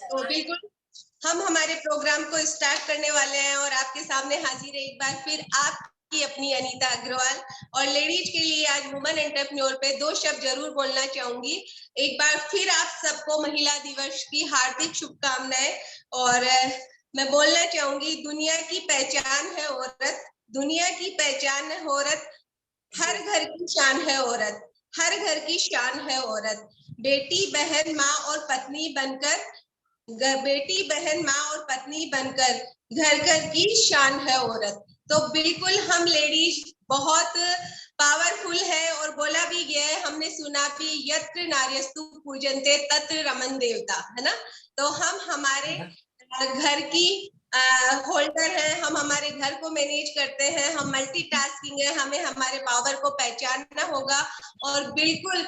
तो बिल्कुल हम हमारे प्रोग्राम को स्टार्ट करने वाले हैं और आपके सामने हाजिर है एक बार फिर आपकी अपनी अनीता अग्रवाल। और लेडीज के लिए आज वुमेन एंटरप्रेन्योर पे 2 शब्द जरूर बोलना चाहूंगी। एक बार फिर आप सबको महिला दिवस की हार्दिक शुभकामनाएं। और मैं बोलना चाहूंगी, दुनिया की पहचान है औरत, दुनिया की पहचान है औरत, हर घर की शान है औरत, हर घर की शान है औरत। बेटी बहन माँ और पत्नी बनकर, बेटी बहन माँ और पत्नी बनकर घर घर की शान है औरत। तो बिल्कुल हम लेडीज बहुत पावरफुल है और बोला भी गया है, हमने सुना भी, यत्र नार्यस्तु पूजन्ते तत्र रमन देवता, है ना। तो हम हमारे घर की होल्डर है, हम हमारे घर को मैनेज करते हैं, हम मल्टीटास्किंग है, हमें हमारे पावर को पहचानना होगा। और बिल्कुल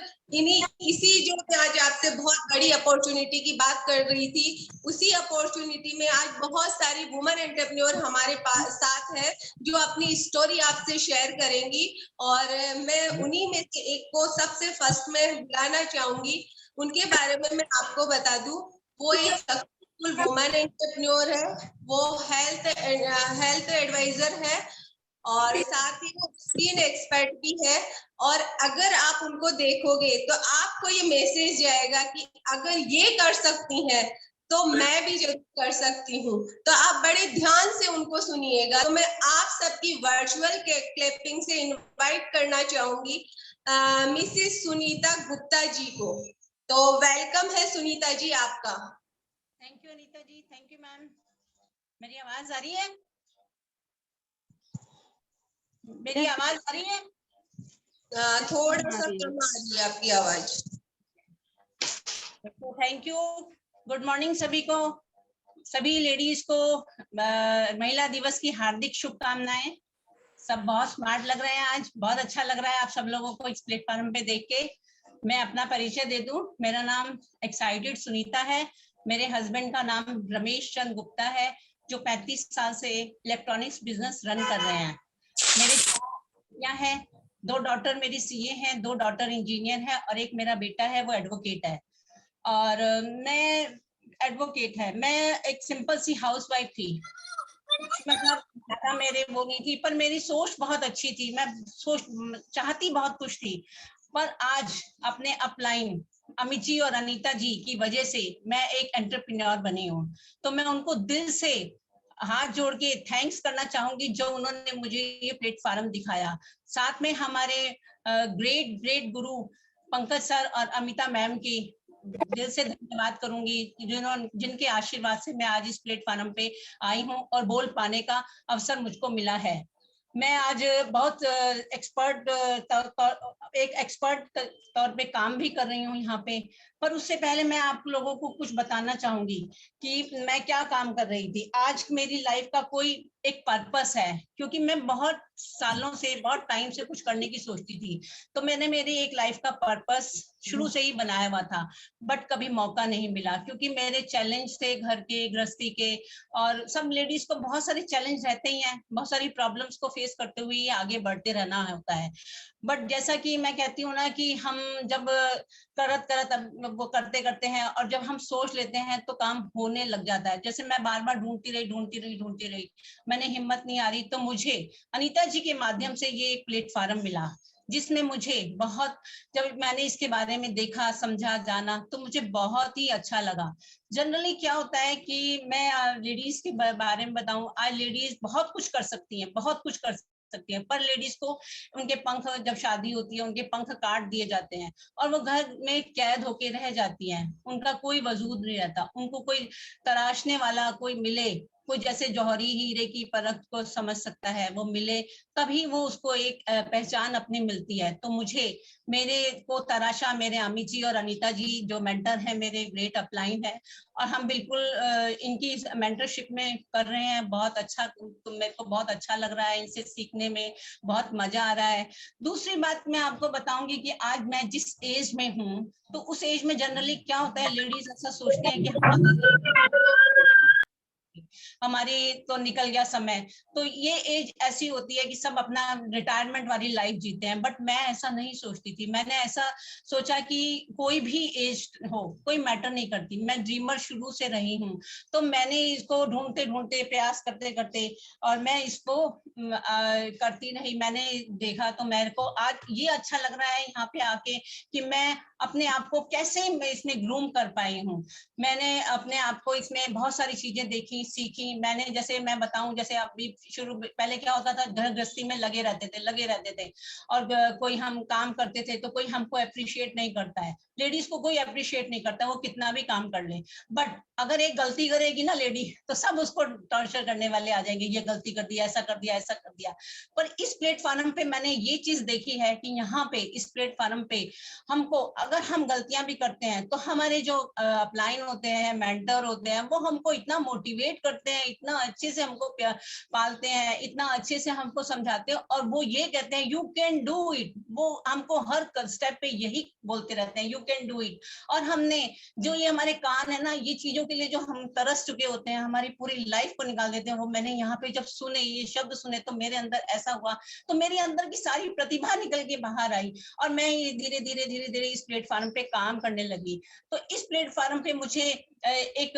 इसी जो आज आपसे बहुत बड़ी अपॉर्चुनिटी की बात कर रही थी, उसी अपॉर्चुनिटी में आज बहुत सारी वुमेन एंटरप्रेन्योर हमारे पास साथ है जो अपनी स्टोरी आपसे शेयर करेंगी। और मैं उन्हीं में से एक को सबसे फर्स्ट में बुलाना चाहूंगी। उनके बारे में मैं आपको बता दूं, वो एक सक्सेसफुल वुमेन एंटरप्रेन्योर है, वो हेल्थ एडवाइजर है और साथ ही वो स्किन एक्सपर्ट भी है। और अगर आप उनको देखोगे तो आपको ये मैसेज जाएगा कि अगर ये कर सकती हैं तो मैं भी जरूर कर सकती हूँ। तो आप बड़े ध्यान से उनको सुनिएगा। तो मैं आप सबकी वर्चुअल क्लिपिंग से इनवाइट करना चाहूंगी मिसेस सुनीता गुप्ता जी को। तो वेलकम है सुनीता जी आपका। Thank you Anita ji, thank you ma'am. मेरी आवाज आ रही है? मेरी आवाज आ रही है? थोड़ा सा कम आ रही है आपकी आवाज। Thank you. गुड मॉर्निंग सभी को, सभी लेडीज को महिला दिवस की हार्दिक शुभकामनाएं। सब बहुत स्मार्ट लग रहे हैं आज, बहुत अच्छा लग रहा है आप सब लोगों को इस प्लेटफॉर्म पे देख के। मैं अपना परिचय दे दूं, मेरा नाम एक्साइटेड सुनीता है। मेरे हस्बैंड का नाम रमेश चंद गुप्ता है, जो 35 साल से इलेक्ट्रॉनिक्स बिजनेस रन कर रहे हैं। मेरे यहाँ है, 2 डॉटर मेरी सीए हैं, 2 डॉटर इंजीनियर है और एक मेरा बेटा है वो एडवोकेट है। और मैं एडवोकेट है, मैं एक सिंपल सी हाउसवाइफ थी, मतलब ज्यादा मेरे वो नहीं थी, पर मेरी सोच बहुत अच्छी थी। मैं सोच चाहती बहुत कुछ थी, पर आज अपने अपलाइन अमित जी और अनीता जी की वजह से मैं एक एंटरप्रेन्योर बनी हूँ। तो मैं उनको दिल से हाथ जोड़ के थैंक्स करना चाहूंगी जो उन्होंने मुझे ये प्लेटफॉर्म दिखाया। साथ में हमारे ग्रेट ग्रेट गुरु पंकज सर और अमिता मैम की दिल से धन्यवाद करूंगी, जिनके आशीर्वाद से मैं आज इस प्लेटफॉर्म पे आई हूँ और बोल पाने का अवसर मुझको मिला है। मैं आज बहुत एक एक्सपर्ट तौर पे काम भी कर रही हूँ यहाँ पे। पर उससे पहले मैं आप लोगों को कुछ बताना चाहूंगी कि मैं क्या काम कर रही थी। आज मेरी लाइफ का कोई एक पर्पस है, क्योंकि मैं बहुत सालों से, बहुत टाइम से कुछ करने की सोचती थी। तो मैंने मेरी एक लाइफ का पर्पस शुरू से ही बनाया हुआ था, बट कभी मौका नहीं मिला, क्योंकि मेरे चैलेंज थे घर के, गृहस्थी के। और सब लेडीज को बहुत सारे चैलेंज रहते ही हैं, बहुत सारी प्रॉब्लम्स को फेस करते हुए आगे बढ़ते रहना होता है। बट जैसा कि मैं कहती हूँ ना कि हम जब वो करते करते हैं और जब हम सोच लेते हैं तो काम होने लग जाता है। जैसे मैं बार बार ढूंढती रही, मैंने हिम्मत नहीं आ रही, तो मुझे अनीता जी के माध्यम से ये एक प्लेटफॉर्म मिला, जिसमें मुझे बहुत, जब मैंने इसके बारे में देखा, समझा, जाना, तो मुझे बहुत ही अच्छा लगा। जनरली क्या होता है कि मैं लेडीज के बारे में बताऊं, आज लेडीज बहुत कुछ कर सकती हैं, बहुत कुछ कर सकती हैं, पर लेडीज को उनके पंख, जब शादी होती है उनके पंख काट दिए जाते हैं और वो घर में कैद होके रह जाती हैं। उनका कोई वजूद नहीं रहता, उनको कोई तराशने वाला कोई मिले, कोई जैसे जौहरी हीरे की परख को समझ सकता है, वो मिले, तभी वो उसको एक पहचान अपनी मिलती है। तो मुझे, मेरे को तराशा मेरे अमित जी और अनीता जी जो मेंटर है, मेरे ग्रेट अपलाइन है, और हम बिल्कुल इनकी मेंटरशिप में कर रहे हैं। बहुत अच्छा, तो मेरे को बहुत अच्छा लग रहा है, इनसे सीखने में बहुत मजा आ रहा है। दूसरी बात मैं आपको बताऊंगी कि आज मैं जिस एज में हूँ, तो उस एज में जनरली क्या होता है, लेडीज ऐसा सोचते हैं कि हमारी तो निकल गया समय। तो ये एज ऐसी होती है कि सब अपना रिटायरमेंट वाली लाइफ जीते हैं, बट मैं ऐसा नहीं सोचती थी। मैंने ऐसा सोचा कि कोई भी एज हो कोई मैटर नहीं करती, मैं ड्रीमर शुरू से रही हूँ। तो मैंने इसको ढूंढते ढूंढते प्रयास करते करते और मैं इसको करती रही। मैंने देखा तो मेरे को आज ये अच्छा लग रहा है यहाँ पे आके कि मैं अपने आप को कैसे मैं इसमें ग्रूम कर पाई हूँ। मैंने अपने आप को इसमें बहुत सारी चीजें देखी सीखी। मैंने जैसे मैं बताऊं, जैसे अभी शुरू पहले क्या होता था, घर गृहस्थी में लगे रहते थे और कोई हम काम करते थे तो कोई हमको अप्रिशिएट नहीं करता है। लेडीज को कोई अप्रिशिएट नहीं करता, वो कितना भी काम कर ले। बट अगर एक गलती करेगी ना लेडी, तो सब उसको टॉर्चर करने वाले आ जाएंगे, ये गलती कर दिया, ऐसा कर दिया, ऐसा कर दिया। पर इस प्लेटफॉर्म पे मैंने ये चीज देखी है कि यहाँ पे इस प्लेटफॉर्म पे हमको, अगर हम गलतियां भी करते हैं तो हमारे जो अपलाइन होते हैं, मेंटर होते हैं, वो हमको इतना मोटिवेट करते हैं, इतना अच्छे से हमको पालते हैं, इतना अच्छे से हमको समझाते हैं, और वो ये कहते हैं यू कैन डू इट। वो हमको हर स्टेप पे यही बोलते रहते हैं, यू कैन डू इट। और हमने जो ये हमारे कान है ना, ये चीजों के लिए जो हम तरस चुके होते हैं, हमारी पूरी लाइफ को निकाल देते हैं, वो मैंने यहाँ पे जब सुने, ये शब्द सुने, तो मेरे अंदर ऐसा हुआ, तो मेरे अंदर की सारी प्रतिभा निकल के बाहर आई और मैं धीरे धीरे धीरे धीरे इस प्लेटफॉर्म पे काम करने लगी। तो इस प्लेटफॉर्म पे मुझे एक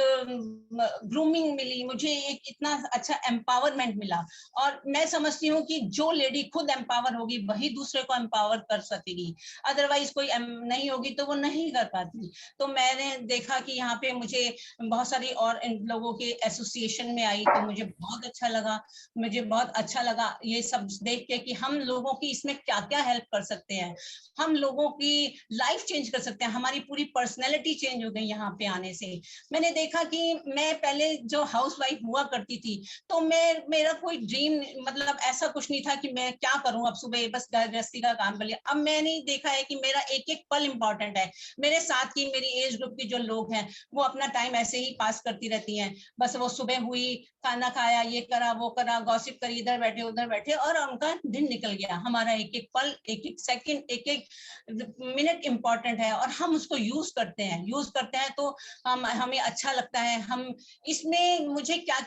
ग्रूमिंग मिली, मुझे एक इतना अच्छा एम्पावरमेंट मिला। और मैं समझती हूँ कि जो लेडी खुद एम्पावर होगी वही दूसरे को एम्पावर कर सकेगी, अदरवाइज कोई नहीं होगी तो वो नहीं कर पाती। तो मैंने देखा कि यहाँ पे मुझे बहुत सारी और इन लोगों के एसोसिएशन में आई, तो मुझे बहुत अच्छा लगा। मुझे बहुत अच्छा लगा ये सब देख के कि हम लोगों की इसमें क्या क्या हेल्प कर सकते हैं, हम लोगों की लाइफ चेंज कर सकते हैं, हमारी पूरी पर्सनैलिटी चेंज हो गई यहाँ पे आने से। मैंने देखा कि मैं पहले जो हाउसवाइफ हुआ करती थी, तो मेरा कोई ड्रीम मतलब ऐसा कुछ नहीं था कि मैं क्या करूं, अब सुबह बस गृहस्थी का काम कर लिया। अब मैंने देखा है कि मेरा एक एक पल इंपॉर्टेंट है। मेरे साथ की मेरी एज ग्रुप की जो लोग हैं, वो अपना टाइम ऐसे ही पास करती रहती हैं, बस वो सुबह हुई, खाना खाया, ये करा वो करा, गॉसिप करी, इधर बैठे उधर बैठे, और उनका दिन निकल गया। हमारा एक एक पल, एक एक सेकंड, एक एक मिनट इंपॉर्टेंट है, और हम उसको यूज करते हैं तो हमें अच्छा लगता है। हम इसमें मुझे क्या,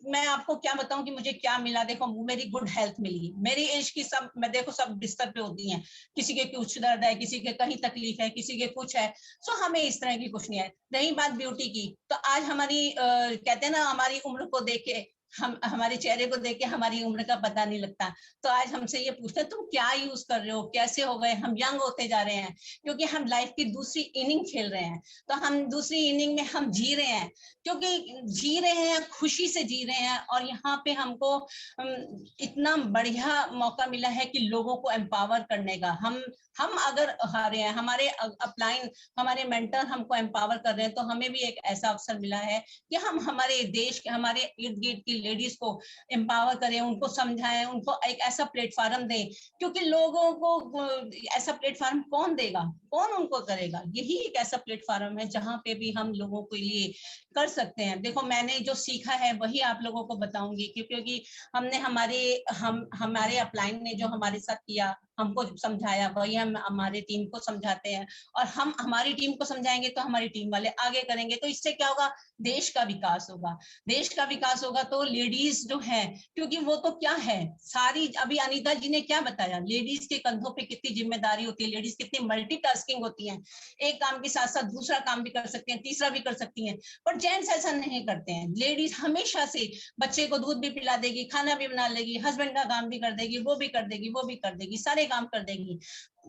मैं आपको क्या बताऊं कि मुझे क्या मिला। देखो, मेरी गुड हेल्थ मिली, मेरी एज की सब, मैं देखो सब बिस्तर पे होती हैं, किसी के कुछ दर्द है, किसी के कहीं तकलीफ है, किसी के कुछ है। सो हमें इस तरह की कुछ नहीं है। रही बात ब्यूटी की, तो आज हमारी कहते हैं ना, हमारी उम्र को देख के, हम हमारे चेहरे को देख के हमारी उम्र का पता नहीं लगता। तो आज हमसे ये पूछते हैं तुम क्या यूज कर रहे हो, कैसे हो गए, हम यंग होते जा रहे हैं, क्योंकि हम लाइफ की दूसरी इनिंग खेल रहे हैं। तो हम दूसरी इनिंग में हम जी रहे हैं, क्योंकि जी रहे हैं, खुशी से जी रहे हैं। और यहाँ पे हमको इतना बढ़िया मौका मिला है कि लोगों को एम्पावर करने का। हम अगर हारे हैं, हमारे अपलाइन, हमारे मेंटर हमको एम्पावर कर रहे हैं, तो हमें भी एक ऐसा अवसर मिला है कि हम हमारे देश के, हमारे इर्द गिर्द की लेडीज को एम्पावर करें, उनको समझाएं, उनको एक ऐसा प्लेटफॉर्म दें। क्योंकि लोगों को ऐसा प्लेटफॉर्म कौन देगा, कौन उनको करेगा। यही एक ऐसा प्लेटफॉर्म है जहाँ पे भी हम लोगों के लिए कर सकते हैं। देखो, मैंने जो सीखा है वही आप लोगों को बताऊंगी, क्योंकि हमने हमारे अपलाइन ने जो हमारे साथ किया, हमको समझाया, वही हम हमारे टीम को समझाते हैं, और हम हमारी टीम को समझाएंगे तो हमारी टीम वाले आगे करेंगे। तो इससे क्या होगा, देश का विकास होगा। देश का विकास होगा तो लेडीज जो है, क्योंकि वो तो क्या है सारी, अभी अनीता जी ने क्या बताया, लेडीज के कंधों पे कितनी जिम्मेदारी होती है, लेडीज कितनी मल्टीटास्किंग होती हैं, एक काम के साथ साथ दूसरा काम भी कर सकते हैं, तीसरा भी कर सकती हैं। पर जेंट्स ऐसा नहीं करते हैं। लेडीज हमेशा से बच्चे को दूध भी पिला देगी, खाना भी बना लेगी, हस्बैंड का काम भी कर देगी, वो भी कर देगी, वो भी कर देगी, सारे काम कर देगी।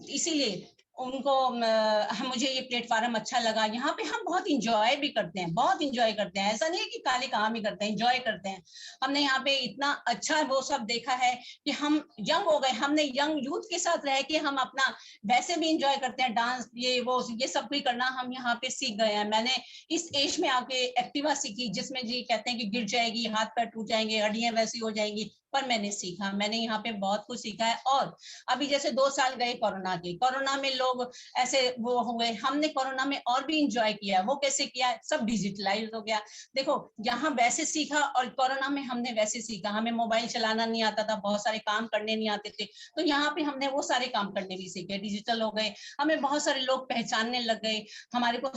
इसीलिए उनको मुझे ये प्लेटफॉर्म अच्छा लगा। यहाँ पे हम बहुत इंजॉय भी करते हैं, बहुत इंजॉय करते हैं। ऐसा नहीं है कि खाली काम ही करते हैं, इंजॉय करते हैं। हमने यहाँ पे इतना अच्छा वो सब देखा है कि हम यंग हो गए, हमने यंग यूथ के साथ रह के हम अपना वैसे भी इंजॉय करते हैं, डांस ये वो ये सब भी करना हम यहाँ पे सीख गए हैं। मैंने इस एज में आके एक्टिवा सीखी, जिसमें जी कहते हैं कि गिर जाएगी, हाथ पैर टूट जाएंगे, हड्डियां वैसी हो जाएंगी, पर मैंने सीखा, मैंने यहाँ पे बहुत कुछ सीखा है। और अभी जैसे 2 साल गए कोरोना के, कोरोना में लोग ऐसे वो हो गए, हमने कोरोना में और भी इंजॉय किया। वो कैसे किया, सब डिजिटलाइज हो गया। देखो यहाँ वैसे सीखा और कोरोना में हमने वैसे सीखा। हमें मोबाइल चलाना नहीं आता था, बहुत सारे काम करने नहीं आते थे, तो यहाँ पे हमने वो सारे काम करने भी सीखे, डिजिटल हो गए। हमें बहुत सारे लोग पहचानने लग गए, हमारे को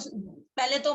पहले तो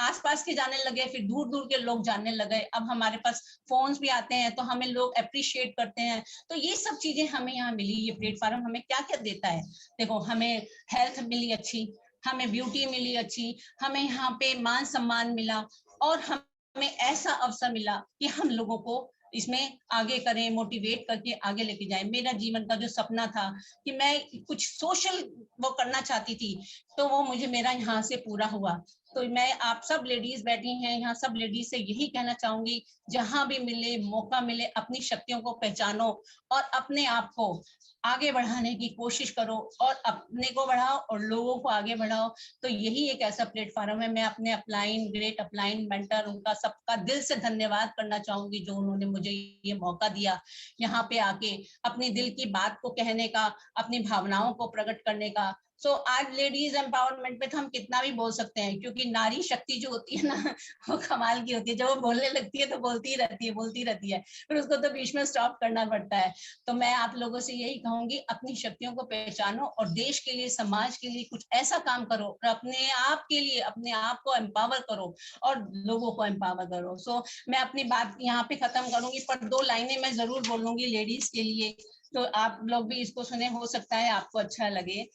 आसपास के जाने लगे, फिर दूर दूर के लोग जानने लगे। अब हमारे पास फोन्स भी आते हैं तो हमें लोग अप्रिशिएट करते हैं। तो ये सब चीजें हमें यहाँ मिली। ये प्लेटफॉर्म हमें क्या क्या देता है, देखो हमें हेल्थ मिली अच्छी, हमें ब्यूटी मिली अच्छी, हमें यहाँ पे मान सम्मान मिला, और हमें ऐसा अवसर मिला कि हम लोगों को इसमें आगे करें, मोटिवेट करके आगे लेके जाएं। मेरा जीवन का जो सपना था कि मैं कुछ सोशल वो करना चाहती थी, तो वो मुझे मेरा यहाँ से पूरा हुआ। तो मैं आप सब लेडीज बैठी हैं यहाँ, सब लेडीज से यही कहना चाहूंगी, जहां भी मिले मौका मिले अपनी शक्तियों को पहचानो और अपने आप को आगे बढ़ाने की कोशिश करो, और अपने को बढ़ाओ और लोगों को आगे बढ़ाओ। तो यही एक ऐसा प्लेटफॉर्म है। मैं अपने अपलाइन, ग्रेट अपलाइन मेंटर, उनका सबका दिल से धन्यवाद करना चाहूंगी, जो उन्होंने मुझे ये मौका दिया यहाँ पे आके अपनी दिल की बात को कहने का, अपनी भावनाओं को प्रकट करने का। सो आज लेडीज एम्पावरमेंट पे तो हम कितना भी बोल सकते हैं, क्योंकि नारी शक्ति जो होती है ना, वो कमाल की होती है। जब वो बोलने लगती है तो बोलती रहती है, बोलती रहती है, फिर उसको तो बीच में स्टॉप करना पड़ता है। तो मैं आप लोगों से यही कहूंगी, अपनी शक्तियों को पहचानो और देश के लिए, समाज के लिए कुछ ऐसा काम करो, और अपने आप के लिए अपने आप को एम्पावर करो और लोगों को एम्पावर करो। सो मैं अपनी बात यहाँ पे खत्म करूंगी, पर 2 लाइनें मैं जरूर बोलूंगी लेडीज के लिए, तो आप लोग भी इसको सुने, हो सकता है आपको अच्छा लगे।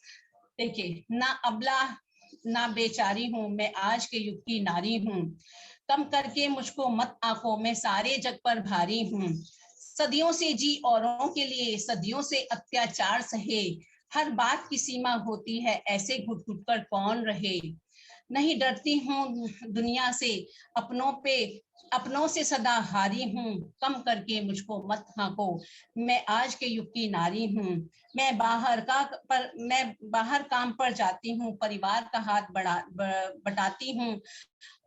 देखिए, ना अबला ना बेचारी हूँ, मैं आज के युग की नारी हूँ। कम करके मुझको मत आंको, मैं सारे जग पर भारी हूँ। सदियों से जी औरों के लिए, सदियों से अत्याचार सहे, हर बात की सीमा होती है, ऐसे घुट घुट कर कौन रहे। नहीं डरती हूँ दुनिया से, अपनों से सदा हारी हूँ। कम करके मुझको मत हाँको, मैं आज के युग की नारी हूँ। मैं बाहर काम पर जाती हूँ, परिवार का हाथ बटाती हूँ,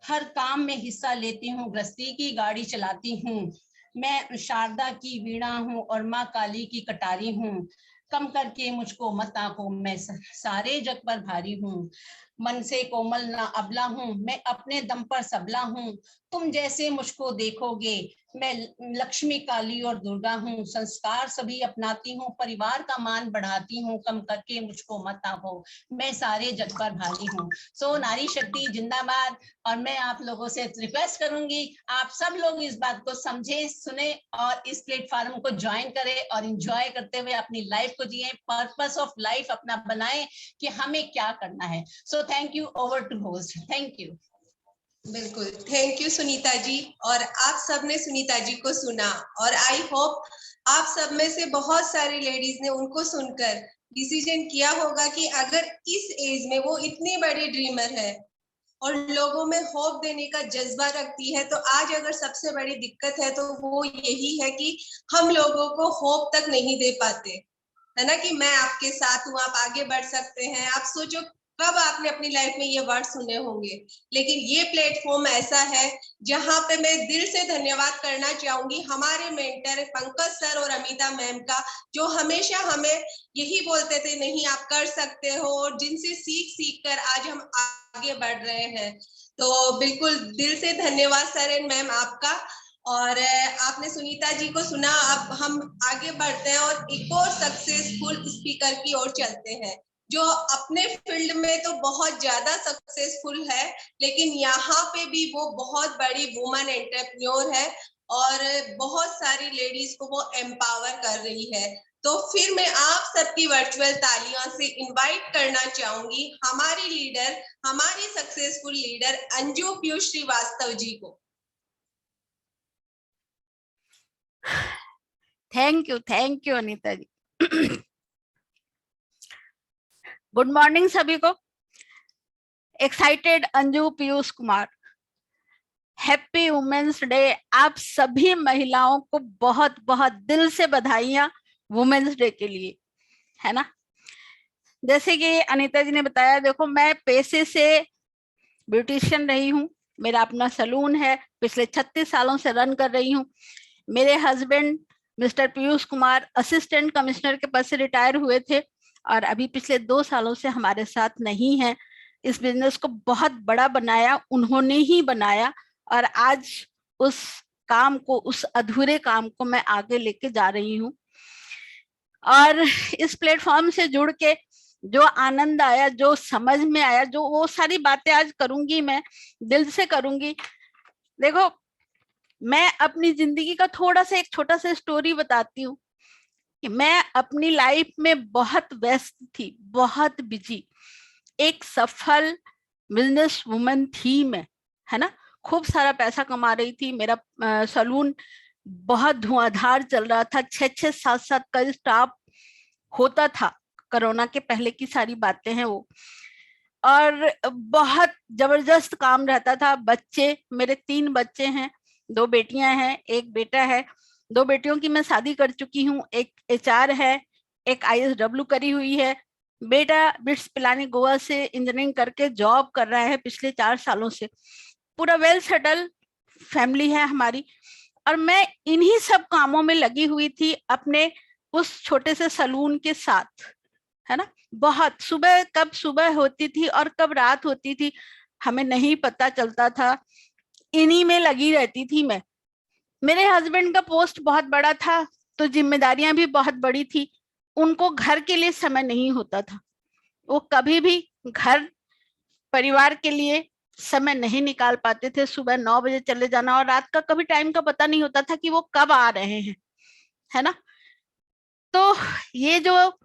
हर काम में हिस्सा लेती हूँ, गृहस्थी की गाड़ी चलाती हूँ। मैं शारदा की वीणा हूँ और माँ काली की कटारी हूँ। कम करके मुझको मत आंको, मैं सारे जग पर भारी हूँ। मन से कोमल ना अबला हूँ, मैं अपने दम पर सबला हूँ। तुम जैसे मुझको देखोगे, मैं लक्ष्मी, काली और दुर्गा हूँ। संस्कार सभी अपनाती हूँ, परिवार का मान बढ़ाती हूँ। कम करके मुझको मत आंको, मैं सारे जग पर भारी हूँ। सो नारी शक्ति जिंदाबाद। और मैं आप लोगों से रिक्वेस्ट करूंगी, आप सब लोग इस बात को समझे, सुने और इस प्लेटफॉर्म को ज्वाइन करें और एंजॉय करते हुए अपनी लाइफ को जिए, पर्पस ऑफ लाइफ अपना बनाएं कि हमें क्या करना है। So thank you, over to host. Thank you. बिल्कुल, थैंक यू सुनीता जी। और आप सबने सुनीता जी को सुना, और आई होप आप सब में से बहुत सारी लेडीज ने उनको सुनकर डिसीजन किया होगा कि अगर इस एज में वो इतनी बड़ी ड्रीमर है और लोगों में होप देने का जज्बा रखती है, तो आज अगर सबसे बड़ी दिक्कत है तो वो यही है कि हम लोगों को होप तक नहीं दे पाते, है ना, कि मैं आपके साथ हूँ, आप आगे बढ़ सकते हैं। आप सोचो कब आपने अपनी लाइफ में ये वर्ड सुने होंगे, लेकिन ये प्लेटफॉर्म ऐसा है जहां पे मैं दिल से धन्यवाद करना चाहूंगी हमारे मेंटर पंकज सर और अमिता मैम का, जो हमेशा हमें यही बोलते थे नहीं आप कर सकते हो, और जिनसे सीख सीख कर आज हम आगे बढ़ रहे हैं। तो बिल्कुल दिल से धन्यवाद सर एंड मैम आपका। और आपने सुनीता जी को सुना, अब हम आगे बढ़ते हैं और एक और सक्सेसफुल स्पीकर की ओर चलते हैं, जो अपने फील्ड में तो बहुत ज्यादा सक्सेसफुल है, लेकिन यहाँ पे भी वो बहुत बड़ी वुमन एंटरप्रेन्योर है और बहुत सारी लेडीज को वो एम्पावर कर रही है। तो फिर मैं आप सबकी वर्चुअल तालियों से इनवाइट करना चाहूंगी हमारी लीडर, हमारी सक्सेसफुल लीडर अंजू पीयूष श्रीवास्तव जी को। Thank you Anita ji. Good morning सभी को। Excited Anju Piyush Kumar, happy women's day. आप सभी महिलाओं को बहुत बहुत दिल से बधाइयां वुमेन्स डे के लिए, है ना। जैसे कि अनीता जी ने बताया, देखो मैं पेशे से ब्यूटिशियन रही हूँ, मेरा अपना सैलून है, पिछले 36 सालों से रन कर रही हूँ। मेरे husband mister Piyush Kumar assistant commissioner के पद से रिटायर हुए थे और अभी पिछले 2 सालों से हमारे साथ नहीं है। इस बिजनेस को बहुत बड़ा बनाया उन्होंने ही बनाया और आज उस काम को, उस अधूरे काम को मैं आगे लेके जा रही हूँ। और इस प्लेटफॉर्म से जुड़ के जो आनंद आया, जो समझ में आया, जो वो सारी बातें आज करूंगी, मैं दिल से करूंगी। देखो, मैं अपनी जिंदगी का थोड़ा सा एक छोटा सा स्टोरी बताती हूँ कि मैं अपनी लाइफ में बहुत व्यस्त थी, बहुत बिजी, एक सफल बिजनेस वुमन थी मैं, है ना। खूब सारा पैसा कमा रही थी, मेरा सलून बहुत धुआंधार चल रहा था, 6-6, 7-7 का स्टाफ होता था। कोरोना के पहले की सारी बातें हैं वो, और बहुत जबरदस्त काम रहता था। बच्चे, मेरे 3 बच्चे हैं, 2 बेटियां हैं, 1 बेटा है। 2 बेटियों की मैं शादी कर चुकी हूँ, एक HR है, एक ISW करी हुई है। बेटा बिट्स पिलानी गोवा से इंजीनियरिंग करके जॉब कर रहा है पिछले 4 सालों से। पूरा वेल सेटल फैमिली है हमारी। और मैं इन्हीं सब कामों में लगी हुई थी अपने उस छोटे से सलून के साथ, है ना। बहुत सुबह, कब सुबह होती थी और कब रात होती थी हमें नहीं पता चलता था, इन्हीं में लगी रहती थी मैं। मेरे हस्बैंड का पोस्ट बहुत बड़ा था तो जिम्मेदारियां भी बहुत बड़ी थी, उनको घर के लिए समय नहीं होता था। वो कभी भी घर परिवार के लिए समय नहीं निकाल पाते थे। सुबह 9 बजे चले जाना और रात का कभी टाइम का पता नहीं होता था कि वो कब आ रहे हैं, है ना। तो ये जो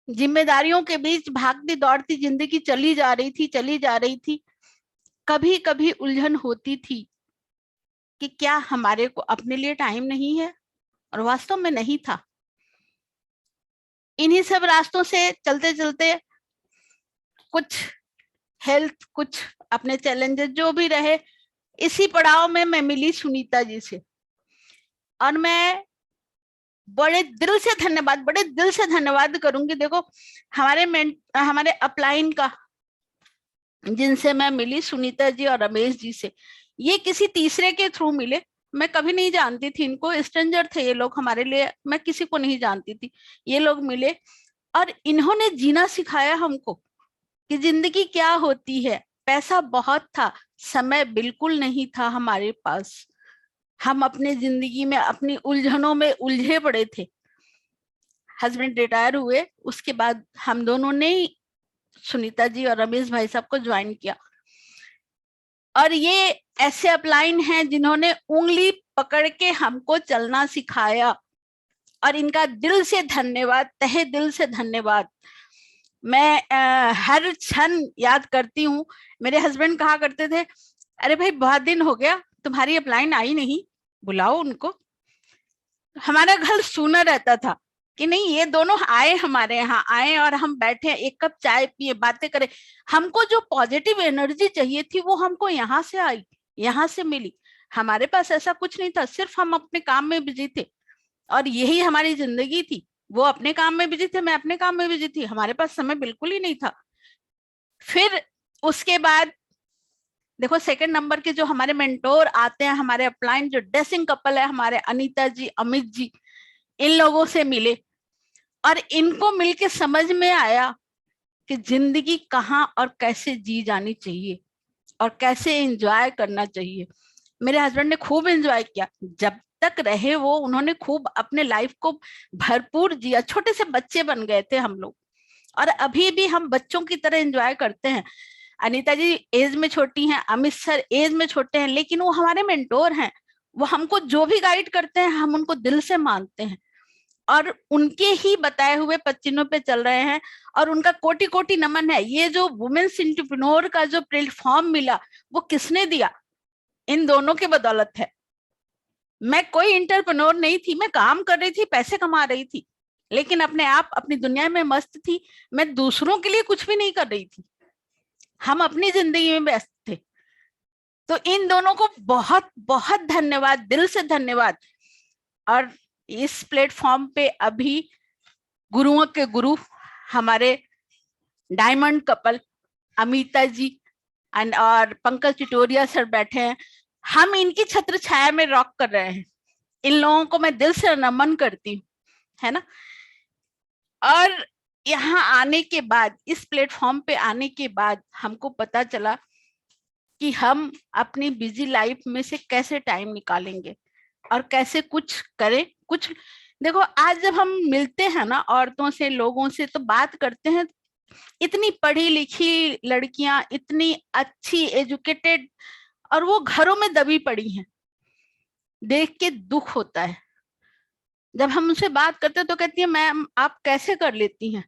जिम्मेदारियों के बीच भागती दौड़ती जिंदगी चली जा रही थी, कभी कभी उलझन होती थी कि क्या हमारे को अपने लिए टाइम नहीं है, और वास्तव में नहीं था। इन्हीं सब रास्तों से चलते चलते कुछ हेल्थ, कुछ अपने चैलेंजेस जो भी रहे, इसी पड़ाव में मैं मिली सुनीता जी से। और मैं बड़े दिल से धन्यवाद करूंगी। देखो, हमारे अपलाइन का, जिनसे मैं मिली, सुनीता जी और रमेश जी से, ये किसी तीसरे के थ्रू मिले। मैं कभी नहीं जानती थी इनको, स्ट्रेंजर थे ये लोग हमारे लिए, मैं किसी को नहीं जानती थी। ये लोग मिले और इन्होंने जीना सिखाया हमको कि जिंदगी क्या होती है। पैसा बहुत था, समय बिल्कुल नहीं था हमारे पास। हम अपने जिंदगी में अपनी उलझनों में उलझे पड़े थे। हस्बैंड रिटायर हुए, उसके बाद हम दोनों ने सुनीता जी और रमेश भाई साहब को ज्वाइन किया। और ये ऐसे अपलाइन हैं जिन्होंने उंगली पकड़ के हमको चलना सिखाया, और इनका दिल से धन्यवाद, तहे दिल से धन्यवाद। मैं हर क्षण याद करती हूँ। मेरे हस्बैंड कहा करते थे, अरे भाई बहुत दिन हो गया, तुम्हारी अपलाइन आई नहीं, बुलाओ उनको। हमारा घर सूना रहता था कि नहीं, ये दोनों आए, हमारे यहाँ आए और हम बैठे, एक कप चाय पिए, बातें करें। हमको जो पॉजिटिव एनर्जी चाहिए थी वो हमको यहाँ से आई, यहाँ से मिली। हमारे पास ऐसा कुछ नहीं था, सिर्फ हम अपने काम में बिजी थे और यही हमारी जिंदगी थी। वो अपने काम में बिजी थे, मैं अपने काम में बिजी थी, हमारे पास समय बिल्कुल ही नहीं था। फिर उसके बाद देखो, सेकंड नंबर के जो हमारे मेंटोर आते हैं, हमारे अपलाइन जो ड्रेसिंग कपल है हमारे, अनीता जी, अमित जी, इन लोगों से मिले और इनको मिलके समझ में आया कि जिंदगी कहाँ और कैसे जी जानी चाहिए और कैसे एंजॉय करना चाहिए। मेरे हस्बैंड ने खूब एंजॉय किया, जब तक रहे वो, उन्होंने खूब अपने लाइफ को भरपूर जिया। छोटे से बच्चे बन गए थे हम लोग, और अभी भी हम बच्चों की तरह एंजॉय करते हैं। अनीता जी एज में छोटी हैं, अमित सर एज में छोटे हैं, लेकिन वो हमारे मेंटोर हैं। वो हमको जो भी गाइड करते हैं हम उनको दिल से मानते हैं और उनके ही बताए हुए पच्चीनों पे चल रहे हैं। और उनका कोटि कोटि नमन है। ये जो वुमेन्स एंटरप्रेन्योर का जो प्लेटफॉर्म मिला, वो किसने दिया? इन दोनों के बदौलत है। मैं कोई एंटरप्रेन्योर नहीं थी, मैं काम कर रही थी, पैसे कमा रही थी, लेकिन अपने आप अपनी दुनिया में मस्त थी। मैं दूसरों के लिए कुछ भी नहीं कर रही थी, हम अपनी जिंदगी में व्यस्त थे। तो इन दोनों को बहुत बहुत धन्यवाद, दिल से धन्यवाद। और इस प्लेटफॉर्म पे अभी गुरुओं के गुरु हमारे डायमंड कपल अमिता जी और पंकज टिटोरिया सर बैठे हैं। हम इनकी छत्र छाया में रॉक कर रहे हैं। इन लोगों को मैं दिल से नमन करती हूँ, है ना। और यहाँ आने के बाद, इस प्लेटफॉर्म पे आने के बाद हमको पता चला कि हम अपनी बिजी लाइफ में से कैसे टाइम निकालेंगे और कैसे कुछ करें। कुछ देखो, आज जब हम मिलते हैं ना औरतों से, लोगों से, तो बात करते हैं, इतनी पढ़ी लिखी लड़कियां, इतनी अच्छी एजुकेटेड, और वो घरों में दबी पड़ी हैं। देख के दुख होता है। जब हम उनसे बात करते हैं तो कहती है, मैम आप कैसे कर लेती हैं,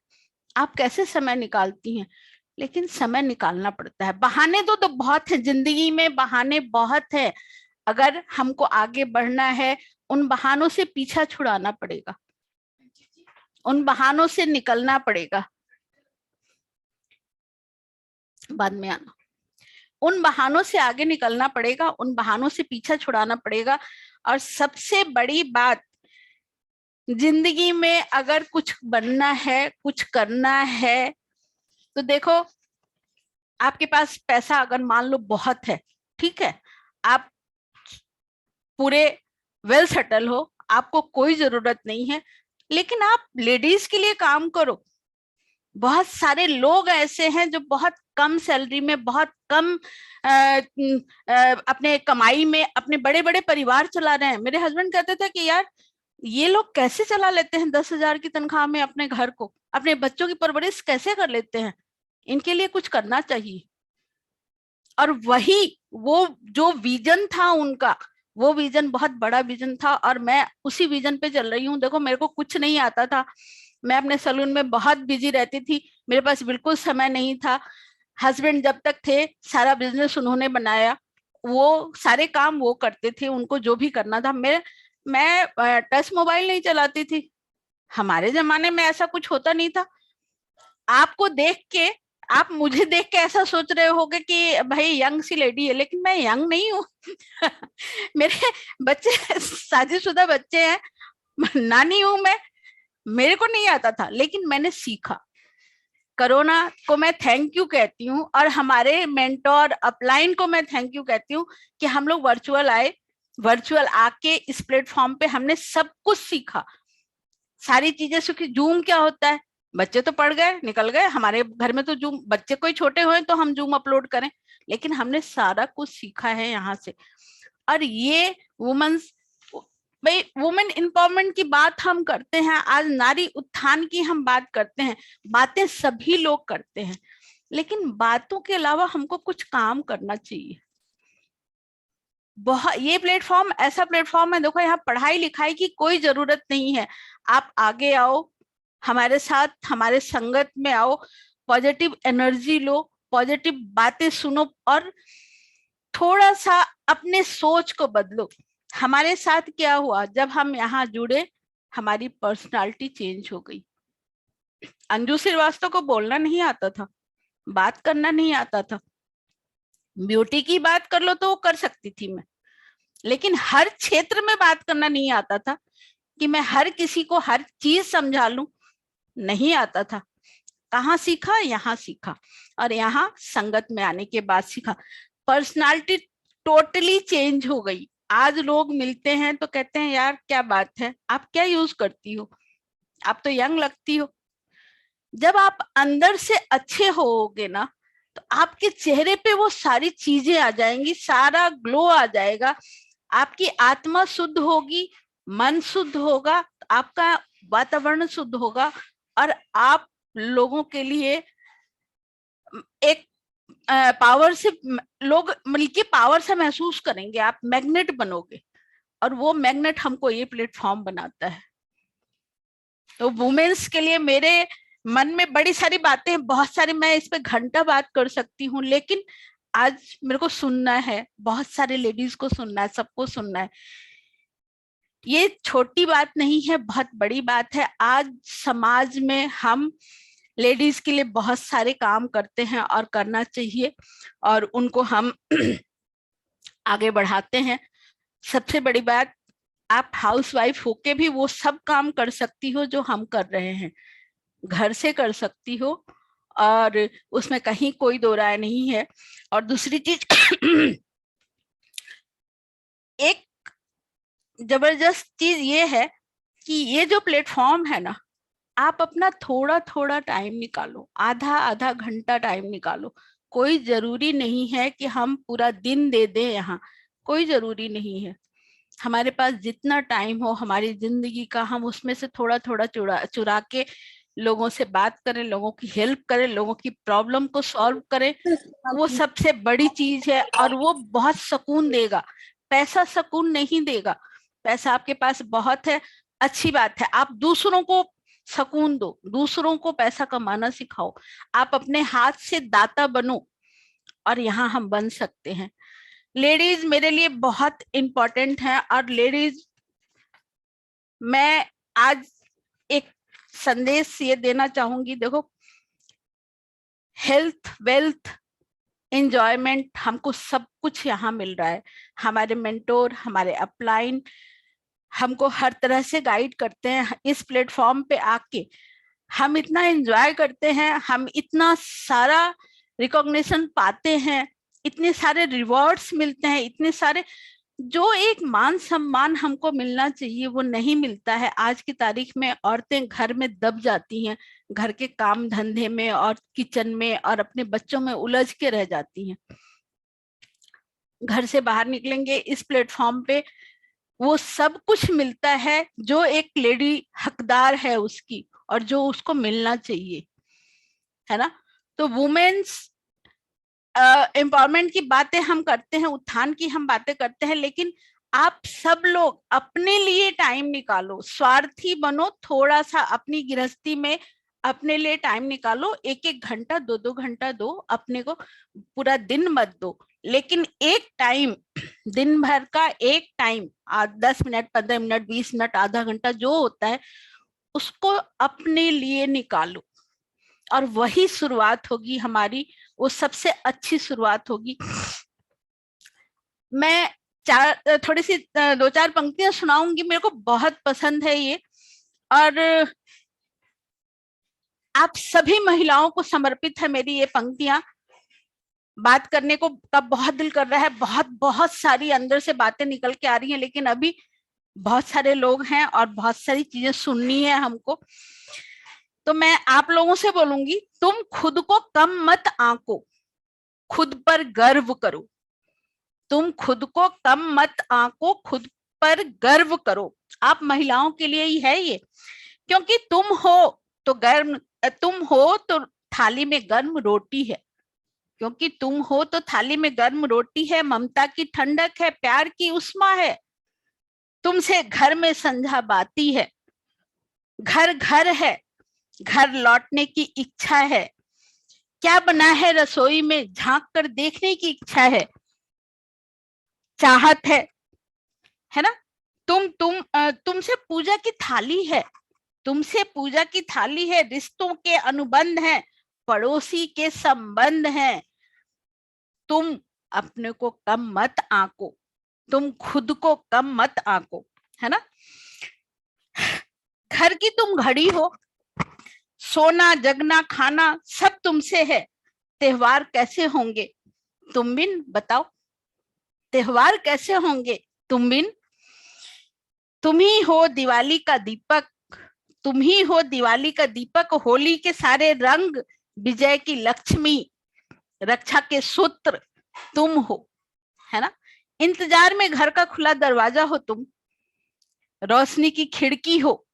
आप कैसे समय निकालती हैं। लेकिन समय निकालना पड़ता है। बहाने तो बहुत है जिंदगी में, बहाने बहुत है। अगर हमको आगे बढ़ना है, उन बहानों से पीछा छुड़ाना पड़ेगा, उन बहानों से निकलना पड़ेगा। बाद में आना, उन बहानों से आगे निकलना पड़ेगा, उन बहानों से पीछा छुड़ाना पड़ेगा। और सबसे बड़ी बात, जिंदगी में अगर कुछ बनना है, कुछ करना है, तो देखो, आपके पास पैसा अगर मान लो बहुत है, ठीक है, आप पूरे वेल सेटल हो, आपको कोई जरूरत नहीं है, लेकिन आप लेडीज के लिए काम करो। बहुत सारे लोग ऐसे हैं जो बहुत कम सैलरी में, बहुत कम अपने कमाई में अपने बड़े बड़े परिवार चला रहे हैं। मेरे हस्बैंड कहते थे कि यार ये लोग कैसे चला लेते हैं 10,000 की तनख्वाह में अपने घर को, अपने बच्चों की परवरिश कैसे कर लेते हैं, इनके लिए कुछ करना चाहिए। और वही वो जो विजन था उनका, वो विजन बहुत बड़ा विजन था, और मैं उसी विजन पे चल रही हूँ। देखो, मेरे को कुछ नहीं आता था, मैं अपने सलून में बहुत बिजी रहती थी, मेरे पास बिल्कुल समय नहीं था। हस्बैंड जब तक थे, सारा बिजनेस उन्होंने बनाया, वो सारे काम वो करते थे, उनको जो भी करना था। मैं टच मोबाइल नहीं चलाती थी, हमारे जमाने में ऐसा कुछ होता नहीं था। आपको देख के, आप मुझे देख के ऐसा सोच रहे होगे कि भाई यंग सी लेडी है, लेकिन मैं यंग नहीं हूँ। मेरे बच्चे शादीशुदा बच्चे हैं, नानी हूं मैं, मेरे को नहीं आता था, लेकिन मैंने सीखा। कोरोना को मैं थैंक यू कहती हूँ, और हमारे मेंटोर अपलाइन को मैं थैंक यू कहती हूँ कि हम लोग वर्चुअल आए, वर्चुअल आके इस प्लेटफॉर्म पे हमने सब कुछ सीखा, सारी चीजें सीखी। जूम क्या होता है, बच्चे तो पढ़ गए निकल गए, हमारे घर में तो जूम, बच्चे कोई छोटे हुए तो हम जूम अपलोड करें, लेकिन हमने सारा कुछ सीखा है यहाँ से। और ये वुमेन्स, भाई वुमेन एम्पावरमेंट की बात हम करते हैं, आज नारी उत्थान की हम बात करते हैं, बातें सभी लोग करते हैं, लेकिन बातों के अलावा हमको कुछ काम करना चाहिए। बहुत, ये प्लेटफॉर्म ऐसा प्लेटफॉर्म है, देखो यहाँ पढ़ाई लिखाई की कोई जरूरत नहीं है। आप आगे आओ, हमारे साथ, हमारे संगत में आओ, पॉजिटिव एनर्जी लो, पॉजिटिव बातें सुनो, और थोड़ा सा अपने सोच को बदलो। हमारे साथ क्या हुआ, जब हम यहाँ जुड़े, हमारी पर्सनालिटी चेंज हो गई। अंजू श्रीवास्तव को बोलना नहीं आता था, बात करना नहीं आता था, ब्यूटी की बात कर लो तो वो कर सकती थी मैं, लेकिन हर क्षेत्र में बात करना नहीं आता था, कि मैं हर किसी को हर चीज समझा लूं, नहीं आता था। कहाँ सीखा, यहाँ सीखा, और यहाँ संगत में आने के बाद सीखा। पर्सनालिटी टोटली चेंज हो गई। आज लोग मिलते हैं तो कहते हैं यार क्या बात है, आप क्या यूज करती हो, आप तो यंग लगती हो। जब आप अंदर से अच्छे होगे ना, तो आपके चेहरे पे वो सारी चीजें आ जाएंगी, सारा ग्लो आ जाएगा, आपकी आत्मा शुद्ध होगी, मन शुद्ध होगा, आपका वातावरण शुद्ध होगा, और आप लोगों के लिए एक पावर से, लोग मिलके पावर से महसूस करेंगे, आप मैग्नेट बनोगे, और वो मैग्नेट हमको ये प्लेटफॉर्म बनाता है। तो वुमेन्स के लिए मेरे मन में बड़ी सारी बातें, बहुत सारी, मैं इस पे घंटा बात कर सकती हूँ, लेकिन आज मेरे को सुनना है, बहुत सारे लेडीज को सुनना है, सबको सुनना है। ये छोटी बात नहीं है, बहुत बड़ी बात है। आज समाज में हम लेडीज के लिए बहुत सारे काम करते हैं और करना चाहिए, और उनको हम आगे बढ़ाते हैं। सबसे बड़ी बात, आप हाउसवाइफ होके भी वो सब काम कर सकती हो जो हम कर रहे हैं, घर से कर सकती हो, और उसमें कहीं कोई दो राय नहीं है। और दूसरी चीज, एक जबरदस्त चीज ये है कि ये जो प्लेटफॉर्म है ना, आप अपना थोड़ा थोड़ा टाइम निकालो, आधा आधा घंटा टाइम निकालो। कोई जरूरी नहीं है कि हम पूरा दिन दे दें यहाँ, कोई जरूरी नहीं है। हमारे पास जितना टाइम हो हमारी जिंदगी का, हम उसमें से थोड़ा थोड़ा चुरा चुरा के लोगों से बात करें, लोगों की हेल्प करें, लोगों की प्रॉब्लम को सॉल्व करें। वो सबसे बड़ी चीज है और वो बहुत सुकून देगा। पैसा सुकून नहीं देगा। पैसा आपके पास बहुत है, अच्छी बात है, आप दूसरों को सुकून दो, दूसरों को पैसा कमाना सिखाओ, आप अपने हाथ से दाता बनो, और यहाँ हम बन सकते हैं। लेडीज मेरे लिए बहुत इंपॉर्टेंट है, और लेडीज मैं आज एक संदेश ये देना चाहूंगी। देखो, हेल्थ, वेल्थ, एंजॉयमेंट, हमको सब कुछ यहाँ मिल रहा है। हमारे मेंटोर, हमारे अपलाइन हमको हर तरह से गाइड करते हैं। इस प्लेटफॉर्म पे आके हम इतना एंजॉय करते हैं, हम इतना सारा रिकॉग्निशन पाते हैं, इतने सारे रिवॉर्ड्स मिलते हैं, इतने सारे, जो एक मान सम्मान हमको मिलना चाहिए वो नहीं मिलता है। आज की तारीख में औरतें घर में दब जाती हैं, घर के काम धंधे में और किचन में और अपने बच्चों में उलझ के रह जाती हैं। घर से बाहर निकलेंगे, इस प्लेटफॉर्म पे वो सब कुछ मिलता है जो एक लेडी हकदार है उसकी, और जो उसको मिलना चाहिए, है ना। तो वुमेन्स एम्पावरमेंट की बातें हम करते हैं, उत्थान की हम बातें करते हैं, लेकिन आप सब लोग अपने लिए टाइम निकालो, स्वार्थी बनो, थोड़ा सा अपनी गृहस्थी में अपने लिए टाइम निकालो। एक एक घंटा, दो दो घंटा दो अपने को, पूरा दिन मत दो, लेकिन एक टाइम, दिन भर का एक टाइम, 10 मिनट, 15 मिनट, 20 मिनट, आधा घंटा जो होता है, उसको अपने लिए निकालो, और वही शुरुआत होगी हमारी, वो सबसे अच्छी शुरुआत होगी। मैं थोड़ी सी 2-4 पंक्तियां सुनाऊंगी, मेरे को बहुत पसंद है ये, और आप सभी महिलाओं को समर्पित है मेरी ये पंक्तियां। बात करने को का बहुत दिल कर रहा है, बहुत बहुत सारी अंदर से बातें निकल के आ रही हैं, लेकिन अभी बहुत सारे लोग हैं और बहुत सारी चीजें सुननी है हमको। तो मैं आप लोगों से बोलूंगी, तुम खुद को कम मत आंको, खुद पर गर्व करो। तुम खुद को कम मत आंको, खुद पर गर्व करो। आप महिलाओं के लिए ही है ये, क्योंकि तुम हो तो गर्म, तुम हो तो थाली में गर्म रोटी है, क्योंकि तुम हो तो थाली में गर्म रोटी है, ममता की ठंडक है, प्यार की उष्मा है, तुमसे घर में संझा बाती है, घर घर है, घर लौटने की इच्छा है, क्या बना है रसोई में झांक कर देखने की इच्छा है, चाहत है ना। तुमसे पूजा की थाली है, तुमसे पूजा की थाली है, रिश्तों के अनुबंध हैं, पड़ोसी के संबंध हैं। तुम अपने को कम मत आंको, तुम खुद को कम मत आंको, है ना। घर की तुम घड़ी हो, सोना जगना खाना सब तुमसे है, त्योहार कैसे होंगे तुम बिन, बताओ त्योहार कैसे होंगे तुम बिन। तुम ही हो दिवाली का दीपक, तुम ही हो दिवाली का दीपक, होली के सारे रंग, विजय की लक्ष्मी, रक्षा के सूत्र तुम हो, है ना। इंतजार में घर का खुला दरवाजा हो तुम, रोशनी की खिड़की हो,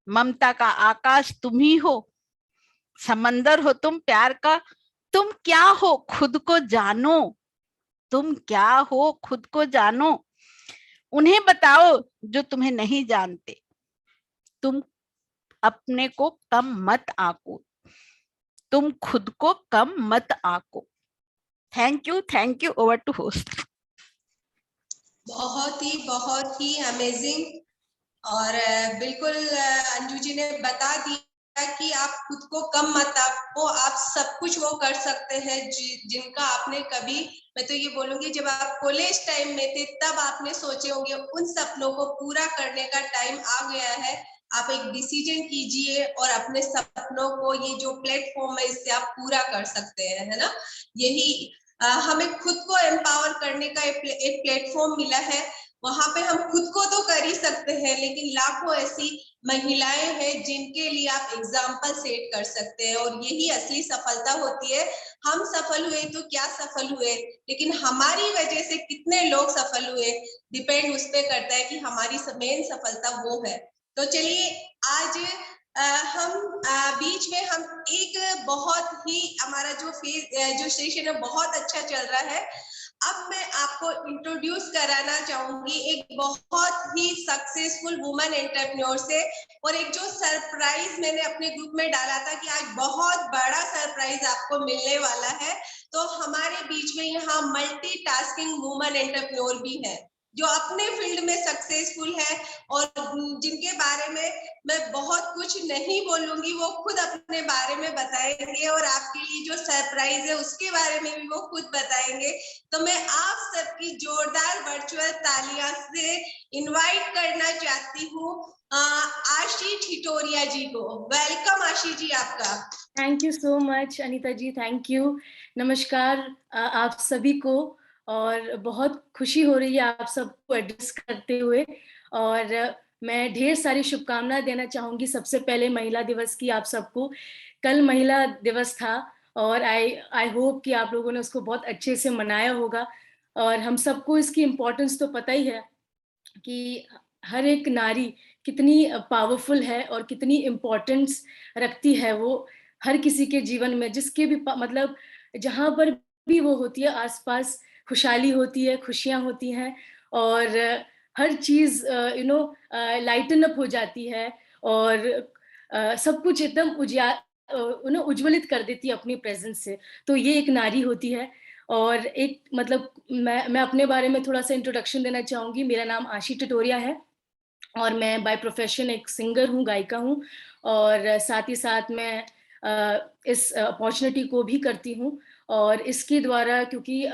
ममता का आकाश तुम ही हो, समंदर हो तुम प्यार का। तुम क्या हो खुद को जानो, तुम क्या हो खुद को जानो, उन्हें बताओ जो तुम्हें नहीं जानते। तुम अपने को कम मत आंको, तुम खुद को कम मत आंको। Thank you, over to host. बहुत ही अमेजिंग, और बिल्कुल अंजू जी ने बता दिया कि आप खुद को कम मत आंको, आप सब कुछ वो कर सकते हैं जिनका आपने कभी, मैं तो ये बोलूंगी, जब आप कॉलेज टाइम में थे तब आपने सोचे होंगे, उन सपनों को पूरा करने का टाइम आ गया है। आप एक डिसीजन कीजिए और अपने सपनों को, ये जो प्लेटफॉर्म है इससे आप पूरा कर सकते हैं, है ना। यही हमें खुद को एम्पावर करने का एक प्लेटफॉर्म मिला है, वहां पे हम खुद को तो कर ही सकते हैं, लेकिन लाखों ऐसी महिलाएं हैं जिनके लिए आप एग्जाम्पल सेट कर सकते हैं, और यही असली सफलता होती है। हम सफल हुए तो क्या सफल हुए, लेकिन हमारी वजह से कितने लोग सफल हुए, डिपेंड उस पर करता है कि हमारी मेन सफलता वो है। तो चलिए आज हम बीच में हम एक बहुत ही हमारा जो सेशन है बहुत अच्छा चल रहा है। अब मैं आपको इंट्रोड्यूस कराना चाहूंगी एक बहुत ही सक्सेसफुल वुमन एंटरप्रेन्योर से, और एक जो सरप्राइज मैंने अपने ग्रुप में डाला था कि आज बहुत बड़ा सरप्राइज आपको मिलने वाला है। तो हमारे बीच में यहाँ मल्टीटास्किंग वुमन एंटरप्रेन्योर भी है जो अपने फील्ड में सक्सेसफुल है, और जिनके बारे में मैं बहुत कुछ नहीं बोलूंगी, वो खुद अपने बारे में बताएंगे, और आपके लिए जो सरप्राइज है उसके बारे में भी वो खुद बताएंगे। तो मैं आप सबकी जोरदार वर्चुअल तालियां से इनवाइट करना चाहती हूँ आशी ठिठोरिया जी को। वेलकम आशी जी आपका। Thank you so much Anita ji, thank you. नमस्कार आप सभी को, और बहुत खुशी हो रही है आप सबको एड्रेस करते हुए, और मैं ढेर सारी शुभकामनाएं देना चाहूंगी। सबसे पहले महिला दिवस की आप सबको। कल महिला दिवस था, और आई होप कि आप लोगों ने उसको बहुत अच्छे से मनाया होगा। और हम सबको इसकी इम्पोर्टेंस तो पता ही है कि हर एक नारी कितनी पावरफुल है और कितनी इम्पोर्टेंस रखती है वो हर किसी के जीवन में, जिसके भी मतलब जहाँ पर भी वो होती है आसपास खुशहाली होती है, खुशियाँ होती हैं, और हर चीज़ लाइटन अप हो जाती है, और सब कुछ एकदम उज्ज्वलित कर देती है अपनी प्रेजेंस से। तो ये एक नारी होती है। और एक मतलब मैं अपने बारे में थोड़ा सा इंट्रोडक्शन देना चाहूँगी। मेरा नाम आशी ठिठोरिया है, और मैं बाय प्रोफेशन एक सिंगर हूँ, गायिका हूँ, और साथ ही साथ मैं इस अपॉर्चुनिटी को भी करती हूँ। और इसके द्वारा क्योंकि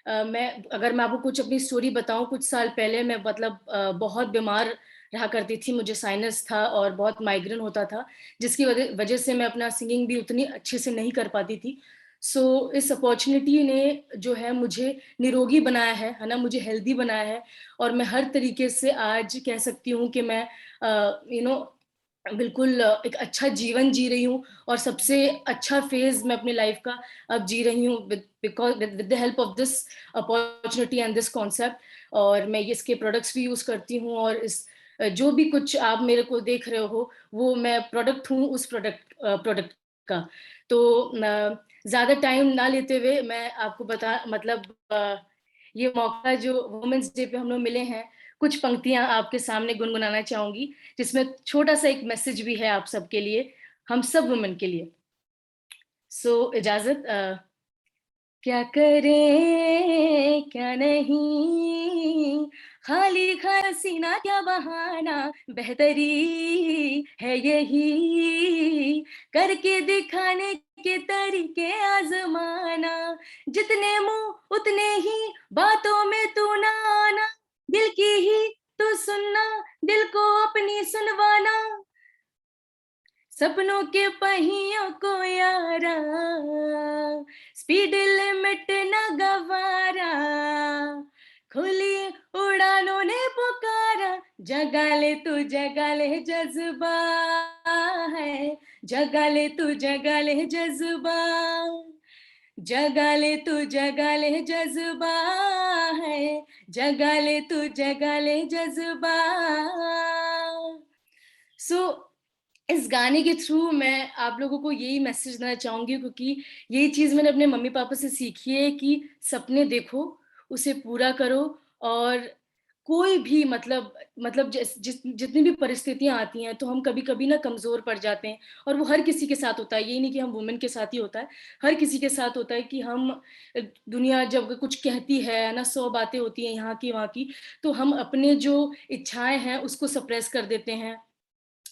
मैं आपको कुछ अपनी स्टोरी बताऊं, कुछ साल पहले मैं मतलब बहुत बीमार रहा करती थी, मुझे साइनस था और बहुत माइग्रेन होता था, जिसकी वजह से मैं अपना सिंगिंग भी उतनी अच्छे से नहीं कर पाती थी। सो इस अपॉर्चुनिटी ने जो है मुझे निरोगी बनाया है ना, मुझे हेल्दी बनाया है, और मैं हर तरीके से आज कह सकती हूँ कि मैं बिल्कुल एक अच्छा जीवन जी रही हूँ, और सबसे अच्छा फेज मैं अपनी लाइफ का अब जी रही हूँ with the help of this opportunity and this concept. और मैं इसके प्रोडक्ट्स भी यूज करती हूँ, और इस जो भी कुछ आप मेरे को देख रहे हो वो मैं प्रोडक्ट हूँ उस प्रोडक्ट का। तो ज्यादा टाइम ना लेते हुए मैं आपको ये मौका जो वुमेन्स डे पे हम लोग मिले हैं, कुछ पंक्तियां आपके सामने गुनगुनाना चाहूंगी, जिसमें छोटा सा एक मैसेज भी है आप सबके लिए, हम सब वुमेन के लिए। सो इजाजत। क्या करें क्या नहीं, खाली सीना क्या बहाना, बेहतरी है यही करके दिखाने के तरीके आजमाना, जितने मुंह उतने ही बातों में तू ना आना, दिल की ही तू सुनना, दिल को अपनी सुनवाना, सपनों के पहियों को यारा, स्पीड लिमिट न गवारा, खुली उड़ानों ने पुकारा, जगा ले तू जगा ले जज्बा है, जगा ले तू जगा ले जज्बा, जगा ले तू जगा ले जज्बा है, जगा ले तू जगा ले जज्बा। सो इस गाने के थ्रू मैं आप लोगों को यही मैसेज देना चाहूंगी, क्योंकि यही चीज मैंने अपने मम्मी पापा से सीखी है कि सपने देखो, उसे पूरा करो, और कोई भी मतलब जितनी भी परिस्थितियां आती हैं तो हम कभी कभी ना कमजोर पड़ जाते हैं, और वो हर किसी के साथ होता है, यही नहीं कि हम वुमेन के साथ ही होता है, हर किसी के साथ होता है कि हम दुनिया जब कुछ कहती है ना, 100 बातें होती हैं यहाँ की वहाँ की, तो हम अपने जो इच्छाएं हैं उसको सप्रेस कर देते हैं।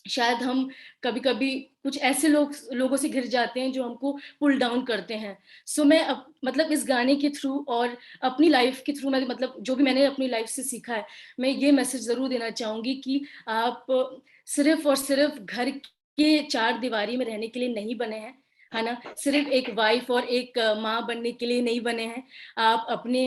शायद हम कभी कभी कुछ ऐसे लोगों से घिर जाते हैं जो हमको पुल डाउन करते हैं। सो मैं मतलब इस गाने के थ्रू और अपनी लाइफ के थ्रू, मैं मतलब जो भी मैंने अपनी लाइफ से सीखा है, मैं ये मैसेज जरूर देना चाहूंगी कि आप सिर्फ और सिर्फ घर के चार दीवारी में रहने के लिए नहीं बने हैं। है ना, सिर्फ एक वाइफ और एक माँ बनने के लिए नहीं बने हैं। आप अपने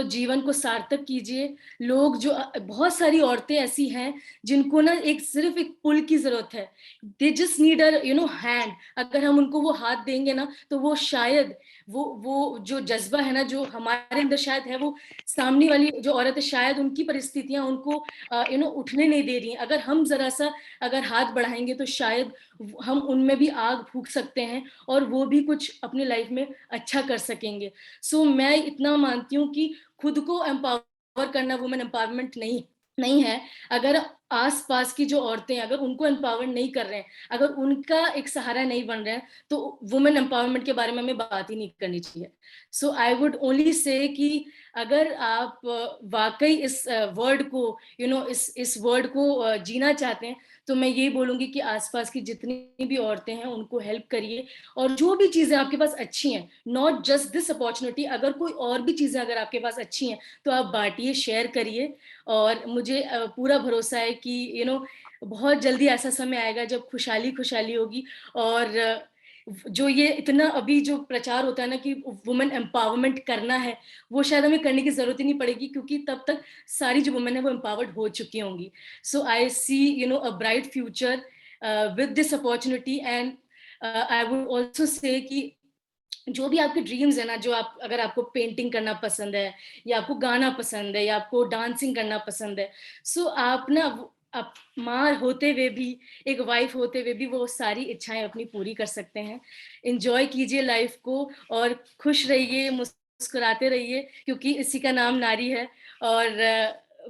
जीवन को सार्थक कीजिए। लोग जो बहुत सारी औरतें ऐसी हैं जिनको ना सिर्फ एक पुल की जरूरत है, they just need a hand. अगर हम उनको वो हाथ देंगे ना, तो वो शायद वो जो जज्बा है ना जो हमारे अंदर शायद है, वो सामने वाली जो औरत है शायद उनकी परिस्थितियां उनको उठने नहीं दे रही हैं। अगर हम जरा सा अगर हाथ बढ़ाएंगे तो शायद हम उनमें भी आग फूंक सकते हैं और वो भी कुछ अपनी लाइफ में अच्छा कर सकेंगे। सो मैं इतना मानती हूँ कि खुद को एम्पावर करना वुमेन एम्पावरमेंट नहीं है। अगर आसपास की जो औरतें अगर उनको एम्पावर नहीं कर रहे हैं, अगर उनका एक सहारा नहीं बन रहे हैं, तो वुमेन एम्पावरमेंट के बारे में हमें बात ही नहीं करनी चाहिए। सो आई वुड ओनली से कि अगर आप वाकई इस वर्ड को इस वर्ड को जीना चाहते हैं, तो मैं ये बोलूंगी कि आसपास की जितनी भी औरतें हैं उनको हेल्प करिए। और जो भी चीजें आपके पास अच्छी हैं, नॉट जस्ट दिस अपॉर्चुनिटी, अगर कोई और भी चीजें अगर आपके पास अच्छी हैं तो आप बांटिए, शेयर करिए। और मुझे पूरा भरोसा है कि बहुत जल्दी ऐसा समय आएगा जब खुशहाली होगी। और जो ये इतना अभी जो प्रचार होता है ना कि वुमेन एम्पावरमेंट करना है, वो शायद हमें करने की जरूरत ही नहीं पड़ेगी, क्योंकि तब तक सारी जो वुमेन है वो एम्पावर्ड हो चुकी होंगी। So I see a bright future with this opportunity. And I would also say कि जो भी आपके ड्रीम्स है ना, जो अगर आपको पेंटिंग करना पसंद है, या आपको गाना पसंद है, या आपको डांसिंग करना पसंद है, सो आप ना आप माँ होते हुए भी, एक वाइफ होते हुए भी वो सारी इच्छाएं अपनी पूरी कर सकते हैं। एंजॉय कीजिए लाइफ को और खुश रहिए, मुस्कुराते रहिए, क्योंकि इसी का नाम नारी है। और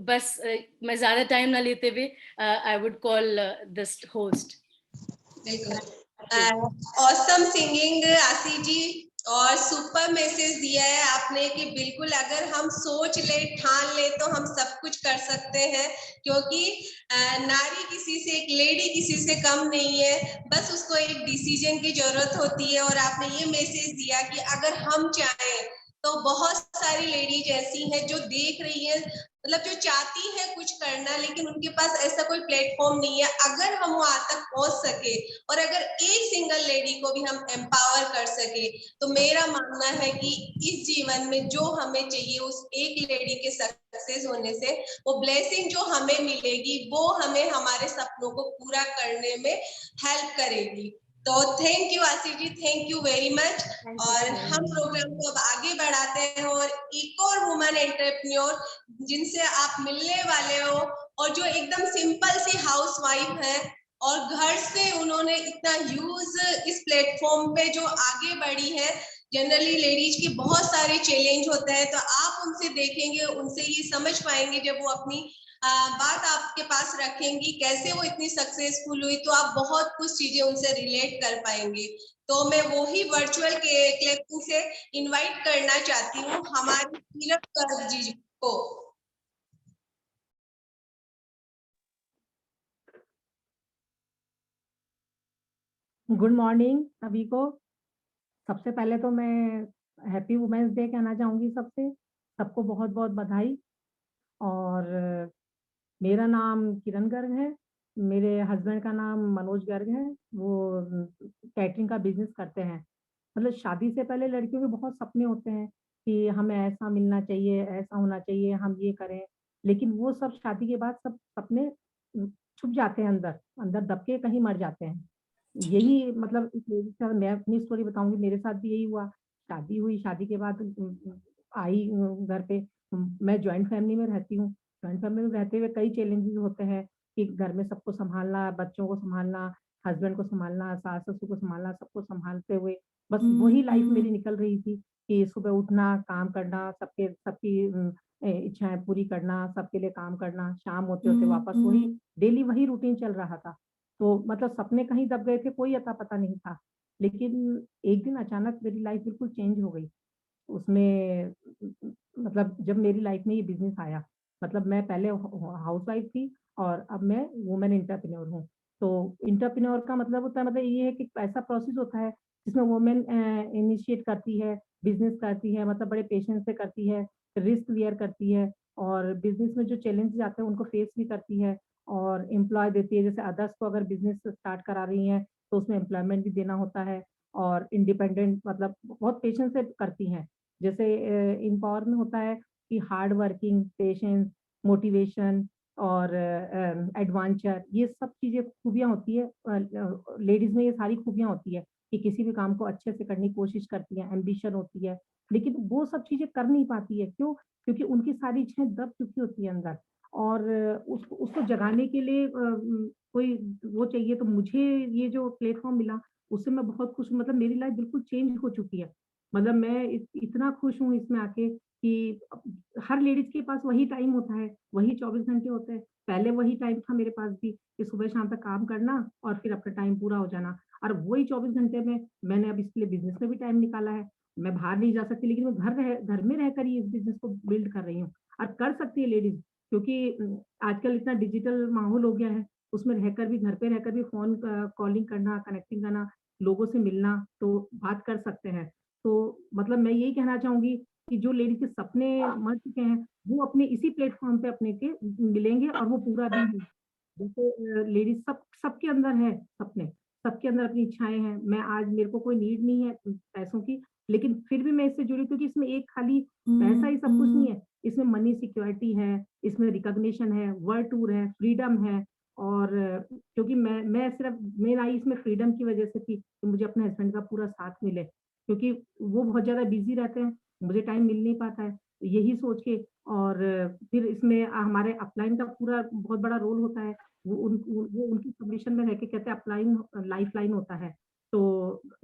बस मैं ज्यादा टाइम ना लेते हुए I would call this host. बिल्कुल ऑसम सिंगिंग आशी जी, और सुपर मैसेज दिया है आपने कि बिल्कुल अगर हम सोच ले, ठान ले, तो हम सब कुछ कर सकते हैं, क्योंकि नारी किसी से, एक लेडी किसी से कम नहीं है, बस उसको एक डिसीजन की जरूरत होती है। और आपने ये मैसेज दिया कि अगर हम चाहें तो बहुत सारी लेडीज ऐसी हैं जो देख रही हैं, मतलब जो चाहती है कुछ करना, लेकिन उनके पास ऐसा कोई प्लेटफॉर्म नहीं है। अगर हम वहां तक पहुंच सके और अगर एक सिंगल लेडी को भी हम एम्पावर कर सके, तो मेरा मानना है कि इस जीवन में जो हमें चाहिए उस एक लेडी के सक्सेस होने से, वो ब्लेसिंग जो हमें मिलेगी वो हमें हमारे सपनों को पूरा करने में हेल्प करेगी। तो थैंक यू आशी जी, थैंक यू वेरी मच। और हम प्रोग्राम को अब आगे बढ़ाते हैं, और एक और वुमेन एंटरप्रेन्योर जिनसे आप मिलने वाले हो, और जो एकदम सिंपल सी हाउस वाइफ है, और घर से उन्होंने इतना ह्यूज इस प्लेटफॉर्म पे जो आगे बढ़ी है। जनरली लेडीज की बहुत सारे चैलेंज होते हैं, तो आप उनसे देखेंगे, उनसे ये समझ पाएंगे, जब वो अपनी बात आपके पास रखेंगी कैसे वो इतनी सक्सेसफुल हुई, तो आप बहुत कुछ चीजें उनसे रिलेट कर पाएंगे। तो मैं वो ही वर्चुअल क्लिपिंग से इनवाइट करना चाहती हूँ हमारी सीरत गर्ग जी को। गुड मॉर्निंग सभी को। सबसे पहले तो मैं हैप्पी वुमेन्स डे कहना चाहूँगी सबसे, सबको बहुत बहुत बधाई। और मेरा नाम किरण गर्ग है, मेरे हस्बैंड का नाम मनोज गर्ग है, वो कैटरिंग का बिजनेस करते हैं। मतलब शादी से पहले लड़कियों के बहुत सपने होते हैं कि हमें ऐसा मिलना चाहिए, ऐसा होना चाहिए, हम ये करें, लेकिन वो सब शादी के बाद सब सपने छुप जाते हैं, अंदर अंदर दब के कहीं मर जाते हैं। यही मतलब मैं अपनी स्टोरी बताऊंगी, मेरे साथ भी यही हुआ। शादी हुई, शादी के बाद आई घर पे। मैं जॉइंट फैमिली में रहती हूँ। जॉइंट फैमिली में रहते हुए कई चैलेंजेस होते हैं कि घर में सबको संभालना, बच्चों को संभालना, हस्बैंड को संभालना, सास ससुर को संभालना, सबको संभालते हुए बस वही लाइफ मेरी निकल रही थी कि सुबह उठना, काम करना, सबकी इच्छाएं पूरी करना, सबके लिए काम करना, शाम होते होते वापस वही डेली वही रूटीन चल रहा था। तो मतलब सपने कहीं दब गए थे, कोई अता पता नहीं था। लेकिन एक दिन अचानक मेरी लाइफ बिल्कुल चेंज हो गई। उसमें मतलब जब मेरी लाइफ में ये बिजनेस आया, मतलब मैं पहले हाउसवाइफ थी और अब मैं वुमेन एंटरप्रेन्योर हूँ। तो एंटरप्रेन्योर का मतलब होता है, मतलब ये है कि ऐसा प्रोसेस होता है जिसमें वुमेन इनिशिएट करती है, बिजनेस करती है, मतलब बड़े पेशेंस से करती है, रिस्क लियर करती है, और बिजनेस में जो चैलेंजेस आते हैं उनको फेस भी करती है, और एम्प्लॉय देती है। जैसे अदर्स को अगर बिजनेस स्टार्ट करा रही है तो उसमें एम्प्लॉयमेंट भी देना होता है, और इंडिपेंडेंट, मतलब बहुत पेशेंस से करती हैं। जैसे इम्पावर में होता है कि हार्ड वर्किंग, पेशेंस, मोटिवेशन और एडवेंचर, ये सब चीजें खूबियां होती है लेडीज में। ये सारी खूबियां होती है कि किसी भी काम को अच्छे से करने की कोशिश करती है, एम्बिशन होती है, लेकिन वो सब चीजें कर नहीं पाती है। क्यों? क्योंकि उनकी सारी इच्छाएं दब चुकी होती है अंदर, और उसको उसको जगाने के लिए कोई वो चाहिए। तो मुझे ये जो प्लेटफॉर्म मिला, उससे मैं बहुत खुश हूँ। मतलब मेरी लाइफ बिल्कुल चेंज हो चुकी है। मतलब मैं इतना खुश हूँ इसमें आके कि हर लेडीज के पास वही टाइम होता है, वही 24 घंटे होते हैं। पहले वही टाइम था मेरे पास भी कि सुबह शाम तक काम करना और फिर अपना टाइम पूरा हो जाना। और वही 24 घंटे में मैंने अब इसके लिए बिज़नेस में भी टाइम निकाला है। मैं बाहर नहीं जा सकती, लेकिन मैं घर में रहकर ही इस बिज़नेस को बिल्ड कर रही हूँ। और कर सकती है लेडीज़, क्योंकि आजकल इतना डिजिटल माहौल हो गया है, उसमें रहकर भी, घर पे रहकर भी फ़ोन कॉलिंग करना, कनेक्टिंग करना, लोगों से मिलना, तो बात कर सकते हैं। तो मतलब मैं यही कहना चाहूँगी कि जो लेडीज़ के सपने मर चुके हैं, वो अपने इसी प्लेटफ़ॉर्म पे अपने के मिलेंगे और वो पूरा भी होंगे। जैसे लेडीज़ सबके अंदर है सपने, सबके अंदर अपनी इच्छाएँ हैं। मैं आज, मेरे को कोई नीड नहीं है पैसों की, लेकिन फिर भी मैं इससे जुड़ी हूँ, क्योंकि इसमें एक खाली पैसा ही सब कुछ नहीं है। इसमें मनी सिक्योरिटी है, इसमें रिकॉग्निशन है, वर्ल्ड टूर है, फ्रीडम है। और क्योंकि मैं सिर्फ, मेन आई इसमें फ्रीडम की वजह से थी कि मुझे अपने हस्बैंड का पूरा साथ मिले, क्योंकि वो बहुत ज़्यादा बिज़ी रहते हैं, मुझे टाइम मिल नहीं पाता है। यही सोच के, और फिर इसमें हमारे अपलाइन का पूरा बहुत बड़ा रोल होता है। वो उनकी सबमिशन में रह के, कहते हैं अपलाइन लाइफलाइन होता है। तो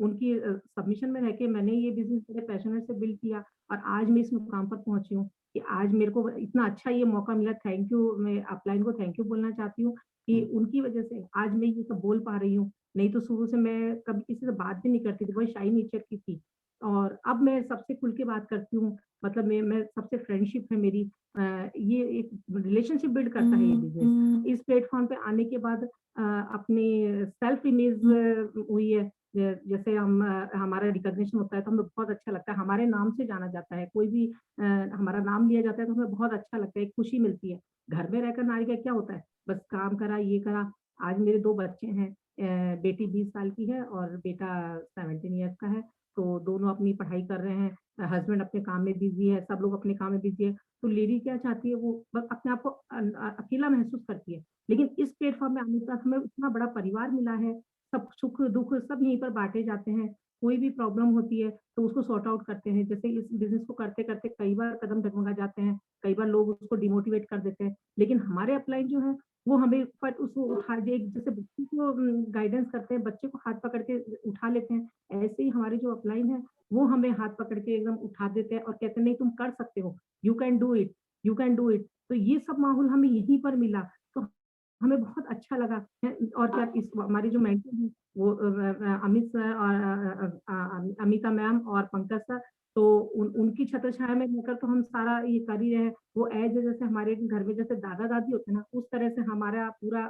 उनकी सबमिशन में रह के मैंने ये बिज़नेस बड़े पैशनेट से बिल्ड किया, और आज मैं इस मुकाम पर पहुँची हूँ कि आज मेरे को इतना अच्छा ये मौका मिला। थैंक यू, मैं अपलाइन को थैंक यू बोलना चाहती हूँ कि उनकी वजह से आज मैं ये सब बोल पा रही हूँ। नहीं तो शुरू से मैं कभी किसी से बात भी नहीं करती थी, बहुत शाई नेचर की थी। और अब मैं सबसे खुल के बात करती हूँ। मतलब मैं सबसे फ्रेंडशिप है मेरी। ये एक रिलेशनशिप बिल्ड करता है ये बिज़नेस। इस प्लेटफ़ॉर्म पे आने के बाद अपनी सेल्फ इमेज हुई है। जैसे हमारा रिकॉग्निशन होता है तो हमें बहुत अच्छा लगता है, हमारे नाम से जाना जाता है, कोई भी हमारा नाम लिया जाता है तो हमें बहुत अच्छा लगता है, एक खुशी मिलती है। घर में रहकर नारी का क्या होता है, बस काम करा, ये करा। आज मेरे 2 बच्चे हैं, बेटी 20 साल की है और बेटा 17 ईयर्स का है। तो दोनों अपनी पढ़ाई कर रहे हैं, हस्बैंड अपने काम में बिज़ी है, सब लोग अपने काम में बिज़ी है। तो लेडी क्या चाहती है, वो बस अपने आप को अकेला महसूस करती है। लेकिन इस प्लेटफ़ॉर्म में आने के बाद हमें इतना बड़ा परिवार मिला है, सब सुख-दुःख सब यहीं पर बाँटे जाते हैं। कोई भी प्रॉब्लम होती है तो उसको सॉर्ट आउट करते हैं। जैसे इस बिज़नेस को करते-करते कई बार कदम डगमगा जाते हैं, कई बार लोग उसको डिमोटिवेट कर देते हैं। लेकिन हमारे अपलाइन जो है, वो हमें पर उसको उठा दे, जैसे बच्चे को गाइडेंस करते हैं, बच्चे को हाथ पकड़ के उठा लेते हैं, ऐसे ही हमारे जो अपलाइन है, वो हमें हाथ पकड़ के एकदम उठा देते हैं और कहते हैं नहीं तुम कर सकते हो, you can do it, you can do it. तो ये सब माहौल हमें यहीं पर मिला, तो हमें बहुत अच्छा लगा है। और क्या इस हमारे जो मेंटर हैं वो अमित सर और अमिता मैम और पंकज सर, तो उनकी छत्रछाया में रहकर तो हम सारा ये कर ही रहे हैं। वो एज है, जैसे हमारे घर में जैसे दादा-दादी होते हैं ना, उस तरह से हमारा पूरा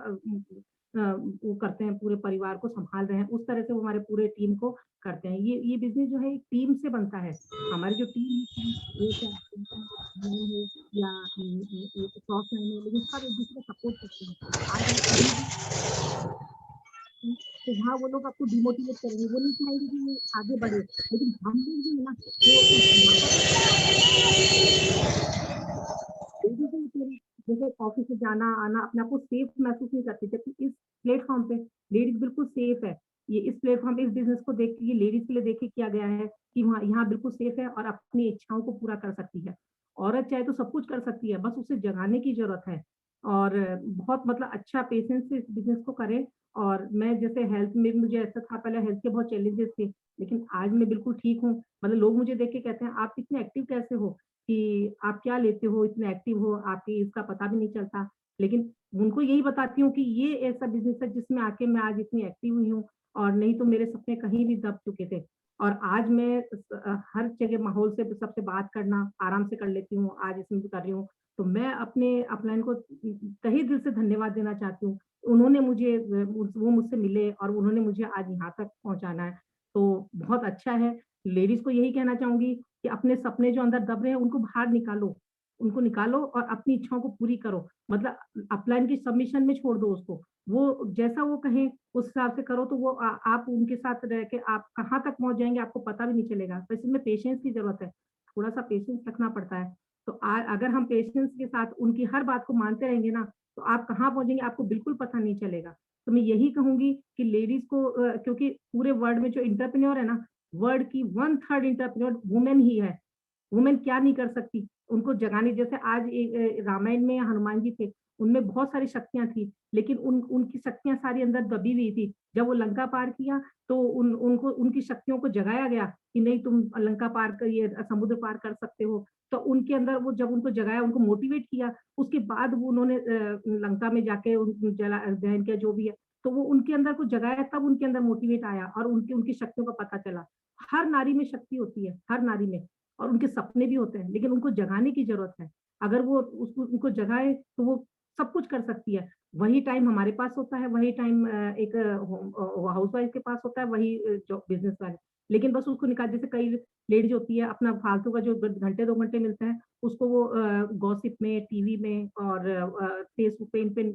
वो करते हैं, पूरे परिवार को सँभाल रहे हैं, उस तरह से वो हमारे पूरे टीम को करते हैं। ये बिज़नेस जो है एक टीम से बनता है। हमारी जो टीम है, एक मैन है या एक सॉफ्ट मैन है, लेकिन सब एक-दूसरे का सपोर्ट करते हैं। आज आप कहीं भी तो वहाँ वो लोग आपको डिमोटिवेट करेंगे, वो नहीं चाहेंगे कि ये आगे बढ़े। लेकिन हम लोग जो है ना, वो यहाँ पर लेडीज़ जो होती है ना, जैसे ऑफ़िस से जाना-आना अपने आप को सेफ महसूस नहीं करती, जबकि इस प्लेटफ़ॉर्म पे लेडीज़ बिल्कुल सेफ है। ये इस प्लेटफ़ॉर्म पे इस बिज़नेस को देख के, ये लेडीज़ के लिए देख के किया गया है कि वहाँ यहाँ बिल्कुल सेफ है और अपनी इच्छाओं को पूरा कर सकती है। औरत चाहे तो सब कुछ कर सकती है, बस उसे जगाने की ज़रूरत है। और बहुत मतलब अच्छा पेशेंस से इस बिज़नेस को करें। और मैं जैसे हेल्थ में मुझे ऐसा था, पहले हेल्थ के बहुत चैलेंजेस थे, लेकिन आज मैं बिल्कुल ठीक हूँ। मतलब लोग मुझे देख के कहते हैं, "आप इतने एक्टिव कैसे हो? कि आप क्या लेते हो, इतने एक्टिव हो, आपकी इसका पता भी नहीं चलता।" लेकिन उनको यही बताती हूँ कि ये ऐसा बिज़नेस है जिसमें आके मैं आज इतनी एक्टिव हुई हूँ, और नहीं तो मेरे सपने कहीं भी दब चुके थे। और आज मैं हर जगह माहौल से सबसे बात करना आराम से कर लेती हूँ, आज इसमें भी कर रही हूँ। तो मैं अपने अपलाइन को तहे दिल से धन्यवाद देना चाहती हूँ। उन्होंने मुझे वो मुझसे मिले और उन्होंने मुझे आज यहाँ तक पहुँचाना है, तो बहुत अच्छा है। लेडीज़ को यही कहना चाहूँगी कि अपने सपने जो अंदर दब रहे हैं, उनको बाहर निकालो। उनको निकालो और अपनी इच्छाओं को पूरी करो। मतलब अपलाइन की सबमिशन में छोड़ दो उसको, वो जैसा वो कहें उस हिसाब से करो, तो वो आप उनके साथ रह के आप कहाँ तक पहुंच जाएंगे आपको पता भी नहीं चलेगा। तो इसमें पेशेंस की जरूरत है, थोड़ा सा पेशेंस रखना पड़ता है। तो अगर हम पेशेंस के साथ उनकी हर बात को मानते रहेंगे ना, तो आप कहाँ पहुंचेंगे आपको बिल्कुल पता नहीं चलेगा। तो मैं यही कहूंगी कि लेडीज को क्योंकि पूरे वर्ल्ड में जो इंटरप्रेन्योर है ना, वर्ल्ड की 1/3 इंटरप्रेन्योर वुमेन ही है। वुमेन क्या नहीं कर सकती, उनको जगाने, जैसे आज रामायण में हनुमान जी थे, उनमें बहुत सारी शक्तियां थी, लेकिन उनकी शक्तियां सारी अंदर दबी हुई थी। जब वो लंका पार किया तो उनको उनकी शक्तियों को जगाया गया कि नहीं तुम लंका पार कर, ये समुद्र पार कर सकते हो। तो उनके अंदर वो जब उनको जगाया, उनको मोटिवेट किया, उसके बाद वो उन्होंने लंका में जाके जला दहन किया जो भी है। तो वो उनके अंदर को जगाया, तब उनके अंदर मोटिवेट आया और उनकी उनकी शक्तियों का पता चला। हर नारी में शक्ति होती है, हर नारी में, और उनके सपने भी होते हैं, लेकिन उनको जगाने की जरूरत है। अगर वो उसको उनको जगाए तो वो सब कुछ कर सकती है। वही टाइम हमारे पास होता है, वही टाइम एक हाउसवाइफ के पास होता है, वही जो बिजनेस वाले, लेकिन बस उसको निकाल, जैसे कई लेडीज होती है अपना फालतू का जो घंटे 2 घंटे मिलते हैं उसको वो गॉसिप में, टीवी में और फेसबुक पे, इन पे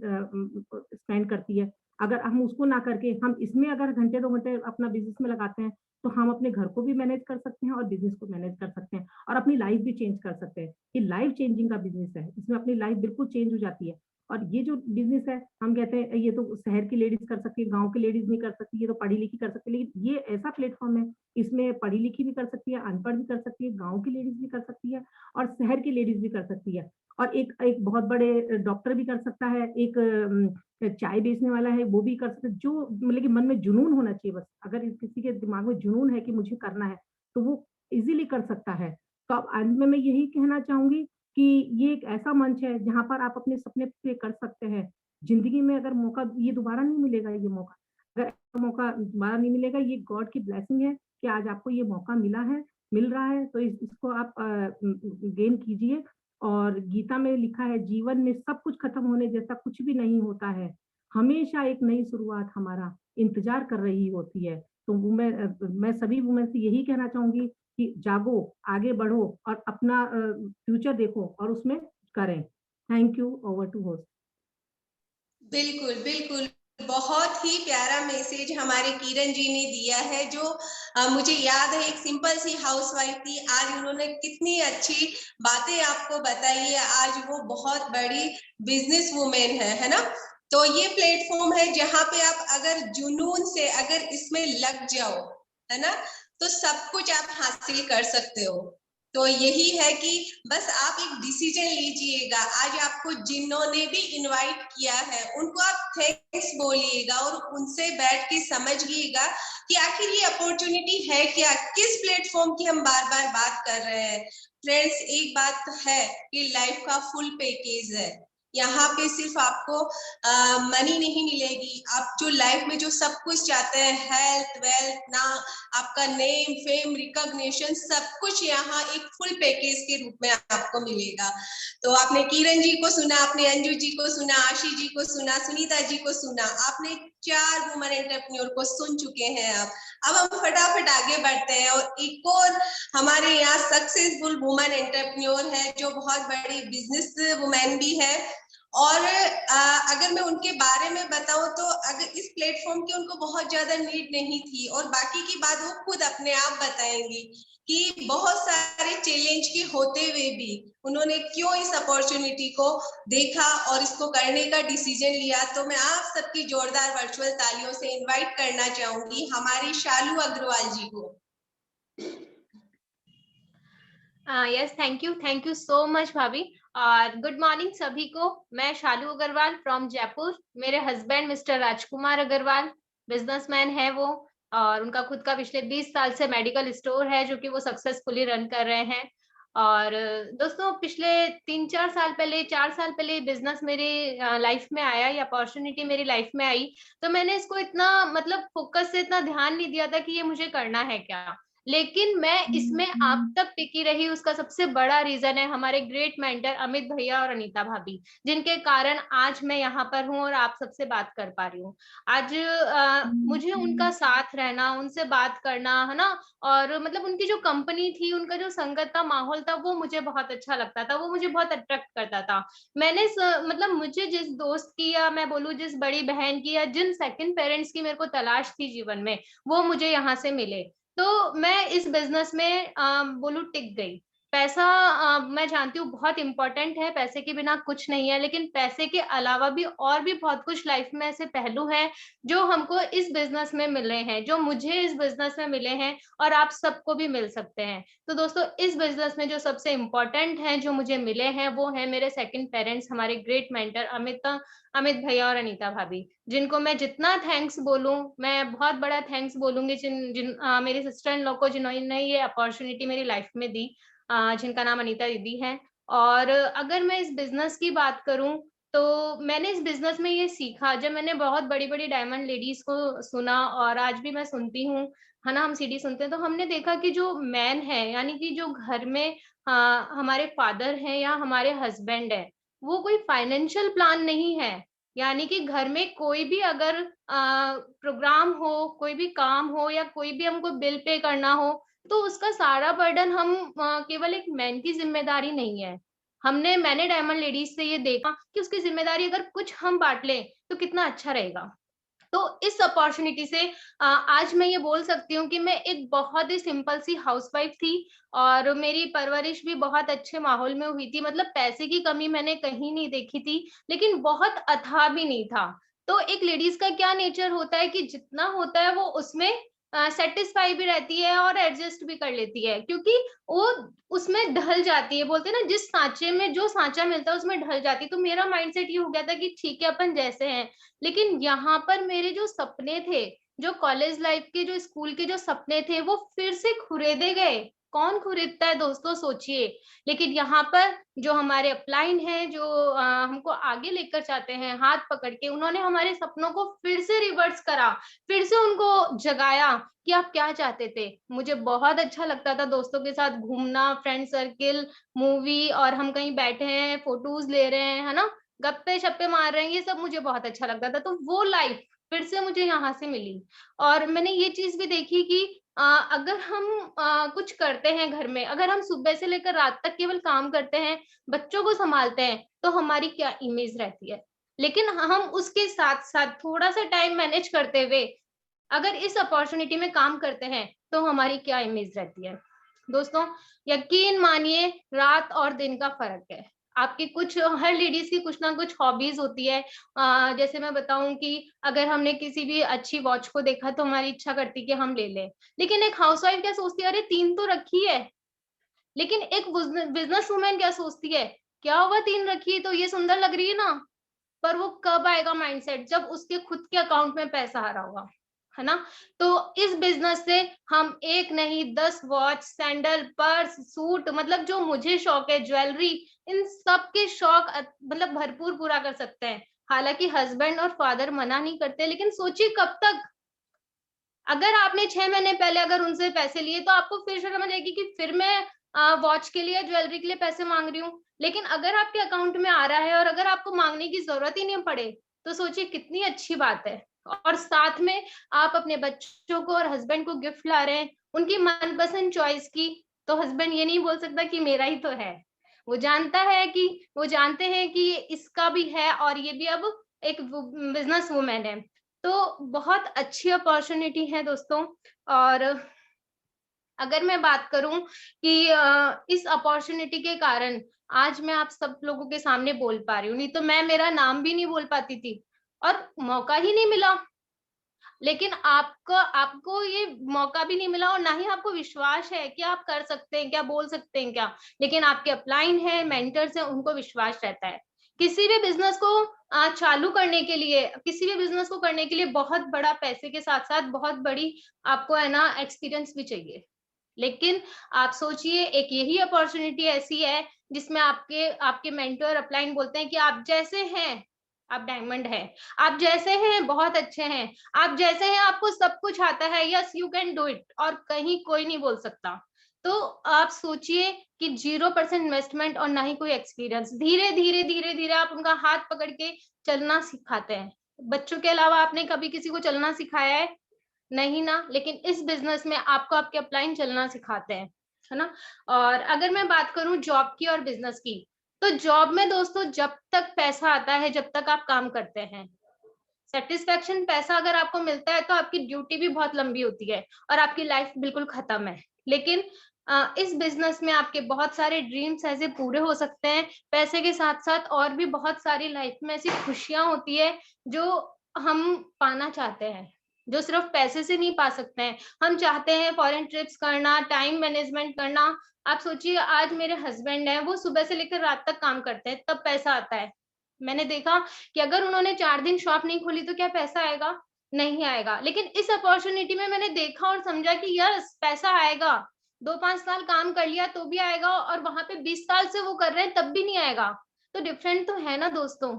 स्पेंड करती है। अगर हम उसको ना करके हम इसमें अगर घंटे 2 घंटे अपना बिजनेस में लगाते हैं, तो हम अपने घर को भी मैनेज कर सकते हैं और बिजनेस को मैनेज कर सकते हैं और अपनी लाइफ भी चेंज कर सकते हैं। ये लाइफ चेंजिंग का बिजनेस है, इसमें अपनी लाइफ बिल्कुल चेंज हो जाती है। और ये जो बिजनेस है, हम कहते हैं ये तो शहर की लेडीज कर सकती है, गांव की लेडीज नहीं कर सकती, ये तो पढ़ी लिखी कर सकती है, लेकिन ये ऐसा प्लेटफॉर्म है, इसमें पढ़ी लिखी भी कर सकती है, अनपढ़ भी कर सकती है, गाँव की लेडीज भी कर सकती है और शहर की लेडीज भी कर सकती है। और एक एक बहुत बड़े डॉक्टर भी कर सकता है, एक चाय बेचने वाला है वो भी कर सकता है। जो मतलब कि मन में जुनून होना चाहिए, बस अगर किसी के दिमाग में जुनून है कि मुझे करना है, तो वो इजीली कर सकता है। तो अब अंत में मैं यही कहना चाहूंगी कि ये एक ऐसा मंच है जहाँ पर आप अपने सपने पूरे कर सकते हैं। जिंदगी में अगर मौका ये दोबारा नहीं मिलेगा, ये मौका अगर ऐसा मौका दोबारा नहीं मिलेगा, ये गॉड की ब्लेसिंग है कि आज आपको ये मौका मिला है, मिल रहा है, तो इसको आप गेन कीजिए। और गीता में लिखा है, जीवन में सब कुछ खत्म होने जैसा कुछ भी नहीं होता है, हमेशा एक नई शुरुआत हमारा इंतजार कर रही होती है। तो मैं सभी वुमेन से यही कहना चाहूंगी कि जागो, आगे बढ़ो और अपना फ्यूचर देखो और उसमें करें। Thank you. Over to host. बिल्कुल बिल्कुल, बहुत ही प्यारा मैसेज हमारे किरण जी ने दिया है, जो मुझे याद है एक सिंपल सी हाउसवाइफ थी, आज उन्होंने कितनी अच्छी बातें आपको बताई है, आज वो बहुत बड़ी बिजनेस वुमेन है ना। तो ये प्लेटफॉर्म है जहाँ पे आप अगर जुनून से अगर इसमें लग जाओ, है ना, तो सब कुछ आप हासिल कर सकते हो। तो यही है कि बस आप एक डिसीजन लीजिएगा। आज आपको जिन्होंने भी इनवाइट किया है उनको आप थैंक्स बोलिएगा और उनसे बैठ के समझिएगा कि आखिर ये अपॉर्चुनिटी है क्या, किस प्लेटफॉर्म की हम बार बार बात कर रहे हैं। फ्रेंड्स, एक बात है कि लाइफ का फुल पैकेज है, यहाँ पे सिर्फ आपको मनी नहीं मिलेगी, आप जो लाइफ में जो सब कुछ चाहते हैं, हेल्थ, वेल्थ, ना आपका नेम, फेम, रिकॉग्निशन, सब कुछ यहाँ एक फुल पैकेज के रूप में आपको मिलेगा। तो आपने किरण जी को सुना, आपने अंजू जी को सुना, आशी जी को सुना, सुनीता जी को सुना, आपने 4 वुमेन एंटरप्रेन्योर को सुन चुके हैं। अब हम फटाफट आगे बढ़ते हैं और एक और हमारे यहाँ सक्सेसफुल वुमेन एंटरप्रेन्योर है जो बहुत बड़ी बिजनेस वुमेन भी है। और अगर मैं उनके बारे में बताऊं तो अगर इस प्लेटफॉर्म की उनको बहुत ज्यादा नीड नहीं थी, और बाकी की बात वो खुद अपने आप बताएंगी कि बहुत सारे चैलेंज के होते हुए भी उन्होंने क्यों इस अपॉर्चुनिटी को देखा और इसको करने का डिसीजन लिया। तो मैं आप सबकी जोरदार वर्चुअल तालियों से इनवाइट करना चाहूंगी हमारी शालू अग्रवाल जी को। Yes, thank you so much भाभी। और गुड मॉर्निंग सभी को। मैं शालू अग्रवाल फ्रॉम जयपुर। मेरे हस्बैंड मिस्टर राजकुमार अग्रवाल बिजनेसमैन है वो, और उनका खुद का पिछले 20 साल से मेडिकल स्टोर है जो कि वो सक्सेसफुली रन कर रहे हैं। और दोस्तों, पिछले 3-4 साल पहले, 4 साल पहले बिजनेस मेरी लाइफ में आया, या अपॉर्चुनिटी मेरी लाइफ में आई, तो मैंने इसको इतना मतलब फोकस से इतना ध्यान नहीं दिया था कि ये मुझे करना है क्या। लेकिन मैं इसमें आप तक टिकी रही, उसका सबसे बड़ा रीजन है हमारे ग्रेट मेंटर अमित भैया और अनीता भाभी, जिनके कारण आज मैं यहाँ पर हूँ और आप सबसे बात कर पा रही हूँ। आज मुझे उनका साथ रहना, उनसे बात करना, है ना, और मतलब उनकी जो कंपनी थी, उनका जो संगत का माहौल था, वो मुझे बहुत अच्छा लगता था, वो मुझे बहुत अट्रैक्ट करता था। मैंने मतलब मुझे जिस दोस्त की, या मैं बोलूँ जिस बड़ी बहन की, या जिन सेकंड पेरेंट्स की मेरे को तलाश थी जीवन में, वो मुझे यहाँ से मिले। तो मैं इस बिजनेस में बोलूँ टिक गई। पैसा मैं जानती हूँ बहुत इंपॉर्टेंट है, पैसे के बिना कुछ नहीं है, लेकिन पैसे के अलावा भी और भी बहुत कुछ लाइफ में ऐसे पहलू हैं जो हमको इस बिजनेस में मिले हैं, जो मुझे इस बिजनेस में मिले हैं और आप सबको भी मिल सकते हैं। तो दोस्तों, इस बिजनेस में जो सबसे इम्पोर्टेंट है जो मुझे मिले हैं, वो है मेरे सेकंड पेरेंट्स, हमारे ग्रेट मेंटर अमित भैया और अनीता भाभी, जिनको मैं जितना थैंक्स बोलूं, मैं बहुत बड़ा थैंक्स बोलूंगी मेरी सिस्टर इन लॉ को, जिन्होंने ये अपॉर्चुनिटी मेरी लाइफ में दी, जिनका नाम अनीता दीदी है। और अगर मैं इस बिजनेस की बात करूं, तो मैंने इस बिजनेस में ये सीखा, जब मैंने बहुत बड़ी बड़ी डायमंड लेडीज को सुना, और आज भी मैं सुनती हूँ, है ना, हम सीडी सुनते हैं, तो हमने देखा कि जो मैन है, यानी कि जो घर में हमारे फादर हैं या हमारे हस्बैंड है, वो कोई फाइनेंशियल प्लान नहीं है। यानी कि घर में कोई भी अगर प्रोग्राम हो, कोई भी काम हो, या कोई भी हमको बिल पे करना हो, तो उसका सारा बर्डन हम केवल एक मैन की जिम्मेदारी नहीं है। मैंने डायमंड लेडीज से ये देखा कि उसकी जिम्मेदारी अगर कुछ हम बांट लें तो कितना अच्छा रहेगा। तो इस अपॉर्चुनिटी से आज मैं ये बोल सकती हूँ कि मैं एक बहुत ही सिंपल सी हाउसवाइफ थी, और मेरी परवरिश भी बहुत अच्छे माहौल में हुई थी। मतलब पैसे की कमी मैंने कहीं नहीं देखी थी, लेकिन बहुत अथाह भी नहीं था। तो एक लेडीज का क्या नेचर होता है कि जितना होता है वो उसमें सेटिस्फाई भी रहती है और एडजस्ट भी कर लेती है, क्योंकि वो उसमें ढल जाती है। बोलते हैं ना, जिस सांचे में जो सांचा मिलता है उसमें ढल जाती है। तो मेरा माइंडसेट ये हो गया था कि ठीक है, अपन जैसे हैं। लेकिन यहाँ पर मेरे जो सपने थे, जो कॉलेज लाइफ के, जो स्कूल के जो सपने थे, वो फिर से खुरेदे गए। कौन खरीदता है दोस्तों, सोचिए। लेकिन यहाँ पर जो हमारे अपलाइन हैं, जो हमको आगे लेकर जाते हैं हाथ पकड़ के, उन्होंने हमारे सपनों को फिर से रिवर्स करा, फिर से उनको जगाया कि आप क्या चाहते थे। मुझे बहुत अच्छा लगता था दोस्तों के साथ घूमना, फ्रेंड सर्किल, मूवी, और हम कहीं बैठे हैं, फोटोज ले रहे हैं, है ना, गप्पे शप्पे मार रहे हैं, ये सब मुझे बहुत अच्छा लगता था। तो वो लाइफ फिर से मुझे यहाँ से मिली। और मैंने ये चीज भी देखी कि अगर हम कुछ करते हैं घर में, अगर हम सुबह से लेकर रात तक केवल काम करते हैं, बच्चों को संभालते हैं, तो हमारी क्या इमेज रहती है। लेकिन हम उसके साथ साथ थोड़ा सा टाइम मैनेज करते हुए अगर इस अपॉर्चुनिटी में काम करते हैं, तो हमारी क्या इमेज रहती है। दोस्तों, यकीन मानिए, रात और दिन का फर्क है। आपकी कुछ, हर लेडीज की कुछ ना कुछ हॉबीज होती है। जैसे मैं बताऊं कि अगर हमने किसी भी अच्छी वॉच को देखा तो हमारी इच्छा करती कि हम ले लें। लेकिन एक हाउसवाइफ क्या सोचती है, अरे 3 तो रखी है। लेकिन एक बिजनेस वुमेन क्या सोचती है, क्या हुआ 3 रखी है तो ये सुंदर लग रही है ना। पर वो कब आएगा माइंडसेट, जब उसके खुद के अकाउंट में पैसा आ रहा होगा, है ना। तो इस बिजनेस से हम एक नहीं 10 वॉच, सैंडल, पर्स, सूट, मतलब जो मुझे शौक है, ज्वेलरी, इन सब के शौक मतलब भरपूर पूरा कर सकते हैं। हालांकि हस्बैंड और फादर मना नहीं करते, लेकिन सोचिए कब तक। अगर आपने 6 महीने पहले अगर उनसे पैसे लिए, तो आपको फिर शर्म आ जाएगी कि फिर मैं वॉच के लिए, ज्वेलरी के लिए पैसे मांग रही हूँ। लेकिन अगर आपके अकाउंट में आ रहा है और अगर आपको मांगने की जरूरत ही नहीं पड़े, तो सोचिए कितनी अच्छी बात है। और साथ में आप अपने बच्चों को और हस्बैंड को गिफ्ट ला रहे हैं, उनकी मनपसंद चॉइस की। तो हस्बैंड ये नहीं बोल सकता कि मेरा ही तो है। वो जानते हैं कि ये इसका भी है, और ये भी अब एक बिजनेस वुमेन है। तो बहुत अच्छी अपॉर्चुनिटी है दोस्तों। और अगर मैं बात करूं कि इस अपॉर्चुनिटी के कारण आज मैं आप सब लोगों के सामने बोल पा रही हूँ, नहीं तो मैं मेरा नाम भी नहीं बोल पाती थी, और मौका ही नहीं मिला। लेकिन आपको ये मौका भी नहीं मिला, और ना ही आपको विश्वास है कि आप कर सकते हैं क्या, बोल सकते हैं क्या। लेकिन आपके अपलाइन है, मेंटर्स हैं, उनको विश्वास रहता है। किसी भी बिजनेस को चालू करने के लिए, किसी भी बिजनेस को करने के लिए बहुत बड़ा पैसे के साथ साथ बहुत बड़ी आपको है ना एक्सपीरियंस भी चाहिए। लेकिन आप सोचिए, एक यही अपॉर्चुनिटी ऐसी है जिसमें आपके मेंटर अपलाइन बोलते हैं कि आप जैसे हैं आप डायमंड है, आप जैसे हैं बहुत अच्छे हैं, आप जैसे हैं आपको सब कुछ आता है, yes you can do it, और कहीं कोई नहीं बोल सकता। तो आप सोचिए कि 0% इन्वेस्टमेंट और ना ही कोई एक्सपीरियंस, धीरे धीरे धीरे धीरे आप उनका हाथ पकड़ के चलना सिखाते हैं। बच्चों के अलावा आपने कभी किसी को चलना सिखाया है? नहीं ना, लेकिन इस बिजनेस में आपको आपके अपलाइन चलना सिखाते हैं, है ना। और अगर मैं बात करूं जॉब की और बिजनेस की, तो जॉब में दोस्तों जब तक पैसा आता है, जब तक आप काम करते हैं, सेटिस्फेक्शन पैसा अगर आपको मिलता है तो आपकी ड्यूटी भी बहुत लंबी होती है और आपकी लाइफ बिल्कुल खत्म है। लेकिन इस बिजनेस में आपके बहुत सारे ड्रीम्स ऐसे पूरे हो सकते हैं, पैसे के साथ साथ और भी बहुत सारी लाइफ में ऐसी खुशियां होती है जो हम पाना चाहते हैं, जो सिर्फ पैसे से नहीं पा सकते हैं। हम चाहते हैं फॉरेन ट्रिप्स करना, टाइम मैनेजमेंट करना। आप सोचिए आज मेरे हस्बैंड हैं, वो सुबह से लेकर रात तक काम करते हैं, तब पैसा आता है। मैंने देखा कि अगर उन्होंने 4 दिन शॉप नहीं खोली तो क्या पैसा आएगा? नहीं आएगा। लेकिन इस अपॉर्चुनिटी में मैंने देखा और समझा कि यस पैसा आएगा। 2-5 साल काम कर लिया तो भी आएगा, और वहां पे 20 साल से वो कर रहे हैं तब भी नहीं आएगा। तो डिफरेंट तो है ना दोस्तों।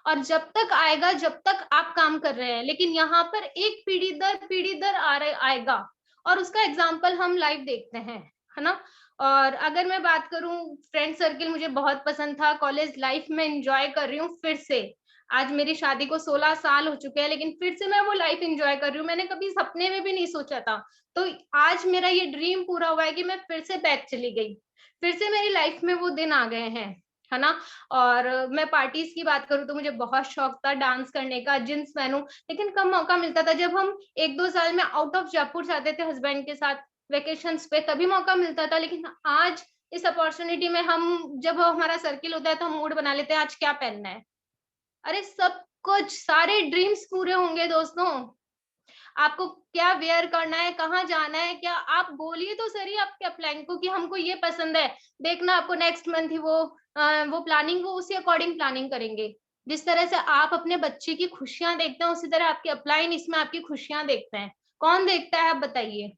और जब तक आएगा जब तक आप काम कर रहे हैं, लेकिन यहाँ पर एक पीढ़ी दर आएगा, और उसका एग्जाम्पल हम लाइव देखते हैं, है ना। और अगर मैं बात करूं, फ्रेंड सर्किल मुझे बहुत पसंद था, कॉलेज लाइफ में एंजॉय कर रही हूँ फिर से। आज मेरी शादी को 16 साल हो चुके हैं, लेकिन फिर से मैं वो लाइफ एंजॉय कर रही हूँ। मैंने कभी सपने में भी नहीं सोचा था। तो आज मेरा ये ड्रीम पूरा हुआ है कि मैं फिर से बैक चली गई, फिर से मेरी लाइफ में वो दिन आ गए हैं, है ना। और मैं पार्टीज की बात करूँ तो मुझे बहुत शौक था डांस करने का, जींस पहनूं, लेकिन कम मौका मिलता था। जब हम 1-2 साल में आउट ऑफ जयपुर जाते थे हस्बैंड के साथ वेकेशंस पे, तभी मौका मिलता था। लेकिन आज इस अपॉर्चुनिटी में हम जब हमारा सर्किल होता है तो हम मूड बना लेते हैं आज क्या पहनना है। अरे सब कुछ, सारे ड्रीम्स पूरे होंगे दोस्तों। आपको क्या वेयर करना है, कहाँ जाना है, क्या आप बोलिए तो सही आपके अपलाइन को कि हमको ये पसंद है। देखना आपको नेक्स्ट मंथ ही वो प्लानिंग, वो उसी अकॉर्डिंग प्लानिंग करेंगे। जिस तरह से आप अपने बच्चे की खुशियां देखते हैं, उसी तरह आपके अपलाइन इसमें आपकी खुशियां देखते हैं। कौन देखता है आप बताइए,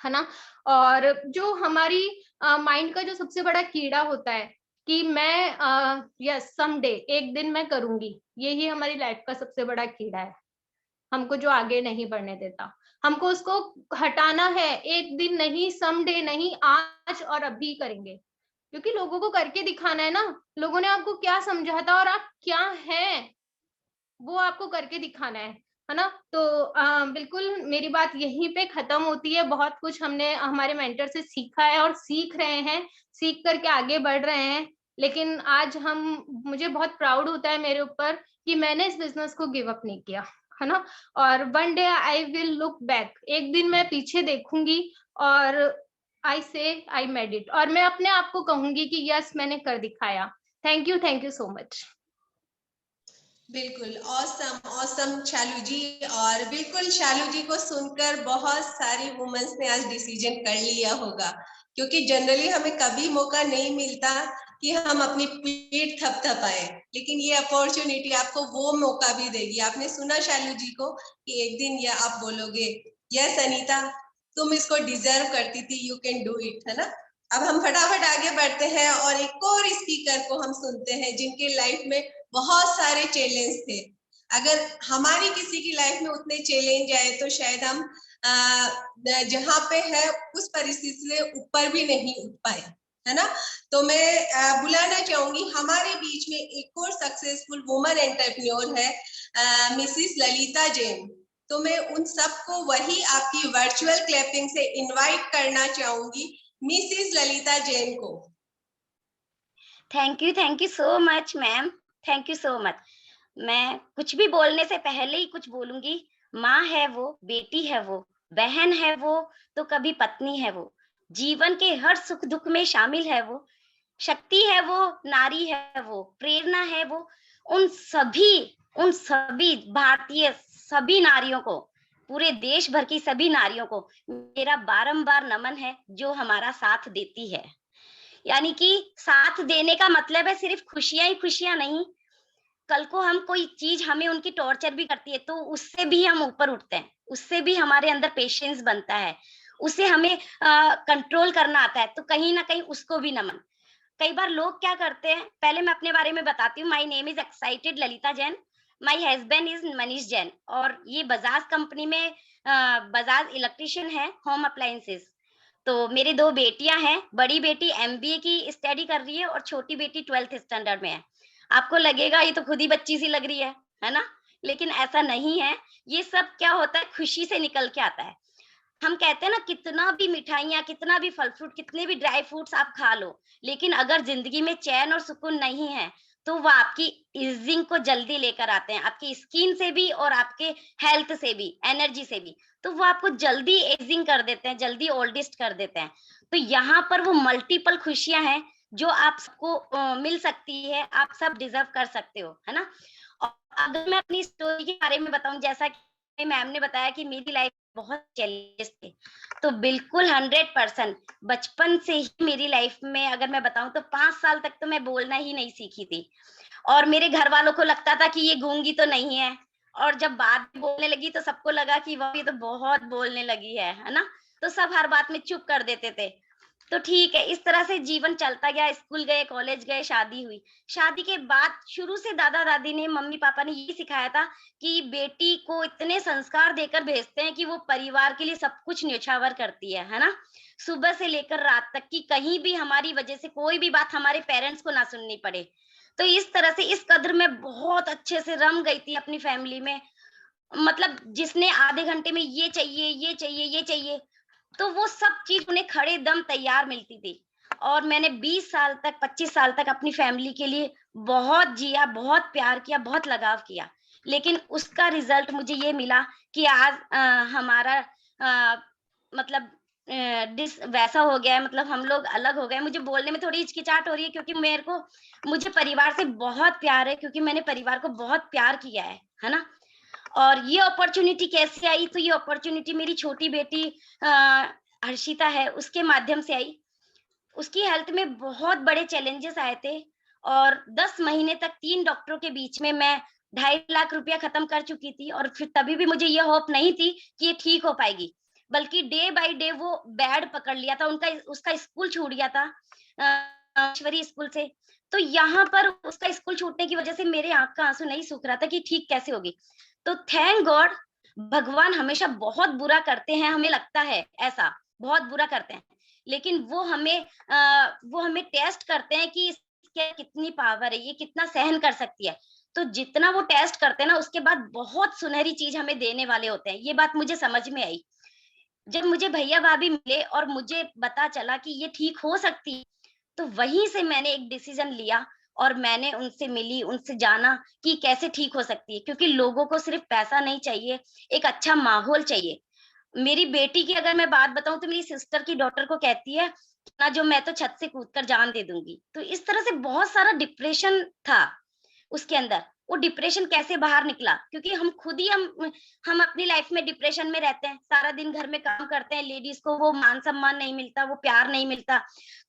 है ना। और जो हमारी माइंड का जो सबसे बड़ा कीड़ा होता है कि मैं यस समडे, एक दिन मैं करूंगी, यही हमारी लाइफ का सबसे बड़ा कीड़ा है, हमको जो आगे नहीं बढ़ने देता। हमको उसको हटाना है। एक दिन नहीं, समडे नहीं, आज और अभी करेंगे, क्योंकि लोगों को करके दिखाना है ना। लोगों ने आपको क्या समझा था और आप क्या हैं, वो आपको करके दिखाना है ना। तो बिल्कुल मेरी बात यहीं पे खत्म होती है। बहुत कुछ हमने हमारे मेंटर से सीखा है और सीख रहे हैं, सीख करके आगे बढ़ रहे हैं। लेकिन आज मुझे बहुत प्राउड होता है मेरे ऊपर कि मैंने इस बिजनेस को गिव अप नहीं किया, है ना। और one day I will look back, एक दिन मैं पीछे देखूंगी और आई से आई मेड इट, और मैं अपने आप को कहूंगी कि यस मैंने कर दिखाया। Thank you so much. बिल्कुल ऑसम ऑसम शालू जी। और बिल्कुल शालू जी को सुनकर बहुत सारी वुमेन्स ने आज डिसीजन कर लिया होगा, क्योंकि जनरली हमें कभी मौका नहीं मिलता कि हम अपनी पीठ थपथपाएं, लेकिन ये अपॉर्चुनिटी आपको वो मौका भी देगी। आपने सुना शालू जी को कि एक दिन या आप बोलोगे यस अनीता तुम इसको डिजर्व करती थी, यू कैन डू इट, है ना। अब हम फटाफट आगे बढ़ते हैं और एक और स्पीकर को हम सुनते हैं जिनके लाइफ में बहुत सारे चैलेंज थे। अगर हमारी किसी की लाइफ में उतने चैलेंज आए तो शायद हम जहाँ पे है उस परिस्थिति से ऊपर भी नहीं उठ पाए, है ना। तो मैं बुलाना चाहूंगी हमारे बीच में एक और सक्सेसफुल वुमन एंटरप्रेन्योर है मिसिस ललिता जैन। तो मैं उन सबको वही आपकी वर्चुअल क्लैपिंग से इनवाइट करना चाहूंगी मिसिस ललिता जैन को। Thank you so much ma'am, thank you so much. मैं कुछ भी बोलने से पहले ही कुछ बोलूंगी। माँ है वो, बेटी है वो, बहन है वो, तो कभी पत्नी है वो, जीवन के हर सुख दुख में शामिल है वो, शक्ति है वो, नारी है वो, प्रेरणा है वो। उन सभी भारतीय सभी नारियों को, पूरे देश भर की सभी नारियों को मेरा बारंबार नमन है जो हमारा साथ देती है। यानी कि साथ देने का मतलब है सिर्फ खुशियां ही खुशियां नहीं, कल को हम कोई चीज हमें उनकी टॉर्चर भी करती है तो उससे भी हम ऊपर उठते हैं, उससे भी हमारे अंदर पेशेंस बनता है, उससे हमें कंट्रोल करना आता है, तो कहीं ना कहीं उसको भी नमन। कई बार लोग क्या करते हैं, पहले मैं अपने बारे में बताती हूँ। My name is excited Lalita Jain, my husband is Manish Jain, और ये बजाज कंपनी में बजाज इलेक्ट्रिशियन है, होम अप्लायंसेस। तो मेरे 2 बेटियां हैं, बड़ी बेटी एमबीए की स्टडी कर रही है और छोटी बेटी 12th स्टैंडर्ड में है। आपको लगेगा ये तो खुद ही बच्ची सी लग रही है ना? लेकिन ऐसा नहीं है। ये सब क्या होता है, खुशी से निकल के आता है। हम कहते हैं ना, कितना भी मिठाइयाँ, कितना भी फल फ्रूट, कितने भी ड्राई फ्रूट्स आप खा लो, लेकिन अगर जिंदगी में चैन और सुकून नहीं है, तो वो आपकी इजिंग को जल्दी लेकर आते हैं, आपकी स्किन से भी और आपके हेल्थ से भी, एनर्जी से भी। तो वो आपको जल्दी एजिंग कर देते हैं, जल्दी ओल्डेस्ट कर देते हैं। तो यहाँ पर वो मल्टीपल खुशियां हैं जो आप सबको मिल सकती है, आप सब डिजर्व कर सकते हो, है ना? और अगर मैं अपनी स्टोरी के बारे में बताऊं, जैसा कि मैम ने बताया कि मेरी लाइफ बहुत चैलेंजेस थे, तो बिल्कुल 100% बचपन से ही मेरी लाइफ में अगर मैं बताऊं तो 5 साल तक तो मैं बोलना ही नहीं सीखी थी। और मेरे घर वालों को लगता था कि ये गूंगी तो नहीं है, और जब बात बोलने लगी तो सबको लगा कि वाह, ये तो बहुत बोलने लगी है ना? तो सब हर बात में चुप कर देते थे। तो ठीक है, इस तरह से जीवन चलता गया। स्कूल गए, कॉलेज गए, शादी हुई। शादी के बाद शुरू से दादा दादी ने, मम्मी पापा ने ये सिखाया था कि बेटी को इतने संस्कार देकर भेजते हैं कि वो परिवार के लिए सब कुछ न्योछावर करती है ना? सुबह से लेकर रात तक, कि कहीं भी हमारी वजह से कोई भी बात हमारे पेरेंट्स को ना सुननी पड़े। तो इस तरह से, इस कदर मैं बहुत अच्छे से रम गई थी अपनी फैमिली में। मतलब जिसने आधे घंटे में ये चाहिए, ये चाहिए, ये चाहिए, तो वो सब चीज उन्हें खड़े दम तैयार मिलती थी। और मैंने 20 साल तक, 25 साल तक अपनी फैमिली के लिए बहुत जिया, बहुत प्यार किया, बहुत लगाव किया। लेकिन उसका रिजल्ट मुझे ये मिला कि आज हमारा मतलब डिस वैसा हो गया है, मतलब हम लोग अलग हो गए। मुझे बोलने में थोड़ी हिचकिचाहट हो रही है, क्योंकि मुझे परिवार से बहुत प्यार है, क्योंकि मैंने परिवार को बहुत प्यार किया है ना? और ये अपॉर्चुनिटी कैसे आई? तो ये अपॉर्चुनिटी मेरी छोटी बेटी हर्षिता है, उसके माध्यम से आई। उसकी हेल्थ में बहुत बड़े चैलेंजेस आए थे, और 10 महीने तक 3 डॉक्टरों के बीच में मैं 2.5 लाख रुपया खत्म कर चुकी थी। और फिर तभी भी मुझे ये होप नहीं थी कि ये ठीक हो पाएगी, बल्कि डे बाय डे वो बेड पकड़ लिया था। उसका स्कूल छूट गया था ईश्वरी स्कूल से। तो यहाँ पर उसका स्कूल छूटने की वजह से मेरे आंख का आंसू नहीं सूख रहा था कि ठीक कैसे होगी। तो थैंक गॉड, भगवान हमेशा बहुत बुरा करते हैं, हमें लगता है ऐसा, बहुत बुरा करते हैं, लेकिन वो हमें टेस्ट करते हैं कि इसके कितनी पावर है, ये कितना सहन कर सकती है। तो जितना वो टेस्ट करते हैं ना, उसके बाद बहुत सुनहरी चीज हमें देने वाले होते हैं। ये बात मुझे समझ में आई जब मुझे भैया भाभी मिले और मुझे पता चला कि ये ठीक हो सकती है। तो वहीं से मैंने एक डिसीजन लिया और मैंने उनसे मिली, उनसे जाना कि कैसे ठीक हो सकती है, क्योंकि लोगों को सिर्फ पैसा नहीं चाहिए, एक अच्छा माहौल चाहिए। मेरी बेटी की अगर मैं बात बताऊं, तो मेरी सिस्टर की डॉटर को कहती है ना, जो मैं तो छत से कूदकर जान दे दूंगी। तो इस तरह से बहुत सारा डिप्रेशन था उसके अंदर। वो डिप्रेशन कैसे बाहर निकला? क्योंकि हम खुद ही हम अपनी लाइफ में डिप्रेशन में रहते हैं, सारा दिन घर में काम करते हैं, लेडीज को वो मान सम्मान नहीं मिलता, वो प्यार नहीं मिलता,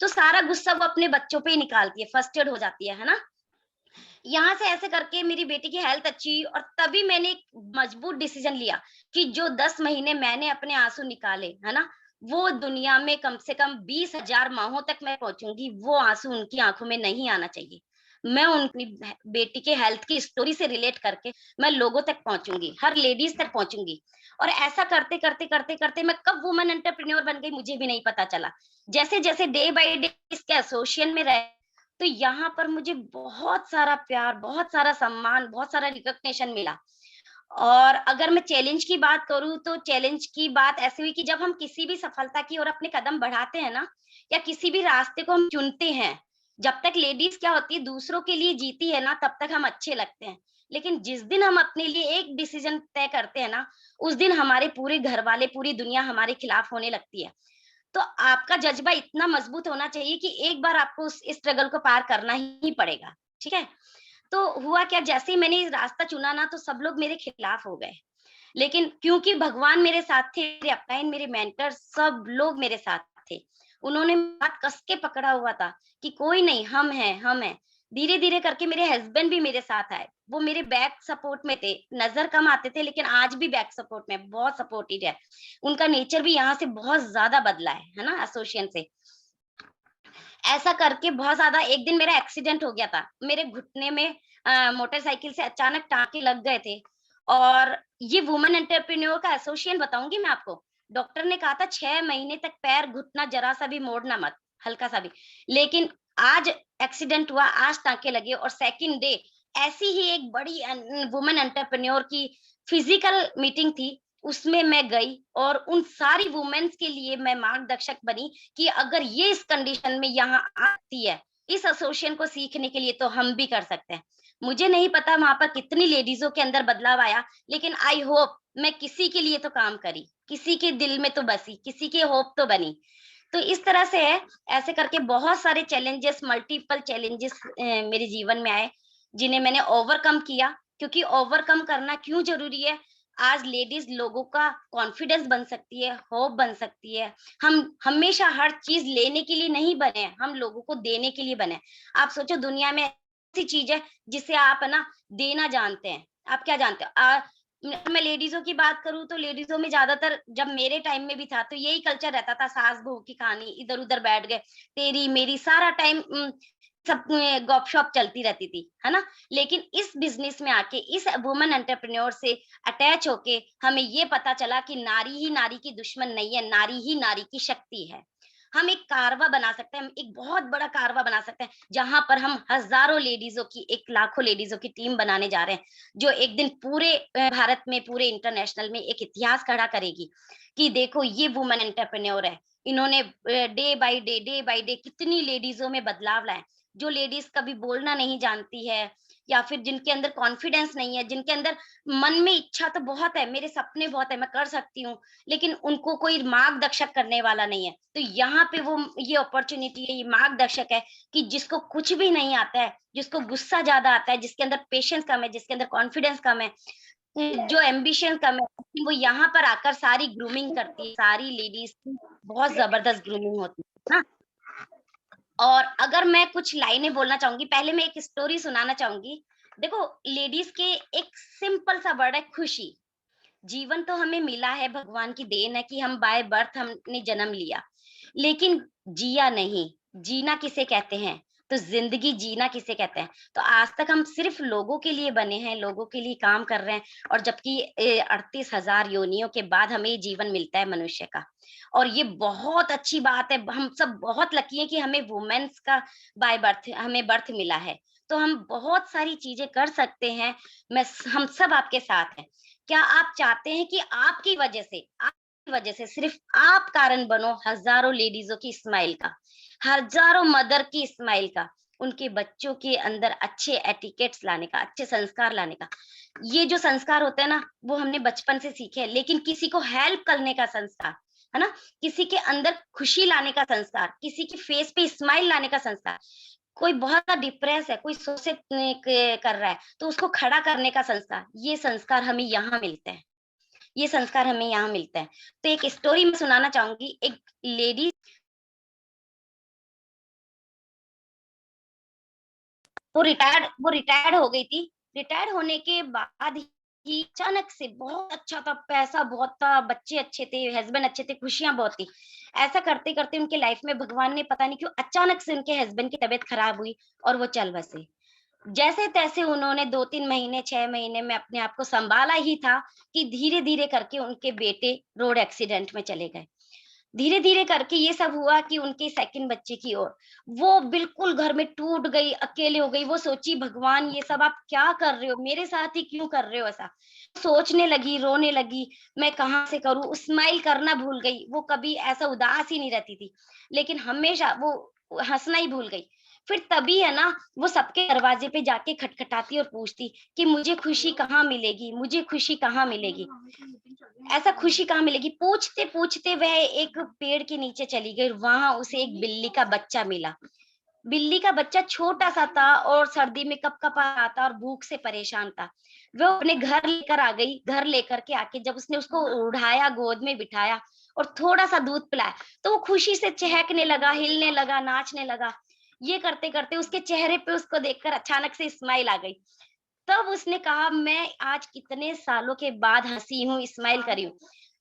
तो सारा गुस्सा वो अपने बच्चों पे ही निकालती है, फ्रस्ट्रेट हो जाती है ना? यहाँ से ऐसे करके मेरी बेटी की हेल्थ अच्छी, और तभी मैंने एक मजबूत डिसीजन लिया कि जो 10 महीने मैंने अपने आंसू निकाले, है ना, वो दुनिया में कम से कम 20,000 माहों तक मैं पहुंचूंगी, वो आंसू उनकी आंखों में नहीं आना चाहिए। मैं उनकी बेटी के हेल्थ की स्टोरी से रिलेट करके मैं लोगों तक पहुंचूंगी, हर लेडीज तक पहुंचूंगी। और ऐसा करते करते करते करते मैं कब वुमन एंटरप्रेन्योर बन गई, मुझे भी नहीं पता चला। जैसे जैसे डे बाय डे इसके एसोसिएशन में रहे, तो यहाँ पर मुझे बहुत सारा प्यार, बहुत सारा सम्मान, बहुत सारा रिकॉग्निशन मिला। और अगर मैं चैलेंज की बात करूं, तो चैलेंज की बात ऐसी हुई कि जब हम किसी भी सफलता की ओर अपने कदम बढ़ाते हैं ना, या किसी भी रास्ते को हम चुनते हैं, जब तक लेडीज क्या होती है, दूसरों के लिए जीती है ना, तब तक हम अच्छे लगते हैं। लेकिन जिस दिन हम अपने लिए एक डिसीजन तय करते हैं ना, उस दिन हमारे पूरे घर वाले, पूरी दुनिया हमारे खिलाफ होने लगती है। तो आपका जज्बा इतना मजबूत होना चाहिए कि एक बार आपको उस स्ट्रगल को पार करना ही पड़ेगा, ठीक है? तो हुआ क्या, जैसे ही मैंने रास्ता चुना ना, तो सब लोग मेरे खिलाफ हो गए। लेकिन क्योंकि भगवान मेरे साथ थे, मेरे अपलाइन, मेरे मेंटर, सब लोग मेरे साथ थे। उन्होंने बात कस के पकड़ा हुआ था कि कोई नहीं, हम हैं, हम हैं। धीरे धीरे करके मेरे हस्बैंड भी मेरे साथ आए, वो मेरे बैक सपोर्ट में थे। नजर कम आते थे, लेकिन आज भी बैक सपोर्ट में बहुत सपोर्टिव है। उनका नेचर भी यहाँ से बहुत ज्यादा बदला है ना, एसोसिएशन से। ऐसा करके बहुत ज्यादा, एक दिन मेरा एक्सीडेंट हो गया था, मेरे घुटने में मोटरसाइकिल से अचानक टांके लग गए थे। और ये वुमेन एंटरप्रेन्योर का एसोसिएशन बताऊंगी मैं आपको, डॉक्टर ने कहा था 6 महीने तक पैर घुटना जरा सा भी मोड़ना मत, हल्का सा भी। लेकिन आज एक्सीडेंट हुआ, आज टांके लगे, और सेकंड डे ऐसी ही एक बड़ी वुमेन एंटरप्रेन्योर की फिजिकल मीटिंग थी, उसमें मैं गई और उन सारी वुमेन्स के लिए मैं मार्गदर्शक बनी कि अगर ये इस कंडीशन में यहाँ आती है इस एसोसिएशन को सीखने के लिए, तो हम भी कर सकते हैं। मुझे नहीं पता वहां पर कितनी लेडीजों के अंदर बदलाव आया, लेकिन आई होप मैं किसी के लिए तो काम करी, किसी के दिल में तो बसी, किसी के होप तो बनी। तो इस तरह से है, ऐसे करके बहुत सारे चैलेंजेस, मल्टीपल चैलेंजेस मेरे जीवन में आए, जिन्हें मैंने ओवरकम किया। क्योंकि ओवरकम करना क्यों जरूरी है, आज लेडीज लोगों का कॉन्फिडेंस बन सकती है, होप बन सकती है। हम हमेशा हर चीज लेने के लिए नहीं बने, हम लोगों को देने के लिए बने। आप सोचो, दुनिया में ऐसी चीज है जिसे आप है ना देना जानते हैं। आप क्या जानते हो? मैं लेडीजों की बात करूं तो लेडीजों में ज्यादातर, जब मेरे टाइम में भी था तो यही कल्चर रहता था, सास बहू की कहानी, इधर उधर बैठ गए, तेरी मेरी, सारा टाइम सब गप शॉप चलती रहती थी, है ना। लेकिन इस बिजनेस में आके, इस वुमेन एंटरप्रेन्योर से अटैच होके हमें ये पता चला कि नारी ही नारी की दुश्मन नहीं है, नारी ही नारी की शक्ति है। हम एक कारवा बना सकते हैं, हम एक बहुत बड़ा कारवा बना सकते हैं, जहां पर हम हजारों लेडीजों की, एक लाखों लेडीजों की टीम बनाने जा रहे हैं, जो एक दिन पूरे भारत में, पूरे इंटरनेशनल में एक इतिहास खड़ा करेगी कि देखो ये वुमेन एंटरप्रेन्योर है, इन्होंने डे बाय डे कितनी लेडीजों में बदलाव लाए। जो लेडीज कभी बोलना नहीं जानती है, या फिर जिनके अंदर कॉन्फिडेंस नहीं है, जिनके अंदर मन में इच्छा तो बहुत है, मेरे सपने बहुत है, मैं कर सकती हूँ, लेकिन उनको कोई मार्गदर्शक करने वाला नहीं है, तो यहाँ पे वो ये अपॉर्चुनिटी है, ये मार्गदर्शक है कि जिसको कुछ भी नहीं आता है, जिसको गुस्सा ज्यादा आता है, जिसके अंदर पेशेंस कम है, जिसके अंदर कॉन्फिडेंस कम है, जो एम्बिशन कम है, वो यहाँ पर आकर सारी ग्रूमिंग करती है। सारी लेडीज की बहुत जबरदस्त ग्रूमिंग होती है ना। और अगर मैं कुछ लाइनें बोलना चाहूंगी, पहले मैं एक स्टोरी सुनाना चाहूंगी। देखो, लेडीज के एक सिंपल सा वर्ड है खुशी। जीवन तो हमें मिला है, भगवान की देन है कि हम बाय बर्थ हमने जन्म लिया, लेकिन जिया नहीं। जीना किसे कहते हैं, तो जिंदगी जीना किसे कहते हैं। तो आज तक हम सिर्फ लोगों के लिए बने हैं, लोगों के लिए काम कर रहे हैं, और जबकि 38,000 योनियों के बाद हमें ये जीवन मिलता है मनुष्य का। और ये बहुत अच्छी बात है, हम सब बहुत लकी है कि हमें वुमेन्स का बाय बर्थ, हमें बर्थ मिला है। तो हम बहुत सारी चीजें कर सकते हैं। हम सब आपके साथ हैं। क्या आप चाहते हैं कि आपकी वजह से सिर्फ आप कारण बनो हजारों लेडीजों की स्माइल का, हजारों मदर की स्माइल का, उनके बच्चों के अंदर अच्छे एटिकेट्स लाने का, अच्छे संस्कार लाने का। ये जो संस्कार होते हैं ना, वो हमने बचपन से सीखे हैं, लेकिन किसी को हेल्प करने का संस्कार, है ना, किसी के अंदर खुशी लाने का संस्कार, किसी के फेस पे स्माइल लाने का संस्कार, कोई बहुत डिप्रेस है, कोई सुसाइड कर रहा है, तो उसको खड़ा करने का संस्कार, ये संस्कार हमें यहाँ मिलते हैं, ये संस्कार हमें यहाँ मिलता है। तो एक स्टोरी मैं सुनाना चाहूंगी। एक लेडी, वो रिटायर्ड हो गई थी। रिटायर्ड होने के बाद ही अचानक से, बहुत अच्छा था, पैसा बहुत था, बच्चे अच्छे थे, हस्बैंड अच्छे थे, खुशियां बहुत थी। ऐसा करते करते उनके लाइफ में भगवान ने पता नहीं क्यों अचानक से उनके हस्बैंड की तबीयत खराब हुई और वो चल बसे। जैसे तैसे उन्होंने 2-3 महीने, 6 महीने में अपने आप को संभाला ही था कि धीरे धीरे करके उनके बेटे रोड एक्सीडेंट में चले गए। धीरे धीरे करके ये सब हुआ कि उनके सेकंड बच्चे की ओर वो बिल्कुल घर में टूट गई, अकेले हो गई। वो सोची, भगवान ये सब आप क्या कर रहे हो, मेरे साथ ही क्यों कर रहे हो ऐसा। सोचने लगी, रोने लगी, मैं कहाँ से करूं। स्माइल करना भूल गई, वो कभी ऐसा उदास ही नहीं रहती थी, लेकिन हमेशा वो हंसना ही भूल गई। फिर तभी है ना, वो सबके दरवाजे पे जाके खटखटाती और पूछती कि मुझे खुशी कहाँ मिलेगी, मुझे खुशी कहाँ मिलेगी, ऐसा खुशी कहाँ मिलेगी। पूछते पूछते वह एक पेड़ के नीचे चली गई, वहां उसे एक बिल्ली का बच्चा मिला। बिल्ली का बच्चा छोटा सा था और सर्दी में कपकपा रहा था और भूख से परेशान था। वो अपने घर लेकर आ गई। घर लेकर के आके जब उसने उसको उठाया, गोद में बिठाया और थोड़ा सा दूध पिलाया, तो वो खुशी से चहकने लगा, हिलने लगा, नाचने लगा। ये करते करते उसके चेहरे पे उसको देखकर अचानक से स्माइल आ गई। तब उसने कहा, मैं आज कितने सालों के बाद हंसी हूँ, स्माइल करी हूँ।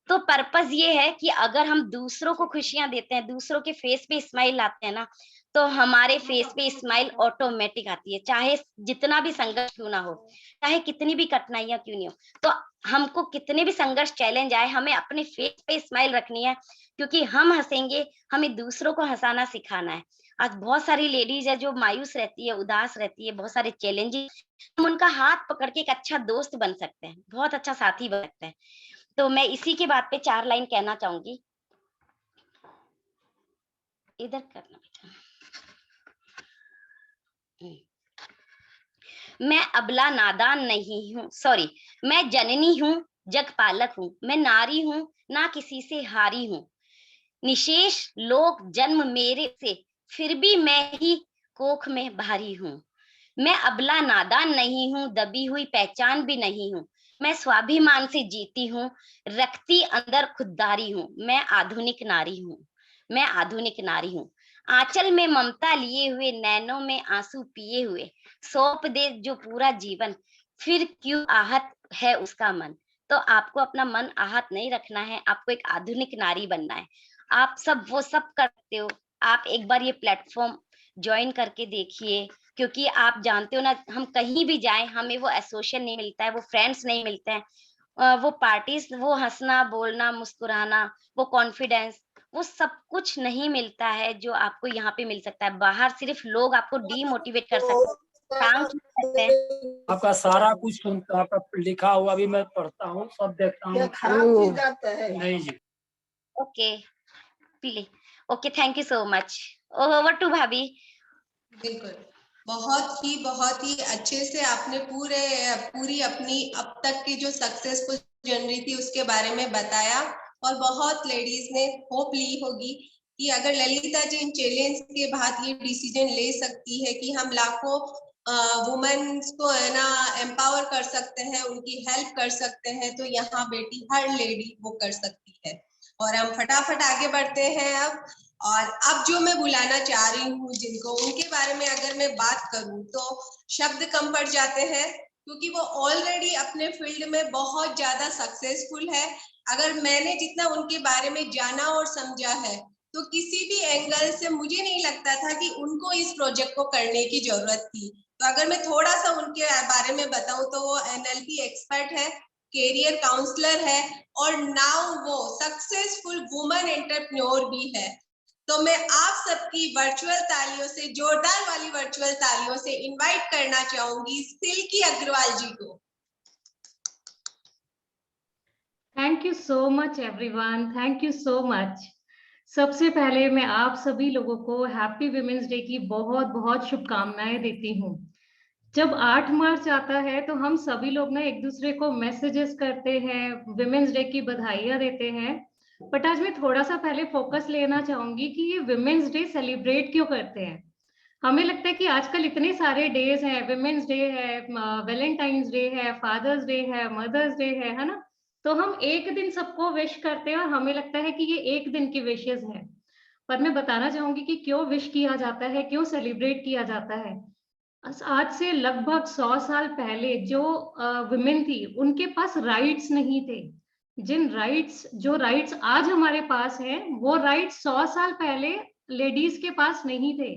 तो पर्पस ये है कि अगर हम दूसरों को खुशियां देते हैं, दूसरों के फेस पे स्माइल लाते हैं ना, तो हमारे फेस पे स्माइल ऑटोमेटिक आती है, चाहे जितना भी संघर्ष क्यों ना हो, चाहे कितनी भी कठिनाइयां क्यों नहीं हो। तो हमको कितने भी संघर्ष चैलेंज आए, हमें अपने फेस पे स्माइल रखनी है, क्योंकि हम हंसेंगे, हमें दूसरों को हंसाना सिखाना है। आज बहुत सारी लेडीज है जो मायूस रहती है, उदास रहती है, बहुत सारे चैलेंजेस, हम उनका हाथ पकड़ के एक अच्छा दोस्त बन सकते हैं, बहुत अच्छा साथी बन सकते हैं। तो मैं इसी के बात पे 4 लाइन कहना चाहूंगी। इधर करना बेटा। मैं अबला नादान नहीं हूँ, सॉरी, मैं जननी हूँ, जग पालक हूँ, मैं नारी हूँ, ना किसी से हारी हूँ, निशेष लोक जन्म मेरे से, फिर भी मैं ही कोख में भारी हूँ। मैं अबला नादान नहीं हूँ, दबी हुई पहचान भी नहीं हूँ, मैं स्वाभिमान से जीती हूँ, रखती अंदर खुददारी हूँ, मैं आधुनिक नारी हूँ, मैं आधुनिक नारी हूँ। आंचल में ममता लिए हुए, नैनों में आंसू पिए हुए, सौंप दे जो पूरा जीवन, फिर क्यों आहत है उसका मन। तो आपको अपना मन आहत नहीं रखना है, आपको एक आधुनिक नारी बनना है। आप सब वो सब करते हो, आप एक बार ये प्लेटफॉर्म ज्वाइन करके देखिए, क्योंकि आप जानते हो ना, हम कहीं भी जाएं हमें वो एसोसिएशन नहीं मिलता है, वो फ्रेंड्स नहीं मिलते हैं, वो पार्टीज, वो हंसना बोलना मुस्कुराना, वो कॉन्फिडेंस, वो सब कुछ नहीं मिलता है जो आपको यहाँ पे मिल सकता है। बाहर सिर्फ लोग आपको डीमोटिवेट कर सकते हैं, काम कर सकते हैं। आपका सारा कुछ सुनता, आपका लिखा हुआ भी मैं पढ़ता हूँ, सब देखता हूँ। नहीं जी। ओके पीले, okay, thank you so much. Over to भाभी। बिल्कुल, बहुत ही अच्छे से आपने पूरी अपनी अब तक की जो सक्सेसफुल जर्नी थी उसके बारे में बताया, और बहुत लेडीज ने होप ली होगी कि अगर ललिता जी इन चैलेंज के बाद ये डिसीजन ले सकती है कि हम लाखों वुमेन्स को है ना एम्पावर कर सकते हैं, उनकी हेल्प कर सकते हैं, तो यहाँ बेटी हर लेडी वो कर सकती है। और हम फटाफट आगे बढ़ते हैं अब जो मैं बुलाना चाह रही हूँ जिनको, उनके बारे में अगर मैं बात करूँ तो शब्द कम पड़ जाते हैं, क्योंकि वो ऑलरेडी अपने फील्ड में बहुत ज्यादा सक्सेसफुल है। अगर मैंने जितना उनके बारे में जाना और समझा है, तो किसी भी एंगल से मुझे नहीं लगता था कि उनको इस प्रोजेक्ट को करने की जरूरत थी। तो अगर मैं थोड़ा सा उनके बारे में बताऊं तो वो NLP एक्सपर्ट है, कैरियर काउंसलर है, और नाउ वो सक्सेसफुल वुमन एंटरप्रेन्योर भी है। तो मैं आप सबकी वर्चुअल तालियों से, जोरदार वाली वर्चुअल तालियों से इनवाइट करना चाहूंगी सिल्की अग्रवाल जी को। Thank you so much everyone, thank you so much. सबसे पहले मैं आप सभी लोगों को हैप्पी विमेंस डे की बहुत बहुत शुभकामनाएं देती हूँ। जब 8 मार्च आता है तो हम सभी लोग ना एक दूसरे को मैसेजेस करते हैं, विमेंस डे की बधाइयां देते हैं, बट आज मैं थोड़ा सा पहले फोकस लेना चाहूंगी कि ये विमेंस डे सेलिब्रेट क्यों करते हैं। हमें लगता है कि आजकल इतने सारे डेज हैं, विमेंस डे है, वैलेंटाइंस डे है, फादर्स डे है, मदर्स डे है ना, तो हम एक दिन सबको विश करते हैं और हमें लगता है कि ये एक दिन की विशेज है। पर मैं बताना चाहूंगी कि क्यों विश किया जाता है, क्यों सेलिब्रेट किया जाता है। आज से लगभग 100 साल पहले जो विमेन थी उनके पास राइट्स नहीं थे। जो राइट्स आज हमारे पास हैं, वो राइट्स 100 साल पहले लेडीज के पास नहीं थे।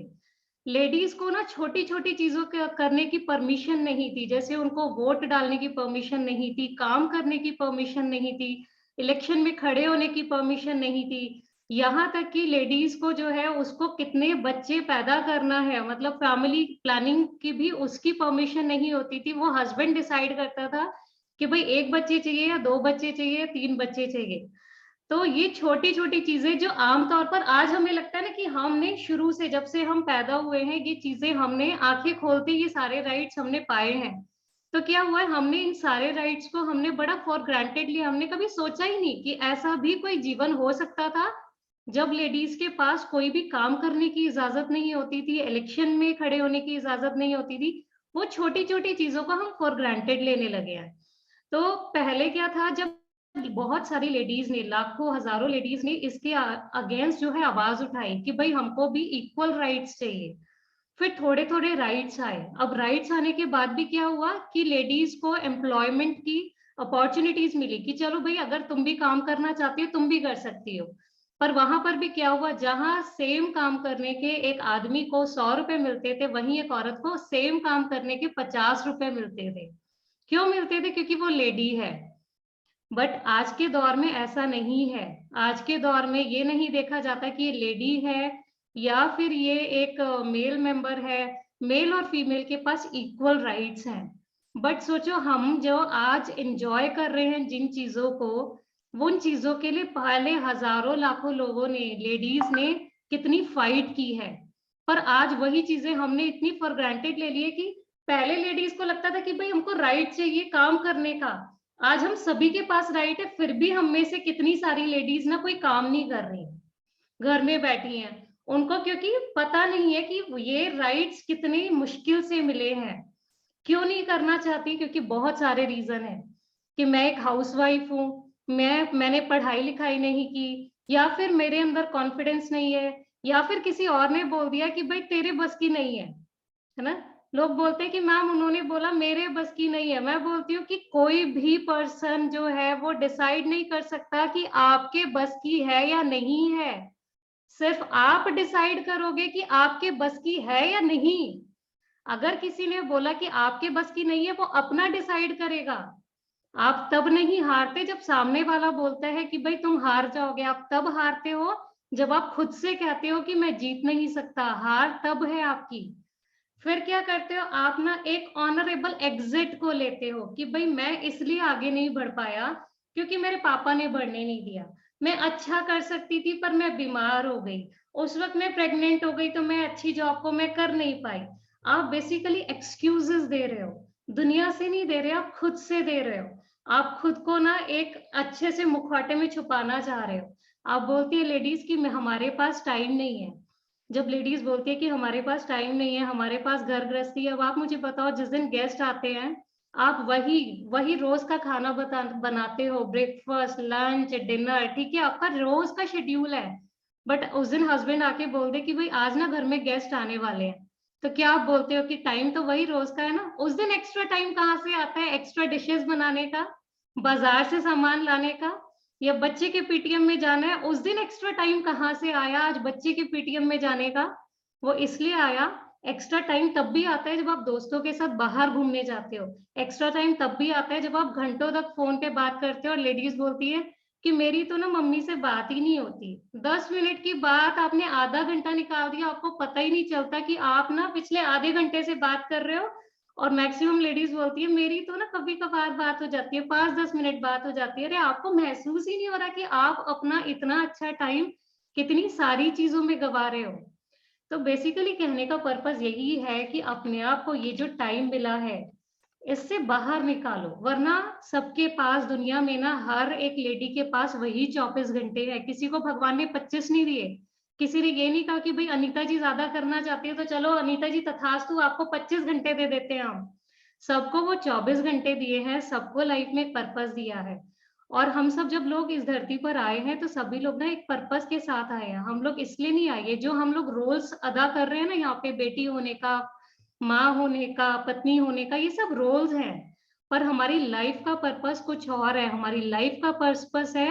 लेडीज को ना छोटी छोटी चीजों के करने की परमिशन नहीं थी, जैसे उनको वोट डालने की परमिशन नहीं थी, काम करने की परमिशन नहीं थी, इलेक्शन में खड़े होने की परमिशन नहीं थी, यहाँ तक कि लेडीज को जो है उसको कितने बच्चे पैदा करना है, मतलब फैमिली प्लानिंग की भी उसकी परमिशन नहीं होती थी। वो हस्बैंड डिसाइड करता था कि भाई 1 बच्चे चाहिए या 2 बच्चे चाहिए, 3 बच्चे चाहिए। तो ये छोटी छोटी चीजें जो आमतौर पर आज हमें लगता है ना कि हमने शुरू से, जब से हम पैदा हुए हैं, ये चीजें हमने आंखें खोलते ये सारे राइट्स हमने पाए हैं। तो क्या हुआ है, हमने इन सारे राइट्स को हमने बड़ा फॉर ग्रांटेड लिया, हमने कभी सोचा ही नहीं कि ऐसा भी कोई जीवन हो सकता था जब लेडीज के पास कोई भी काम करने की इजाजत नहीं होती थी, इलेक्शन में खड़े होने की इजाजत नहीं होती थी। वो छोटी छोटी चीजों को हम फॉर ग्रांटेड लेने लगे हैं। तो पहले क्या था, जब बहुत सारी लेडीज ने, लाखों हजारों लेडीज ने इसके अगेंस्ट जो है आवाज उठाई कि भाई हमको भी इक्वल राइट्स चाहिए। फिर थोड़े थोड़े राइट्स आए। अब राइट्स आने के बाद भी क्या हुआ कि लेडीज को एम्प्लॉयमेंट की अपॉर्चुनिटीज मिली कि चलो भाई अगर तुम भी काम करना चाहती हो तुम भी कर सकती हो। पर वहां पर भी क्या हुआ, जहां सेम काम करने के एक आदमी को 100 रुपए मिलते थे, वहीं एक औरत को सेम काम करने के 50 रुपए मिलते थे। क्यों मिलते थे? क्योंकि वो लेडी है। बट आज के दौर में ऐसा नहीं है। आज के दौर में ये नहीं देखा जाता कि ये लेडी है या फिर ये एक मेल मेंबर है। मेल और फीमेल के पास इक्वल राइट्स हैं। बट सोचो हम जो आज एंजॉय कर रहे हैं जिन चीजों को, उन चीजों के लिए पहले हजारों लाखों लोगों ने, लेडीज ने कितनी फाइट की है। पर आज वही चीजें हमने इतनी फॉर ग्रांटेड ले ली है कि पहले लेडीज को लगता था कि भाई हमको राइट चाहिए काम करने का। आज हम सभी के पास राइट है, फिर भी हम में से कितनी सारी लेडीज ना कोई काम नहीं कर रही, घर में बैठी हैं। उनको क्योंकि पता नहीं है कि ये राइट्स कितनी मुश्किल से मिले हैं। क्यों नहीं करना चाहती? क्योंकि बहुत सारे रीजन है कि मैं एक हाउसवाइफ हूँ, मैंने पढ़ाई लिखाई नहीं की, या फिर मेरे अंदर कॉन्फिडेंस नहीं है, या फिर किसी और ने बोल दिया कि भाई तेरे बस की नहीं है ना। लोग बोलते हैं कि मैम उन्होंने बोला मेरे बस की नहीं है। मैं बोलती हूँ कि कोई भी पर्सन जो है वो डिसाइड नहीं कर सकता कि आपके बस की है या नहीं है। सिर्फ आप डिसाइड करोगे कि आपके बस की है या नहीं। अगर किसी ने बोला कि आपके बस की नहीं है, वो अपना डिसाइड करेगा। आप तब नहीं हारते जब सामने वाला बोलता है कि भाई तुम हार जाओगे। आप तब हारते हो जब आप खुद से कहते हो कि मैं जीत नहीं सकता। हार तब है आपकी। फिर क्या करते हो आप ना, एक ऑनरेबल एग्जिट को लेते हो कि भाई मैं इसलिए आगे नहीं बढ़ पाया क्योंकि मेरे पापा ने बढ़ने नहीं दिया। मैं अच्छा कर सकती थी पर मैं बीमार हो गई, उस वक्त मैं प्रेग्नेंट हो गई तो मैं अच्छी जॉब को मैं कर नहीं पाई। आप बेसिकली एक्सक्यूजेस दे रहे हो, दुनिया से नहीं दे रहे, आप खुद से दे रहे हो। आप खुद को ना एक अच्छे से मुखौटे में छुपाना चाह रहे हो। आप बोलती है लेडीज की हमारे पास टाइम नहीं है। जब लेडीज बोलती है कि हमारे पास टाइम नहीं है, हमारे पास घर गृहस्थी है, अब आप मुझे बताओ जिस दिन गेस्ट आते हैं आप वही रोज का खाना बनाते हो, ब्रेकफास्ट लंच डिनर, ठीक है, आपका रोज का शेड्यूल है। बट उस दिन हस्बैंड आके बोल दे कि भाई आज ना घर में गेस्ट आने वाले हैं, तो क्या आप बोलते हो कि टाइम तो वही रोज का है ना। उस दिन एक्स्ट्रा टाइम कहाँ से आता है? एक्स्ट्रा डिशेस बनाने का, बाजार से सामान लाने का, या बच्चे के पीटीएम में जाना है, उस दिन एक्स्ट्रा टाइम कहाँ से आया आज बच्चे के पीटीएम में जाने का? वो इसलिए आया। एक्स्ट्रा टाइम तब भी आता है जब आप दोस्तों के साथ बाहर घूमने जाते हो। एक्स्ट्रा टाइम तब भी आता है जब आप घंटों तक फोन पे बात करते हो और लेडीज बोलती है कि मेरी तो ना मम्मी से बात ही नहीं होती। 10 मिनट की बात आपने आधा घंटा निकाल दिया, आपको पता ही नहीं चलता कि आप ना पिछले आधे घंटे से बात कर रहे हो। और मैक्सिमम लेडीज बोलती है मेरी तो ना कभी कभार बात हो जाती है, 5-10 मिनट बात हो जाती है। अरे आपको महसूस ही नहीं हो रहा कि आप अपना इतना अच्छा टाइम कितनी सारी चीजों में गवा रहे हो। तो बेसिकली कहने का पर्पस यही है कि अपने आप को ये जो टाइम मिला है इससे बाहर निकालो, वरना सबके पास दुनिया में ना हर एक लेडी के पास वही 24 घंटे है। किसी को भगवान ने 25 नहीं दिए। किसी ने ये नहीं कहा कि भाई अनीता जी ज्यादा करना चाहती है तो चलो अनीता जी तथास्तु आपको 25 घंटे दे देते हैं हम। सबको वो 24 घंटे दिए हैं, सबको लाइफ में एक पर्पस दिया है। और हम सब जब लोग इस धरती पर आए हैं तो सभी लोग ना एक पर्पस के साथ आए हैं। हम लोग इसलिए नहीं आए, जो हम लोग रोल्स अदा कर रहे हैं ना यहाँ पे, बेटी होने का, माँ होने का, पत्नी होने का, ये सब रोल्स हैं। पर हमारी लाइफ का पर्पस कुछ और है। हमारी लाइफ का पर्पस है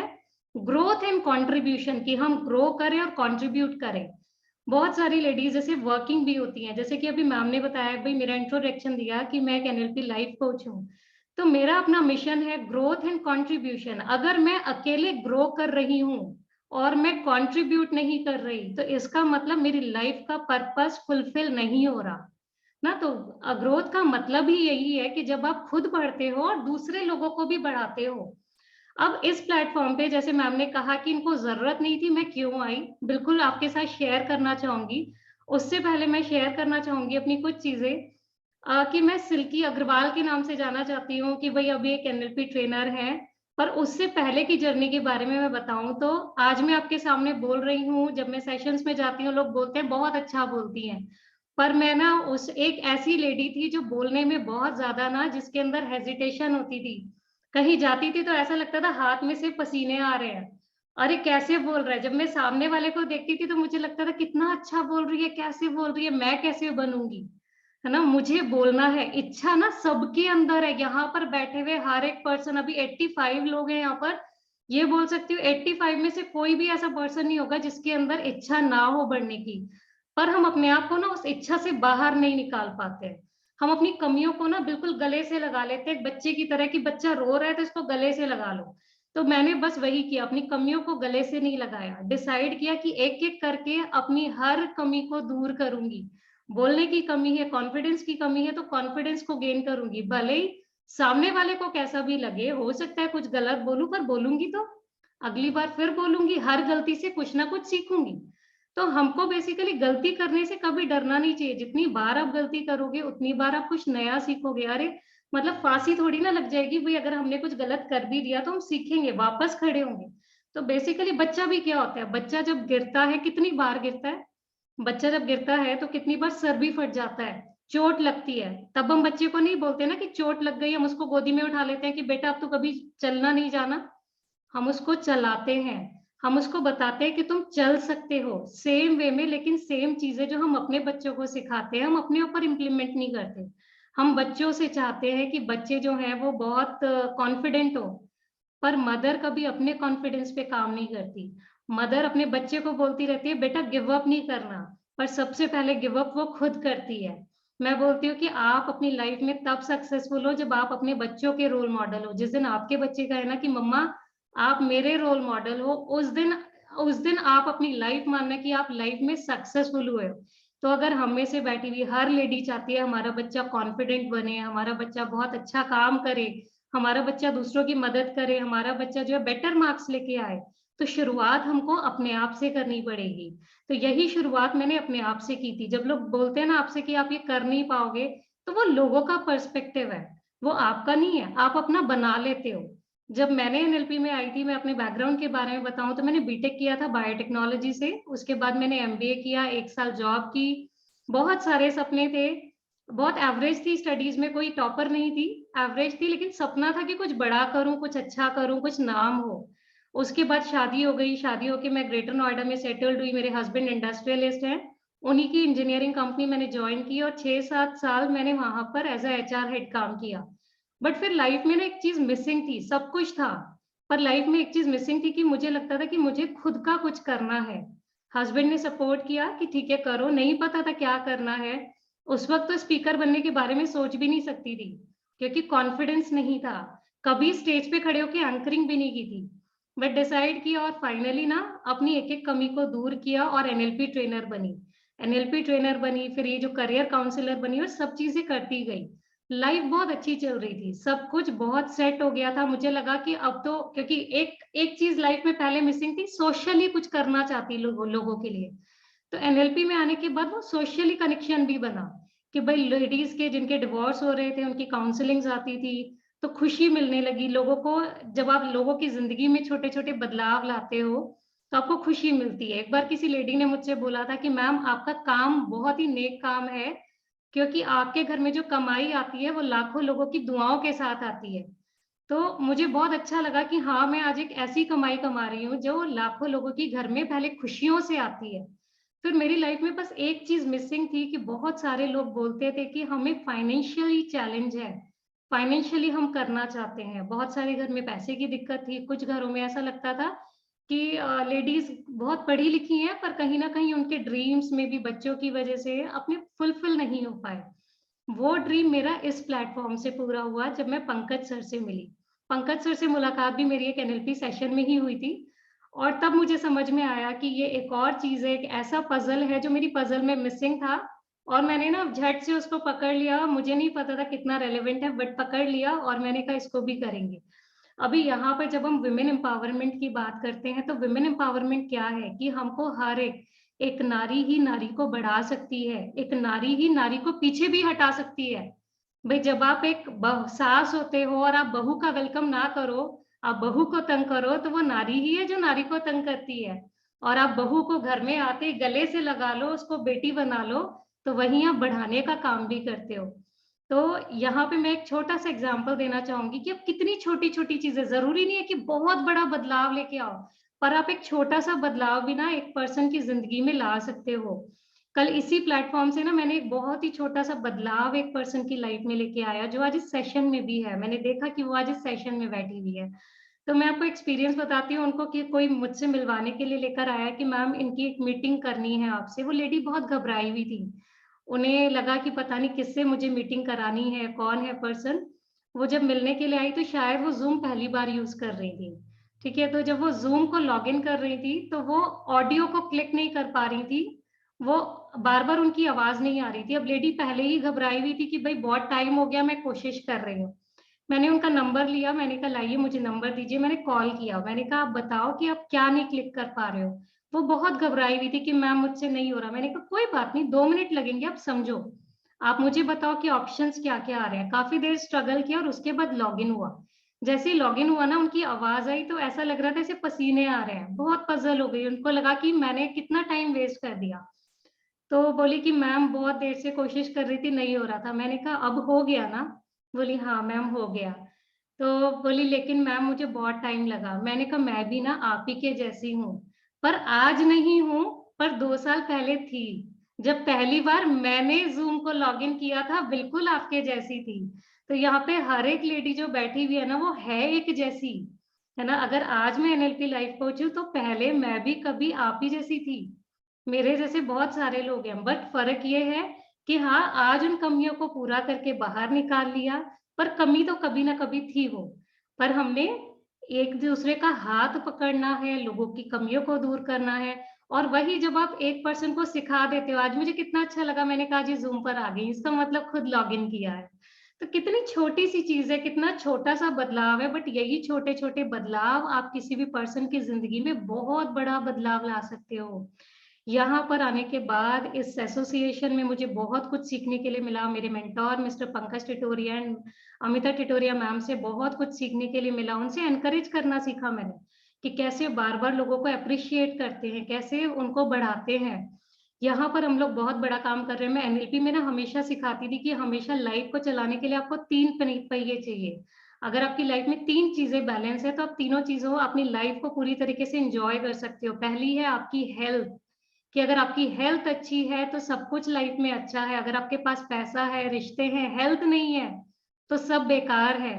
ग्रोथ एंड कंट्रीब्यूशन, कि हम ग्रो करें और कंट्रीब्यूट करें। बहुत सारी लेडीज जैसे वर्किंग भी होती हैं, जैसे कि अभी मैम ने बताया, भाई मेरा इंट्रोडक्शन दिया कि मैं एक एनएलपी लाइफ कोच हूँ। तो मेरा अपना मिशन है ग्रोथ एंड कंट्रीब्यूशन। अगर मैं अकेले ग्रो कर रही हूँ और मैं कंट्रीब्यूट नहीं कर रही तो इसका मतलब मेरी लाइफ का पर्पस फुलफिल नहीं हो रहा ना। तो ग्रोथ का मतलब ही यही है कि जब आप खुद बढ़ते हो और दूसरे लोगों को भी बढ़ाते हो। अब इस प्लेटफॉर्म पे जैसे मैम ने कहा कि इनको जरूरत नहीं थी, मैं क्यों आई, बिल्कुल आपके साथ शेयर करना चाहूंगी। उससे पहले मैं शेयर करना चाहूंगी अपनी कुछ चीजें कि मैं सिल्की अग्रवाल के नाम से जाना चाहती हूँ कि भाई अभी एक एनएलपी ट्रेनर है। पर उससे पहले की जर्नी के बारे में मैं बताऊं तो आज मैं आपके सामने बोल रही हूँ। जब मैं सेशंस में जाती हूँ लोग बोलते हैं बहुत अच्छा बोलती हैं, पर मैं ना उस एक ऐसी लेडी थी जो बोलने में बहुत ज्यादा ना, जिसके अंदर हेजिटेशन होती थी। कहीं जाती थी तो ऐसा लगता था हाथ में से पसीने आ रहे हैं, अरे कैसे बोल रहा है। जब मैं सामने वाले को देखती थी तो मुझे लगता था कितना अच्छा बोल रही है, कैसे बोल रही है, मैं कैसे बनूंगी। है ना, मुझे बोलना है, इच्छा ना सबके अंदर है। यहाँ पर बैठे हुए हर एक पर्सन, अभी 85 लोग हैं यहाँ पर, ये बोल सकती हूँ 85 में से कोई भी ऐसा पर्सन नहीं होगा जिसके अंदर इच्छा ना हो बढ़ने की, पर हम अपने आप को ना उस इच्छा से बाहर नहीं निकाल पाते हैं। हम अपनी कमियों को ना बिल्कुल गले से लगा लेते हैं, एक बच्चे की तरह, कि बच्चा रो रहा है तो इसको गले से लगा लो। तो मैंने बस वही किया, अपनी कमियों को गले से नहीं लगाया, डिसाइड किया कि एक एक करके अपनी हर कमी को दूर करूंगी। बोलने की कमी है, कॉन्फिडेंस की कमी है, तो कॉन्फिडेंस को गेन करूंगी, भले ही सामने वाले को कैसा भी लगे, हो सकता है कुछ गलत बोलूं, पर बोलूंगी तो अगली बार फिर बोलूंगी, हर गलती से कुछ ना कुछ सीखूंगी। तो हमको बेसिकली गलती करने से कभी डरना नहीं चाहिए, जितनी बार आप गलती करोगे उतनी बार आप कुछ नया सीखोगे। अरे मतलब फांसी थोड़ी ना लग जाएगी भाई, अगर हमने कुछ गलत कर भी दिया तो हम सीखेंगे, वापस खड़े होंगे। तो बेसिकली बच्चा भी क्या होता है, बच्चा जब गिरता है, कितनी बार गिरता है बच्चा, जब गिरता है तो कितनी बार सर भी फट जाता है, चोट लगती है। तब हम बच्चे को नहीं बोलते ना कि चोट लग गई, हम उसको गोदी में उठा लेते हैं कि बेटा अब तो कभी चलना नहीं जाना। हम उसको चलाते हैं, हम उसको बताते हैं कि तुम चल सकते हो, सेम वे में। लेकिन सेम चीजें जो हम अपने बच्चों को सिखाते हैं, हम अपने ऊपर इम्प्लीमेंट नहीं करते। हम बच्चों से चाहते हैं कि बच्चे जो हैं वो बहुत कॉन्फिडेंट हो, पर मदर कभी अपने कॉन्फिडेंस पे काम नहीं करती। मदर अपने बच्चे को बोलती रहती है बेटा गिव अप नहीं करना, पर सबसे पहले गिव अप वो खुद करती है। मैं बोलती हूँ कि आप अपनी लाइफ में तब सक्सेसफुल हो जब आप अपने बच्चों के रोल मॉडल हो। जिस दिन आपके बच्चे का है ना कि मम्मा आप मेरे रोल मॉडल हो, उस दिन आप अपनी लाइफ मानना कि आप लाइफ में सक्सेसफुल हुए हो। तो अगर हम में से बैठी हुई हर लेडी चाहती है हमारा बच्चा कॉन्फिडेंट बने, हमारा बच्चा बहुत अच्छा काम करे, हमारा बच्चा दूसरों की मदद करे, हमारा बच्चा जो है बेटर मार्क्स लेके आए, तो शुरुआत हमको अपने आप से करनी पड़ेगी। तो यही शुरुआत मैंने अपने आप से की थी। जब लोग बोलते हैं ना आपसे कि आप ये कर नहीं पाओगे, तो वो लोगों का पर्सपेक्टिव है, वो आपका नहीं है, आप अपना बना लेते हो। जब मैंने एनएलपी में आई थी, मैं अपने बैकग्राउंड के बारे में बताऊं तो मैंने बीटेक किया था बायोटेक्नोलॉजी से, उसके बाद मैंने एमबीए किया, 1 साल जॉब की। बहुत सारे सपने थे, बहुत एवरेज थी स्टडीज में, कोई टॉपर नहीं थी, एवरेज थी, लेकिन सपना था कि कुछ बड़ा करूं, कुछ अच्छा करूं, कुछ नाम हो। उसके बाद शादी हो गई, शादी होके मैं ग्रेटर नोएडा में सेटल्ड हुई, मेरे हस्बैंड इंडस्ट्रियलिस्ट हैं, उन्हीं की इंजीनियरिंग कंपनी मैंने ज्वाइन की और 6-7 साल मैंने वहां पर एज ए एचआर हेड काम किया। बट फिर लाइफ में ना एक चीज मिसिंग थी, सब कुछ था पर लाइफ में एक चीज मिसिंग थी कि मुझे लगता था कि मुझे खुद का कुछ करना है। हस्बैंड ने सपोर्ट किया कि ठीक है करो, नहीं पता था क्या करना है। उस वक्त तो स्पीकर बनने के बारे में सोच भी नहीं सकती थी, क्योंकि कॉन्फिडेंस नहीं था, कभी स्टेज पे खड़े होकर एंकरिंग भी नहीं की थी। बट डिसाइड किया और फाइनली ना अपनी एक एक कमी को दूर किया और एनएलपी ट्रेनर बनी। एनएलपी ट्रेनर बनी, फिर ये जो करियर काउंसलर बनी, और सब चीजें करती गई। लाइफ बहुत अच्छी चल रही थी, सब कुछ बहुत सेट हो गया था। मुझे लगा कि अब तो, क्योंकि एक चीज लाइफ में पहले मिसिंग थी, सोशली कुछ करना चाहती लोगों के लिए। तो एनएलपी में आने के बाद वो सोशली कनेक्शन भी बना कि भाई लेडीज के जिनके डिवोर्स हो रहे थे उनकी काउंसलिंग्स आती थी, तो खुशी मिलने लगी लोगों को। जब आप लोगों की जिंदगी में छोटे छोटे बदलाव लाते हो तो आपको खुशी मिलती है। एक बार किसी लेडी ने मुझसे बोला था कि मैम आपका काम बहुत ही नेक काम है, क्योंकि आपके घर में जो कमाई आती है वो लाखों लोगों की दुआओं के साथ आती है। तो मुझे बहुत अच्छा लगा कि हाँ मैं आज एक ऐसी कमाई कमा रही हूँ जो लाखों लोगों की घर में पहले खुशियों से आती है। फिर मेरी लाइफ में बस एक चीज मिसिंग थी कि बहुत सारे लोग बोलते थे कि हमें फाइनेंशियली चैलेंज है, फाइनेंशियली हम करना चाहते हैं। बहुत सारे घर में पैसे की दिक्कत थी, कुछ घरों में ऐसा लगता था कि लेडीज बहुत पढ़ी लिखी हैं पर कहीं ना कहीं उनके ड्रीम्स में भी बच्चों की वजह से अपने फुलफिल नहीं हो पाए। वो ड्रीम मेरा इस प्लेटफॉर्म से पूरा हुआ जब मैं पंकज सर से मिली। पंकज सर से मुलाकात भी मेरी एक एनएलपी सेशन में ही हुई थी, और तब मुझे समझ में आया कि ये एक और चीज है, एक ऐसा पजल है जो मेरी पजल में मिसिंग था, और मैंने ना झट से उसको पकड़ लिया। मुझे नहीं पता था कितना रेलेवेंट है, बट पकड़ लिया और मैंने कहा इसको भी करेंगे। अभी यहाँ पर जब हम विमेन एम्पावरमेंट की बात करते हैं तो विमेन एम्पावरमेंट क्या है कि हमको हर एक नारी ही नारी को बढ़ा सकती है, एक नारी ही नारी को पीछे भी हटा सकती है। भाई जब आप एक सास होते हो और आप बहू का वेलकम ना करो, आप बहू को तंग करो, तो वो नारी ही है जो नारी को तंग करती है। और आप बहू को घर में आते गले से लगा लो, उसको बेटी बना लो, तो वहीं आप बढ़ाने का काम भी करते हो। तो यहाँ पे मैं एक छोटा सा एग्जांपल देना चाहूंगी कि अब कितनी छोटी छोटी चीजें, जरूरी नहीं है कि बहुत बड़ा बदलाव लेके आओ, पर आप एक छोटा सा बदलाव भी ना एक पर्सन की जिंदगी में ला सकते हो। कल इसी प्लेटफॉर्म से ना मैंने एक बहुत ही छोटा सा बदलाव एक पर्सन की लाइफ में लेके आया, जो आज इस सेशन में भी है। मैंने देखा कि वो आज इस सेशन में बैठी हुई है। तो मैं आपको एक्सपीरियंस बताती हूँ उनको, कि कोई मुझसे मिलवाने के लिए लेकर आया कि मैम इनकी एक मीटिंग करनी है आपसे। वो लेडी बहुत घबराई हुई थी, उन्हें लगा कि पता नहीं किससे मुझे मीटिंग करानी है, कौन है पर्सन। वो जब मिलने के लिए आई तो शायद वो जूम पहली बार यूज कर रही थी, ठीक है। तो जब वो जूम को लॉग इन कर रही थी तो वो ऑडियो को क्लिक नहीं कर पा रही थी, वो बार बार उनकी आवाज नहीं आ रही थी। अब लेडी पहले ही घबराई हुई थी कि भाई बहुत टाइम हो गया, मैं कोशिश कर रही हूँ। मैंने उनका नंबर लिया, मैंने कहा लाइए मुझे नंबर दीजिए। मैंने कॉल किया, मैंने कहा आप बताओ कि आप क्या नहीं क्लिक कर पा रहे हो। वो बहुत घबराई हुई थी कि मैम मुझसे नहीं हो रहा। मैंने कहा कोई बात नहीं, 2 मिनट लगेंगे, आप समझो, आप मुझे बताओ कि ऑप्शंस क्या क्या आ रहे हैं। काफी देर स्ट्रगल किया और उसके बाद लॉगिन हुआ। जैसे ही लॉगिन हुआ ना, उनकी आवाज आई तो ऐसा लग रहा था जैसे पसीने आ रहे हैं, बहुत पजल हो गई। उनको लगा कि मैंने कितना टाइम वेस्ट कर दिया। तो बोली कि मैम बहुत देर से कोशिश कर रही थी, नहीं हो रहा था। मैंने कहा अब हो गया ना? बोली हाँ मैम हो गया। तो बोली लेकिन मैम मुझे बहुत टाइम लगा। मैंने कहा मैं भी ना आप ही के जैसी हूँ, पर आज नहीं हूँ, पर 2 साल पहले थी, जब पहली बार मैंने जूम को लॉगिन किया था, बिल्कुल आपके जैसी थी। तो यहाँ पे हर एक लेडी जो बैठी हुई है ना, वो है एक जैसी, है ना। अगर आज मैं NLP लाइफ कोच हूँ तो पहले मैं भी कभी आप ही जैसी थी। मेरे जैसे बहुत सारे लोग हैं, बट फर्क ये है कि हाँ आज उन कमियों को पूरा करके बाहर निकाल लिया, पर कमी तो कभी ना कभी थी वो। पर हमने एक दूसरे का हाथ पकड़ना है, लोगों की कमियों को दूर करना है। और वही जब आप एक पर्सन को सिखा देते हो, आज मुझे कितना अच्छा लगा, मैंने कहा जी जूम पर आ गई, इसका मतलब खुद लॉग इन किया है। तो कितनी छोटी सी चीज है, कितना छोटा सा बदलाव है, बट यही छोटे छोटे बदलाव आप किसी भी पर्सन की जिंदगी में बहुत बड़ा बदलाव ला सकते हो। यहाँ पर आने के बाद इस एसोसिएशन में मुझे बहुत कुछ सीखने के लिए मिला। मेरे mentor mister Pankaj Titoria and Amita Titoria ma'am से बहुत कुछ सीखने के लिए मिला। उनसे एनकरेज करना सीखा मैंने, कि कैसे बार बार लोगों को अप्रिशिएट करते हैं, कैसे उनको बढ़ाते हैं। यहाँ पर हम लोग बहुत बड़ा काम कर रहे हैं। मैं NLP में ना हमेशा सिखाती थी कि हमेशा लाइफ को चलाने के लिए आपको 3 पहिए चाहिए। अगर आपकी लाइफ में 3 चीजें बैलेंस है तो आप तीनों चीजों अपनी लाइफ को पूरी तरीके से एंजॉय कर सकते हो। पहली है आपकी हेल्थ, कि अगर आपकी हेल्थ अच्छी है तो सब कुछ लाइफ में अच्छा है। अगर आपके पास पैसा है, रिश्ते हैं, हेल्थ नहीं है तो सब बेकार है।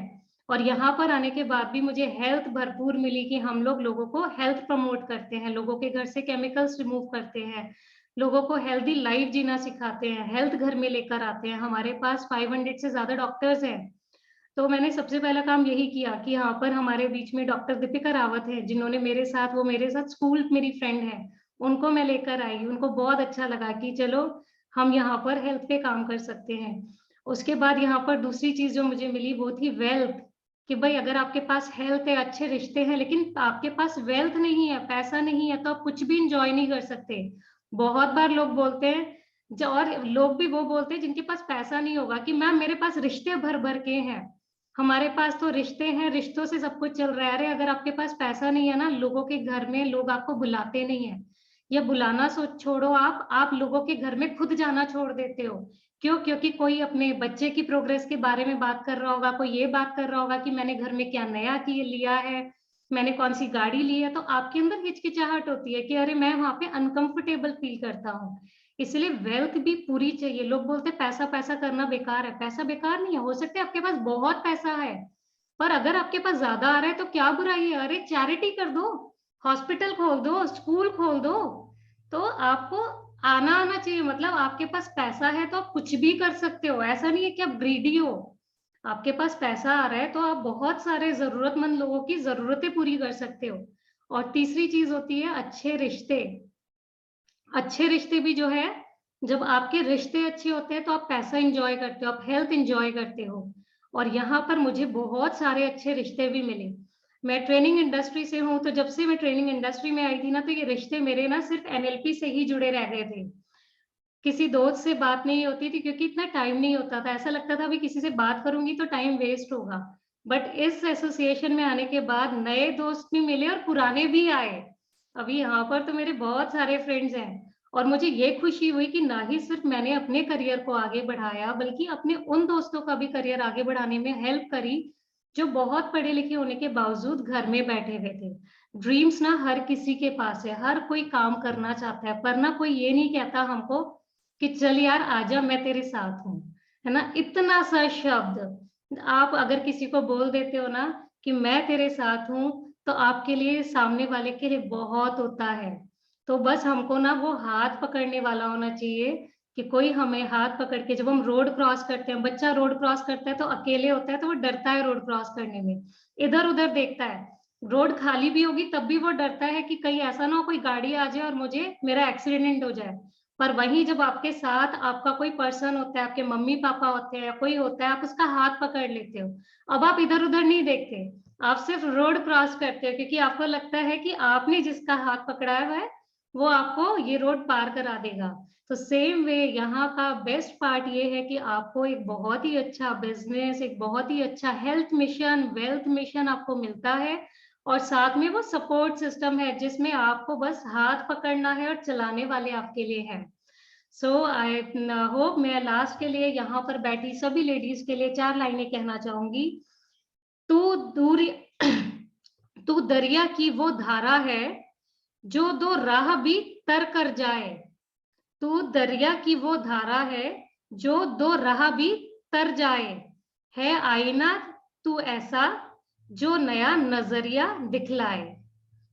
और यहाँ पर आने के बाद भी मुझे हेल्थ भरपूर मिली, कि हम लोग लोगों को हेल्थ प्रमोट करते हैं, लोगों के घर से केमिकल्स रिमूव करते हैं, लोगों को हेल्दी लाइफ जीना सिखाते हैं, हेल्थ घर में लेकर आते हैं। हमारे पास 500 से ज्यादा डॉक्टर्स हैं। तो मैंने सबसे पहला काम यही किया कि यहाँ पर हमारे बीच में डॉक्टर दीपिका रावत है, जिन्होंने मेरे साथ, वो मेरे साथ स्कूल मेरी फ्रेंड है, उनको मैं लेकर आई। उनको बहुत अच्छा लगा कि चलो हम यहाँ पर हेल्थ पे काम कर सकते हैं। उसके बाद यहाँ पर दूसरी चीज जो मुझे मिली वो थी वेल्थ, कि भाई अगर आपके पास हेल्थ है, अच्छे रिश्ते हैं, लेकिन आपके पास वेल्थ नहीं है, पैसा नहीं है, तो आप कुछ भी इंजॉय नहीं कर सकते। बहुत बार लोग बोलते हैं, और लोग भी वो बोलते हैं जिनके पास पैसा नहीं होगा, कि मैम मेरे पास रिश्ते भर भर के हैं। हमारे पास तो रिश्ते हैं, रिश्तों से सब कुछ चल रहा है। अरे अगर आपके पास पैसा नहीं है ना, लोगों के घर में लोग आपको बुलाते नहीं है, या बुलाना छोड़ो, आप लोगों के घर में खुद जाना छोड़ देते हो। क्यों? क्योंकि कोई अपने बच्चे की प्रोग्रेस के बारे में बात कर रहा होगा, कोई ये बात कर रहा होगा कि मैंने घर में क्या नया लिया है, मैंने कौन सी गाड़ी ली है। तो आपके अंदर हिचकिचाहट होती है कि अरे मैं वहां पे अनकंफर्टेबल फील करता हूँ। इसलिए वेल्थ भी पूरी चाहिए। लोग बोलते पैसा पैसा करना बेकार है। पैसा बेकार नहीं है, हो सकता है आपके पास बहुत पैसा है, पर अगर आपके पास ज्यादा आ रहा है तो क्या बुराई है? अरे चैरिटी कर दो, हॉस्पिटल खोल दो, स्कूल खोल दो। तो आपको आना चाहिए। मतलब आपके पास पैसा है तो आप कुछ भी कर सकते हो। ऐसा नहीं है कि आप ग्रीडी हो। आपके पास पैसा आ रहा है तो आप बहुत सारे जरूरतमंद लोगों की जरूरतें पूरी कर सकते हो। और तीसरी चीज होती है अच्छे रिश्ते। अच्छे रिश्ते भी जो है, जब आपके रिश्ते अच्छे होते हैं तो आप पैसा एंजॉय करते हो, आप हेल्थ एंजॉय करते हो। और यहाँ पर मुझे बहुत सारे अच्छे रिश्ते भी मिले। मैं ट्रेनिंग इंडस्ट्री से हूँ, तो जब से मैं ट्रेनिंग इंडस्ट्री में आई थी ना, तो ये रिश्ते मेरे ना सिर्फ NLP से ही जुड़े रह गए थे। किसी दोस्त से बात नहीं होती थी, क्योंकि इतना टाइम नहीं होता था। ऐसा लगता था अभी किसी से बात करूंगी तो टाइम वेस्ट होगा। बट इस एसोसिएशन में आने के बाद नए दोस्त भी मिले और पुराने भी आए। अभी यहाँ पर तो मेरे बहुत सारे फ्रेंड्स हैं। और मुझे ये खुशी हुई कि ना ही सिर्फ मैंने अपने करियर को आगे बढ़ाया, बल्कि अपने उन दोस्तों का भी करियर आगे बढ़ाने में हेल्प करी, जो बहुत पढ़े लिखे होने के बावजूद घर में बैठे हुए थे। ड्रीम्स ना हर किसी के पास है, हर कोई काम करना चाहता है, पर ना कोई ये नहीं कहता हमको कि चल यार आजा मैं तेरे साथ हूँ, है ना। इतना सा शब्द आप अगर किसी को बोल देते हो ना कि मैं तेरे साथ हूँ, तो आपके लिए, सामने वाले के लिए बहुत होता है। तो बस हमको ना वो हाथ पकड़ने वाला होना चाहिए कि कोई हमें हाथ पकड़ के, जब हम रोड क्रॉस करते हैं, बच्चा रोड क्रॉस करता है तो अकेले होता है तो वो डरता है रोड क्रॉस करने में, इधर उधर देखता है। रोड खाली भी होगी तब भी वो डरता है कि कहीं ऐसा ना हो कोई गाड़ी आ जाए और मुझे मेरा एक्सीडेंट हो जाए। पर वहीं जब आपके साथ आपका कोई पर्सन होता है, आपके मम्मी पापा होते हैं या कोई होता है, आप उसका हाथ पकड़ लेते हो। अब आप इधर उधर नहीं देखते, आप सिर्फ रोड क्रॉस करते हो, क्योंकि आपको लगता है कि आपने जिसका हाथ पकड़ाया हुआ है वो आपको ये रोड पार करा देगा। तो सेम वे यहाँ का बेस्ट पार्ट ये है कि आपको एक बहुत ही अच्छा बिजनेस, एक बहुत ही अच्छा हेल्थ मिशन, वेल्थ मिशन आपको मिलता है, और साथ में वो सपोर्ट सिस्टम है जिसमें आपको बस हाथ पकड़ना है और चलाने वाले आपके लिए हैं। सो आई होप, मैं लास्ट के लिए यहाँ पर बैठी सभी लेडीज के लिए 4 लाइनें कहना चाहूंगी। तू दूरी तू दरिया की वो धारा है जो 2 राह भी तर कर जाए। तू दरिया की वो धारा है जो 2 राह भी तर जाए। है आईना तू ऐसा जो नया नजरिया दिखलाए।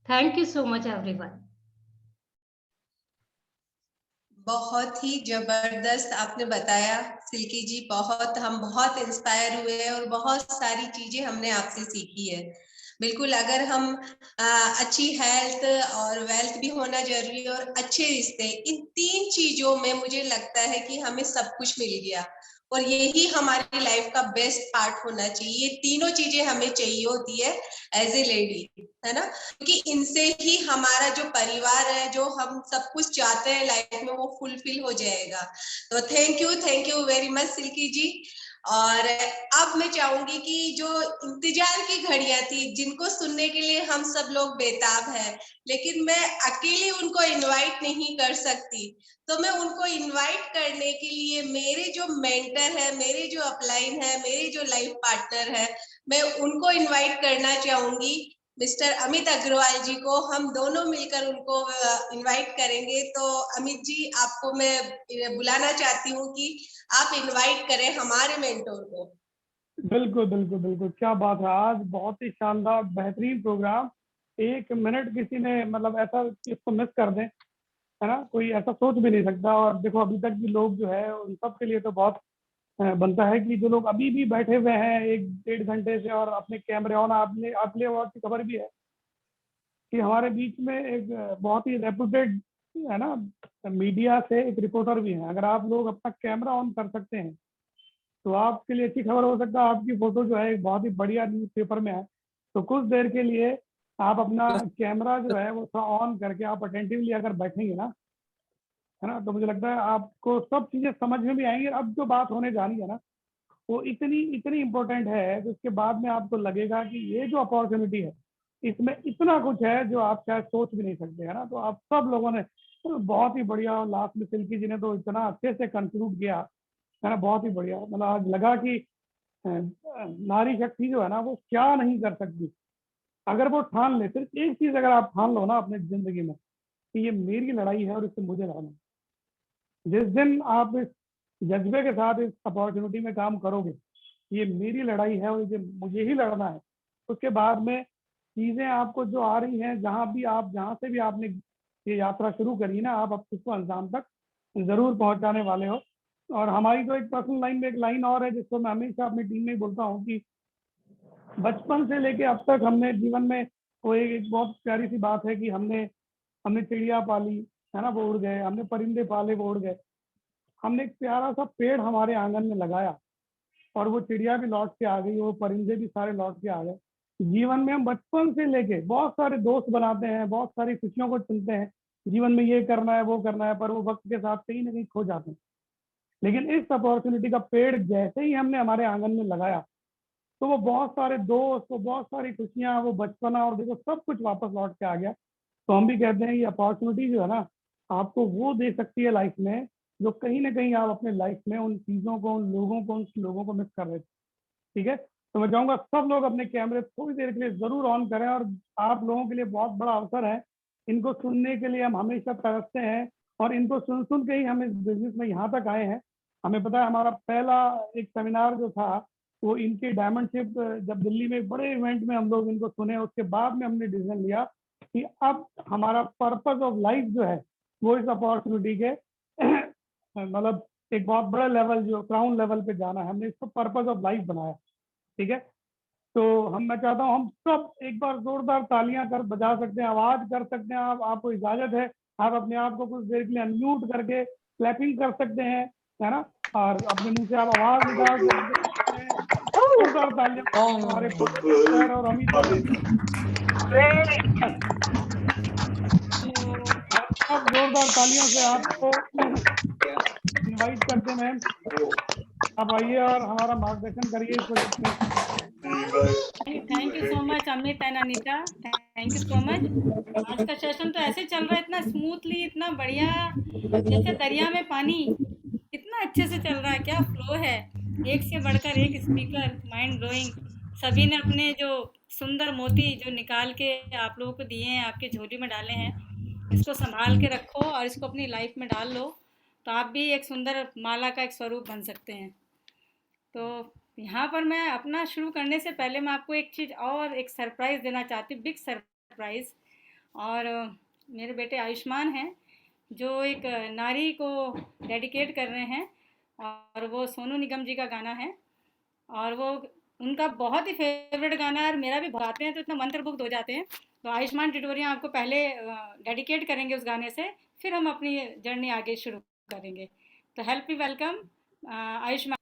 Thank you so much everyone. बहुत ही जबरदस्त आपने बताया सिल्की जी, हम बहुत इंस्पायर हुए हैं और बहुत सारी चीजें हमने आपसे सीखी है। बिल्कुल, अगर हम अच्छी हेल्थ और वेल्थ भी होना जरूरी है और अच्छे रिश्ते, इन 3 चीजों में मुझे लगता है कि हमें सब कुछ मिल गया, और यही हमारी लाइफ का बेस्ट पार्ट होना चाहिए। ये तीनों चीजें हमें चाहिए होती है एज ए लेडी, है ना, क्योंकि इनसे ही हमारा जो परिवार है, जो हम सब कुछ चाहते हैं लाइफ में, वो फुलफिल हो जाएगा। तो thank you very much Silky ji. और अब मैं चाहूंगी कि जो इंतजार की घड़ियां थी, जिनको सुनने के लिए हम सब लोग बेताब हैं, लेकिन मैं अकेले उनको इनवाइट नहीं कर सकती, तो मैं उनको इनवाइट करने के लिए मेरे जो मेंटर है, मेरे जो अपलाइन है, मेरे जो लाइफ पार्टनर है, मैं उनको इनवाइट करना चाहूंगी। मिस्टर अमित अग्रवाल जी को हम दोनों मिलकर उनको इनवाइट करेंगे। तो अमित जी, आपको मैं बुलाना चाहती हूँ कि आप इनवाइट करें हमारे मेंटोर को। बिल्कुल बिल्कुल बिल्कुल, क्या बात है, आज बहुत ही शानदार बेहतरीन प्रोग्राम। 1 मिनट किसी ने मतलब ऐसा इसको मिस कर दें, है ना, कोई ऐसा सोच भी नहीं सकता। और देखो अभी तक भी लोग जो है उन सब के लिए तो बहुत बनता है कि जो लोग अभी भी बैठे हुए हैं 1-1.5 घंटे से और अपने कैमरे ऑन, आपने अवार्ड की खबर भी है कि हमारे बीच में एक बहुत ही रेपुटेड, है ना, मीडिया से एक रिपोर्टर भी है। अगर आप लोग अपना कैमरा ऑन कर सकते हैं तो आपके लिए अच्छी खबर हो सकता है, आपकी फोटो जो है एक बहुत ही बढ़िया न्यूज़पेपर में है। तो कुछ देर के लिए आप अपना कैमरा जो है वो थोड़ा ऑन करके आप अटेंटिवली अगर बैठेंगे ना, है ना, तो मुझे लगता है आपको सब चीजें समझ में भी आएंगी। अब जो बात होने जा रही है ना, वो इतनी इतनी इम्पोर्टेंट है कि उसके बाद में आपको लगेगा कि ये जो अपॉर्चुनिटी है, इसमें इतना कुछ है जो आप शायद सोच भी नहीं सकते, है ना। तो आप सब लोगों ने बहुत ही बढ़िया, लास्ट में सिल्की जी ने तो इतना अच्छे से कंक्लूड किया, है ना, बहुत ही बढ़िया। मतलब आज लगा कि नारी शक्ति जो है ना वो क्या नहीं कर सकती अगर वो ठान ले। सिर्फ एक चीज अगर आप ठान लो ना अपनी जिंदगी में कि ये मेरी लड़ाई है और इससे मुझे लड़ना, जिस दिन आप इस जज्बे के साथ इस अपॉर्चुनिटी में काम करोगे, ये मेरी लड़ाई है और ये मुझे ही लड़ना है, उसके बाद में चीजें आपको जो आ रही हैं, जहाँ से भी आपने ये यात्रा शुरू करी ना, आप उसको अंजाम तक जरूर पहुंचाने वाले हो। और हमारी तो एक पर्सनल लाइन में एक लाइन और है जिसको मैं हमेशा अपनी टीम में बोलता हूँ कि बचपन से लेके अब तक हमने जीवन में कोई एक बहुत प्यारी सी बात है कि हमने चिड़िया पाली, है ना, वो उड़ गए, हमने परिंदे पाले, वो उड़ गए, हमने एक प्यारा सा पेड़ हमारे आंगन में लगाया और वो चिड़िया भी लौट के आ गई, वो परिंदे भी सारे लौट के आ गए। जीवन में हम बचपन से लेके बहुत सारे दोस्त बनाते हैं, बहुत सारी खुशियों को चुनते हैं, जीवन में ये करना है वो करना है, पर वो वक्त के साथ कहीं ना कहीं खो जाते हैं। लेकिन इस अपॉर्चुनिटी का पेड़ जैसे ही हमने हमारे आंगन में लगाया तो वो बहुत सारे दोस्त, वो बहुत सारी खुशियां, वो बचपना और देखो सब कुछ वापस लौट के आ गया। तो हम भी कहते हैं ये अपॉर्चुनिटी जो है ना आपको वो दे सकती है लाइफ में, जो कहीं ना कहीं आप अपने लाइफ में उन चीज़ों को, उन लोगों को मिस कर रहे थे। ठीक है, तो मैं चाहूँगा सब लोग अपने कैमरे थोड़ी देर के लिए ज़रूर ऑन करें। और आप लोगों के लिए बहुत बड़ा अवसर है, इनको सुनने के लिए हम हमेशा तरसते हैं और इनको सुन सुन के ही हम इस बिजनेस में यहाँ तक आए हैं। हमें पता है हमारा पहला एक सेमिनार जो था वो इनके डायमंड शिप, जब दिल्ली में एक बड़े इवेंट में हम लोग इनको सुने, उसके बाद में हमने डिसीजन लिया कि अब हमारा पर्पस ऑफ लाइफ जो है वो इस अपॉर्चुनिटी के मतलब एक बहुत बड़ा लेवल, जो क्राउन लेवल पे जाना है, हमने इसको पर्पस ऑफ लाइफ बनाया। ठीक है, तो मैं चाहता हूँ हम सब एक बार जोरदार तालियां कर बजा सकते हैं, आवाज कर सकते हैं। आपको इजाजत है, आप अपने आप को कुछ देर के लिए अनम्यूट करके क्लैपिंग कर सकते हैं, है ना, और अपने मुंह से आप आवाज निकाल सकते हैं। जोरदार तालियां हमारे सर और अमिता जी। अब जोरदार तालियों से आपको इनवाइट करते हैं मैम, आप आइए और हमारा मार्गदर्शन करिए इस प्रोजेक्ट में। Thank you so much Amit and Anita, thank you so much. आज का सेशन तो ऐसे चल रहा है, इतना स्मूथली, इतना बढ़िया, जैसे दरिया में पानी, इतना अच्छे से चल रहा है, क्या फ्लो है, एक से बढ़कर एक स्पीकर, माइंड ब्लोइंग। सभी ने अपने जो सुंदर मोती जो निकाल के आप लोगों को दिए हैं, आपके झोली में डाले हैं, इसको संभाल के रखो और इसको अपनी लाइफ में डाल लो, तो आप भी एक सुंदर माला का एक स्वरूप बन सकते हैं। तो यहाँ पर मैं अपना शुरू करने से पहले मैं आपको एक चीज़ और एक सरप्राइज़ देना चाहती हूँ, बिग सरप्राइज़। और मेरे बेटे आयुष्मान हैं जो एक नारी को डेडिकेट कर रहे हैं, और वो सोनू निगम जी का गाना है, और वो उनका बहुत ही फेवरेट गाना है, और मेरा भी गाते हैं तो इतना मंत्रमुग्ध हो जाते हैं। तो आयुष्मान टिटोरिया आपको पहले डेडिकेट करेंगे उस गाने से, फिर हम अपनी जर्नी आगे शुरू करेंगे। तो हेल्प मी वेलकम आयुष्मान।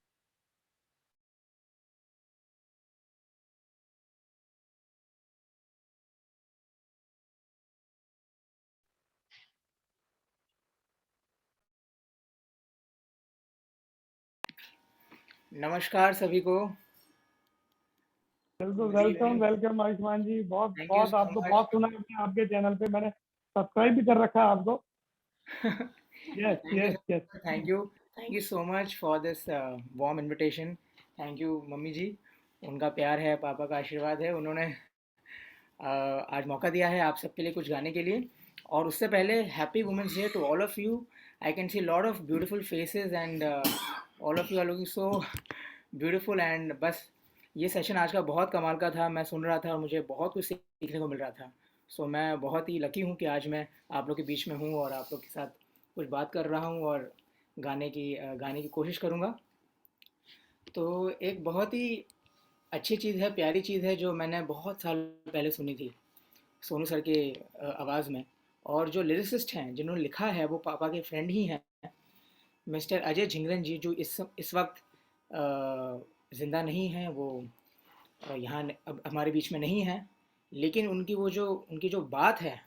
नमस्कार सभी को। बिल्कुल, वेलकम वेलकम आयुष्मान जी। बहुत Thank you बहुत so आपको much. बहुत सुना है आपके चैनल पे, मैंने सब्सक्राइब भी कर रखा है आपको। Yes yes yes, Thank you so much for this warm invitation. Thank you mummy ji, उनका प्यार है, पापा का आशीर्वाद है, उन्होंने आज मौका दिया है आप सबके लिए कुछ गाने के लिए। और उससे पहले happy women's day to all of you. I can see lot of beautiful faces and all of you are looking so beautiful. And बस ये सेशन आज का बहुत कमाल का था, मैं सुन रहा था और मुझे बहुत कुछ सीखने को मिल रहा था। सो मैं बहुत ही लकी हूँ कि आज मैं आप लोग के बीच में हूँ और आप लोग के साथ कुछ बात कर रहा हूँ और गाने की कोशिश करूँगा। तो एक बहुत ही अच्छी चीज़ है, प्यारी चीज़ है, जो मैंने बहुत साल पहले सुनी थी सोनू सर के आवाज़ में। और जो लिरिसिस्ट हैं जिन्होंने लिखा है वो पापा के फ्रेंड ही हैं, मिस्टर अजय झिंगरन जी, जो इस वक्त ज़िंदा नहीं हैं, वो यहाँ अब हमारे बीच में नहीं है। लेकिन उनकी जो बात है,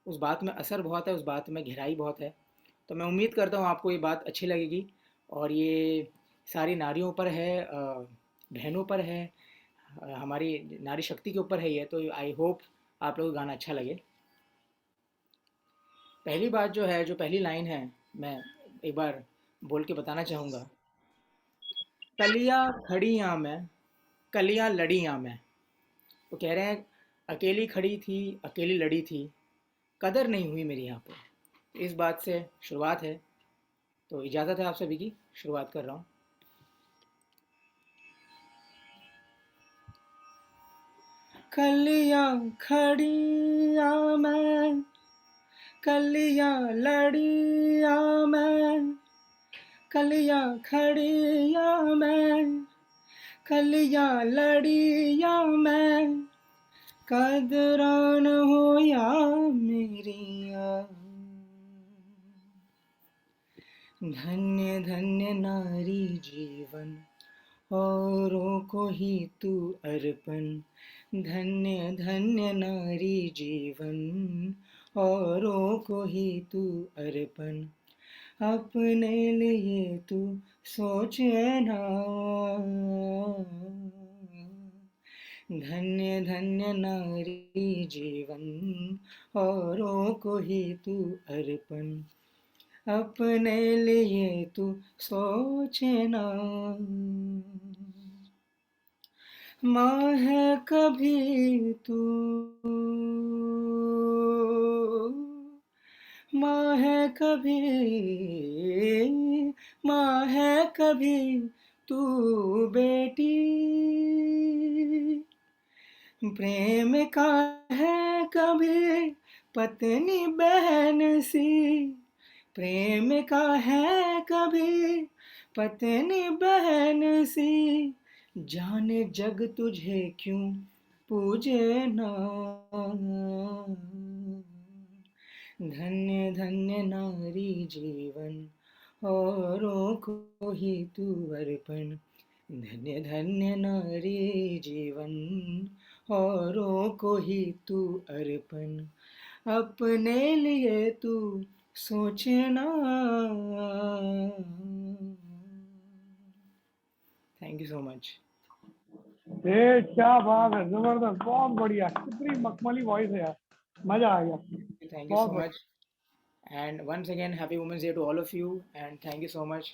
उस बात में असर बहुत है, उस बात में गहराई बहुत है। तो मैं उम्मीद करता हूँ आपको ये बात अच्छी लगेगी। और ये सारी नारियों पर है, बहनों पर है, हमारी नारी शक्ति के ऊपर है ये। तो आई होप आप लोगों को गाना अच्छा लगे। पहली बात जो है, जो पहली लाइन है, मैं एक बार बोल के बताना चाहूँगा। कलियाँ खड़ी यहाँ मैं, कलियाँ लड़ी यहाँ मैं। वो कह रहे हैं अकेली खड़ी थी, अकेली लड़ी थी, कदर नहीं हुई मेरी यहाँ पे। इस बात से शुरुआत है, तो इजाज़त है आप सभी की, शुरुआत कर रहा हूँ। कलियाँ खड़ी यहाँ मैं, कलियाँ लड़ी यहाँ मैं, कलियाँ खड़ी यहाँ मैं, कलियाँ लड़ी यहाँ मैं, कदरान हो या मेरी यार। धन्य धन्य नारी जीवन, औरों को ही तू अर्पण। धन्य धन्य नारी जीवन, औरों को ही तू अर्पण। अपने लिए तू सोचे ना। धन्य धन्य नारी जीवन, औरों को ही तू अर्पण। अपने लिए तू सोचे ना। माँ है कभी तू, माँ है कभी, माँ है कभी तू बेटी, प्रेम का है कभी पत्नी बहन सी, प्रेम का है कभी पत्नी बहन सी, जाने जग तुझे क्यों पूजे ना, धन्य धन्य नारी जीवन औरों को ही तू अर्पण, धन्य धन्य नारी जीवन औरों को ही तू अर्पण, अपने लिए तू सोचना। Thank you so much. ये क्या बात है, जबरदस्त, बहुत बढ़िया, कितनी मखमली वॉइस है यार, मजा आ गया। थैंक यू बहुत सो बढ़िया। Much and once again happy women's day to all of you and thank you so much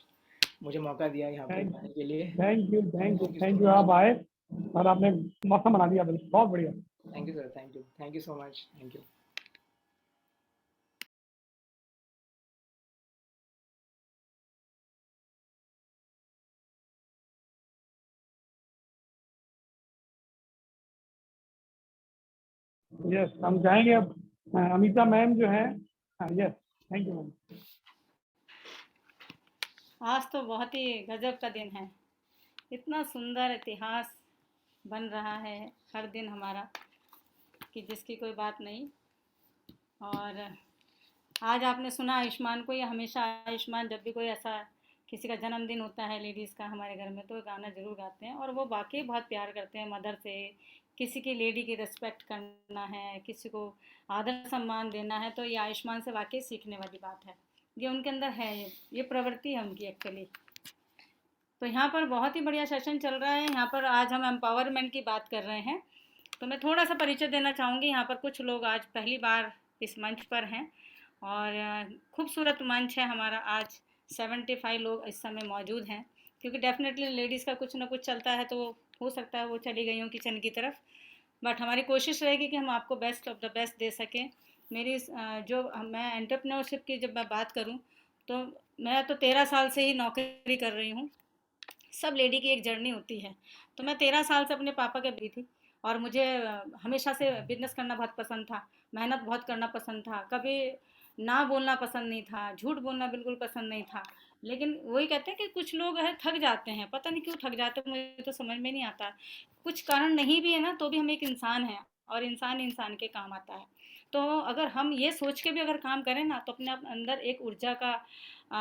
मुझे मौका दिया यहाँ पे आने के लिए। Thank you, thank you, Thank you thank so you, much. आप आए और आपने मौसम बना दिया, बिल्कुल बहुत बढ़िया। Thank you sir, thank you so much, thank you. Yes, हम जाएंगे अब अमिता मैम जो है। Yes, thank you ma'am. आज तो बहुत ही गजब का दिन है, इतना सुंदर इतिहास बन रहा है हर दिन हमारा कि जिसकी कोई बात नहीं। और आज आपने सुना आयुष्मान को, या हमेशा आयुष्मान जब भी कोई ऐसा किसी का जन्मदिन होता है लेडीज़ का हमारे घर में तो गाना ज़रूर गाते हैं, और वो वाकई बहुत प्यार करते हैं मदर से। किसी की लेडी की रिस्पेक्ट करना है, किसी को आदर सम्मान देना है, तो ये आयुष्मान से वाकई सीखने वाली बात है, ये उनके अंदर है, ये प्रवृत्ति है उनकी एक्चुअली। तो यहाँ पर बहुत ही बढ़िया सेशन चल रहा है। यहाँ पर आज हम एम्पावरमेंट की बात कर रहे हैं, तो मैं थोड़ा सा परिचय देना चाहूँगी। यहाँ पर कुछ लोग आज पहली बार इस मंच पर हैं और खूबसूरत मंच है हमारा। आज 75 लोग इस समय मौजूद हैं, क्योंकि डेफिनेटली लेडीज़ का कुछ ना कुछ चलता है, तो हो सकता है वो चली गई हों किचन की तरफ, बट हमारी कोशिश रहेगी कि हम आपको बेस्ट ऑफ द बेस्ट दे सकें। मेरी जो मैं एंटरप्रेन्योरशिप की जब मैं बात करूं, तो मैं तो 13 साल से ही नौकरी कर रही हूं। सब लेडी की एक जर्नी होती है, तो मैं 13 साल से अपने पापा के भी थी, और मुझे हमेशा से बिजनेस करना बहुत पसंद था, मेहनत बहुत करना पसंद था, कभी ना बोलना पसंद नहीं था, झूठ बोलना बिल्कुल पसंद नहीं था। लेकिन वही कहते हैं कि कुछ लोग है थक जाते हैं, पता नहीं क्यों थक जाते हैं, मुझे तो समझ में नहीं आता। कुछ कारण नहीं भी है ना, तो भी हम एक इंसान हैं, और इंसान इंसान के काम आता है। तो अगर हम ये सोच के भी अगर काम करें ना, तो अपने अंदर एक ऊर्जा का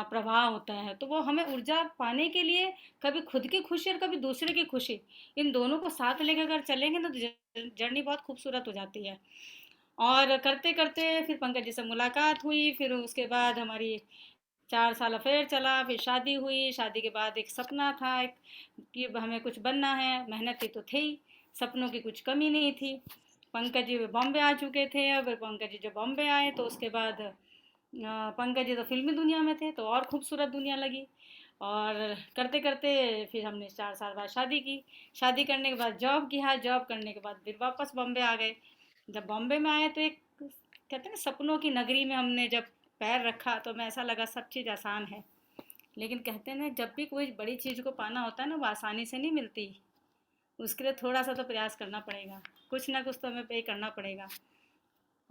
प्रवाह होता है, तो वो हमें ऊर्जा पाने के लिए कभी खुद की खुशी और कभी दूसरे की खुशी, इन दोनों को साथ लेकर अगर चलेंगे ना, तो जर्नी बहुत खूबसूरत हो जाती है। और करते करते फिर पंकज जी से मुलाकात हुई, फिर उसके बाद हमारी 4 साल अफेयर चला, फिर शादी हुई। शादी के बाद एक सपना था कि हमें कुछ बनना है, मेहनती तो थे ही, सपनों की कुछ कमी नहीं थी। पंकज जी बॉम्बे आ चुके थे, अब पंकज जी जब बॉम्बे आए तो उसके बाद पंकज जी तो फिल्मी दुनिया में थे, तो और खूबसूरत दुनिया लगी। और करते करते फिर हमने 4 साल बाद शादी की, शादी करने के बाद जॉब किया, जॉब करने के बाद फिर वापस बॉम्बे आ गए। जब बॉम्बे में आए तो एक कहते हैं ना सपनों की नगरी में हमने जब पैर रखा, तो मैं ऐसा लगा सब चीज़ आसान है। लेकिन कहते हैं ना, जब भी कोई बड़ी चीज़ को पाना होता है ना, वो आसानी से नहीं मिलती, उसके लिए थोड़ा सा तो प्रयास करना पड़ेगा, कुछ ना कुछ तो हमें पे करना पड़ेगा।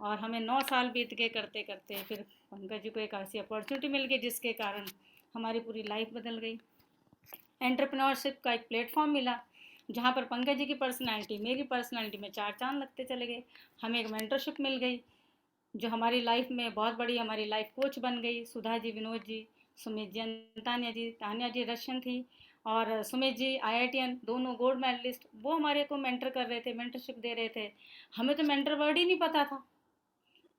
और हमें 9 साल बीत गए करते करते, फिर पंकज जी को एक ऐसी अपॉर्चुनिटी मिल गई जिसके कारण हमारी पूरी लाइफ बदल गई। एंटरप्रेन्योरशिप का एक प्लेटफॉर्म मिला, जहाँ पर पंकज जी की पर्सनैलिटी मेरी पर्सनैलिटी में 4 चांद लगते चले गए। हमें एक मेंटरशिप मिल गई, जो हमारी लाइफ में बहुत बड़ी हमारी लाइफ कोच बन गई। सुधा जी, विनोद जी, सुमित जी, तान्या जी रशियन थी, और सुमित जी IITian, दोनों गोल्ड मेडलिस्ट, वो हमारे को मेंटर कर रहे थे, मेंटरशिप दे रहे थे। हमें तो मेंटर वर्ड ही नहीं पता था,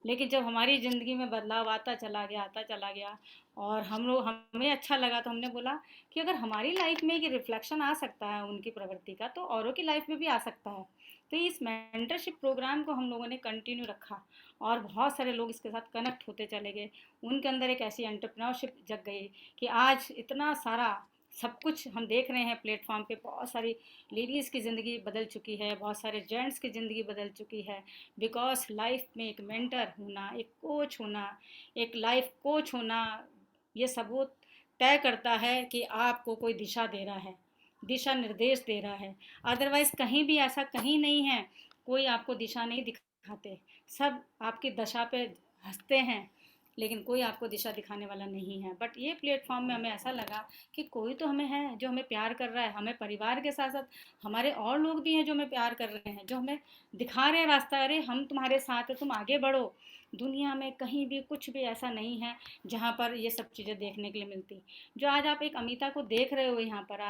लेकिन जब हमारी ज़िंदगी में बदलाव आता चला गया और हमें अच्छा लगा, तो हमने बोला कि अगर हमारी लाइफ में एक रिफ्लेक्शन आ सकता है उनकी प्रवृत्ति का, तो औरों की लाइफ में भी आ सकता है। तो इस मेंटरशिप प्रोग्राम को हम लोगों ने कंटिन्यू रखा, और बहुत सारे लोग इसके साथ कनेक्ट होते चले गए। उनके अंदर एक ऐसी एंटरप्रेन्योरशिप जग गई कि आज इतना सारा सब कुछ हम देख रहे हैं प्लेटफॉर्म पे, बहुत सारी लेडीज़ की ज़िंदगी बदल चुकी है, बहुत सारे जेंट्स की ज़िंदगी बदल चुकी है। बिकॉज लाइफ में एक मेंटर होना, एक कोच होना, एक लाइफ कोच होना, ये सबूत तय करता है कि आपको कोई दिशा दे रहा है, दिशा निर्देश दे रहा है। अदरवाइज़ कहीं भी ऐसा कहीं नहीं है, कोई आपको दिशा नहीं दिखाते, सब आपकी दशा पे हंसते हैं, लेकिन कोई आपको दिशा दिखाने वाला नहीं है। बट ये प्लेटफॉर्म में हमें ऐसा लगा कि कोई तो हमें है जो हमें प्यार कर रहा है, हमें परिवार के साथ साथ हमारे और लोग भी हैं जो हमें प्यार कर रहे हैं, जो हमें दिखा रहे हैं रास्ता, अरे हम तुम्हारे साथ हैं, तुम आगे बढ़ो। दुनिया में कहीं भी कुछ भी ऐसा नहीं है जहाँ पर ये सब चीज़ें देखने के लिए मिलती। जो आज आप एक अमिता को देख रहे हो यहाँ पर,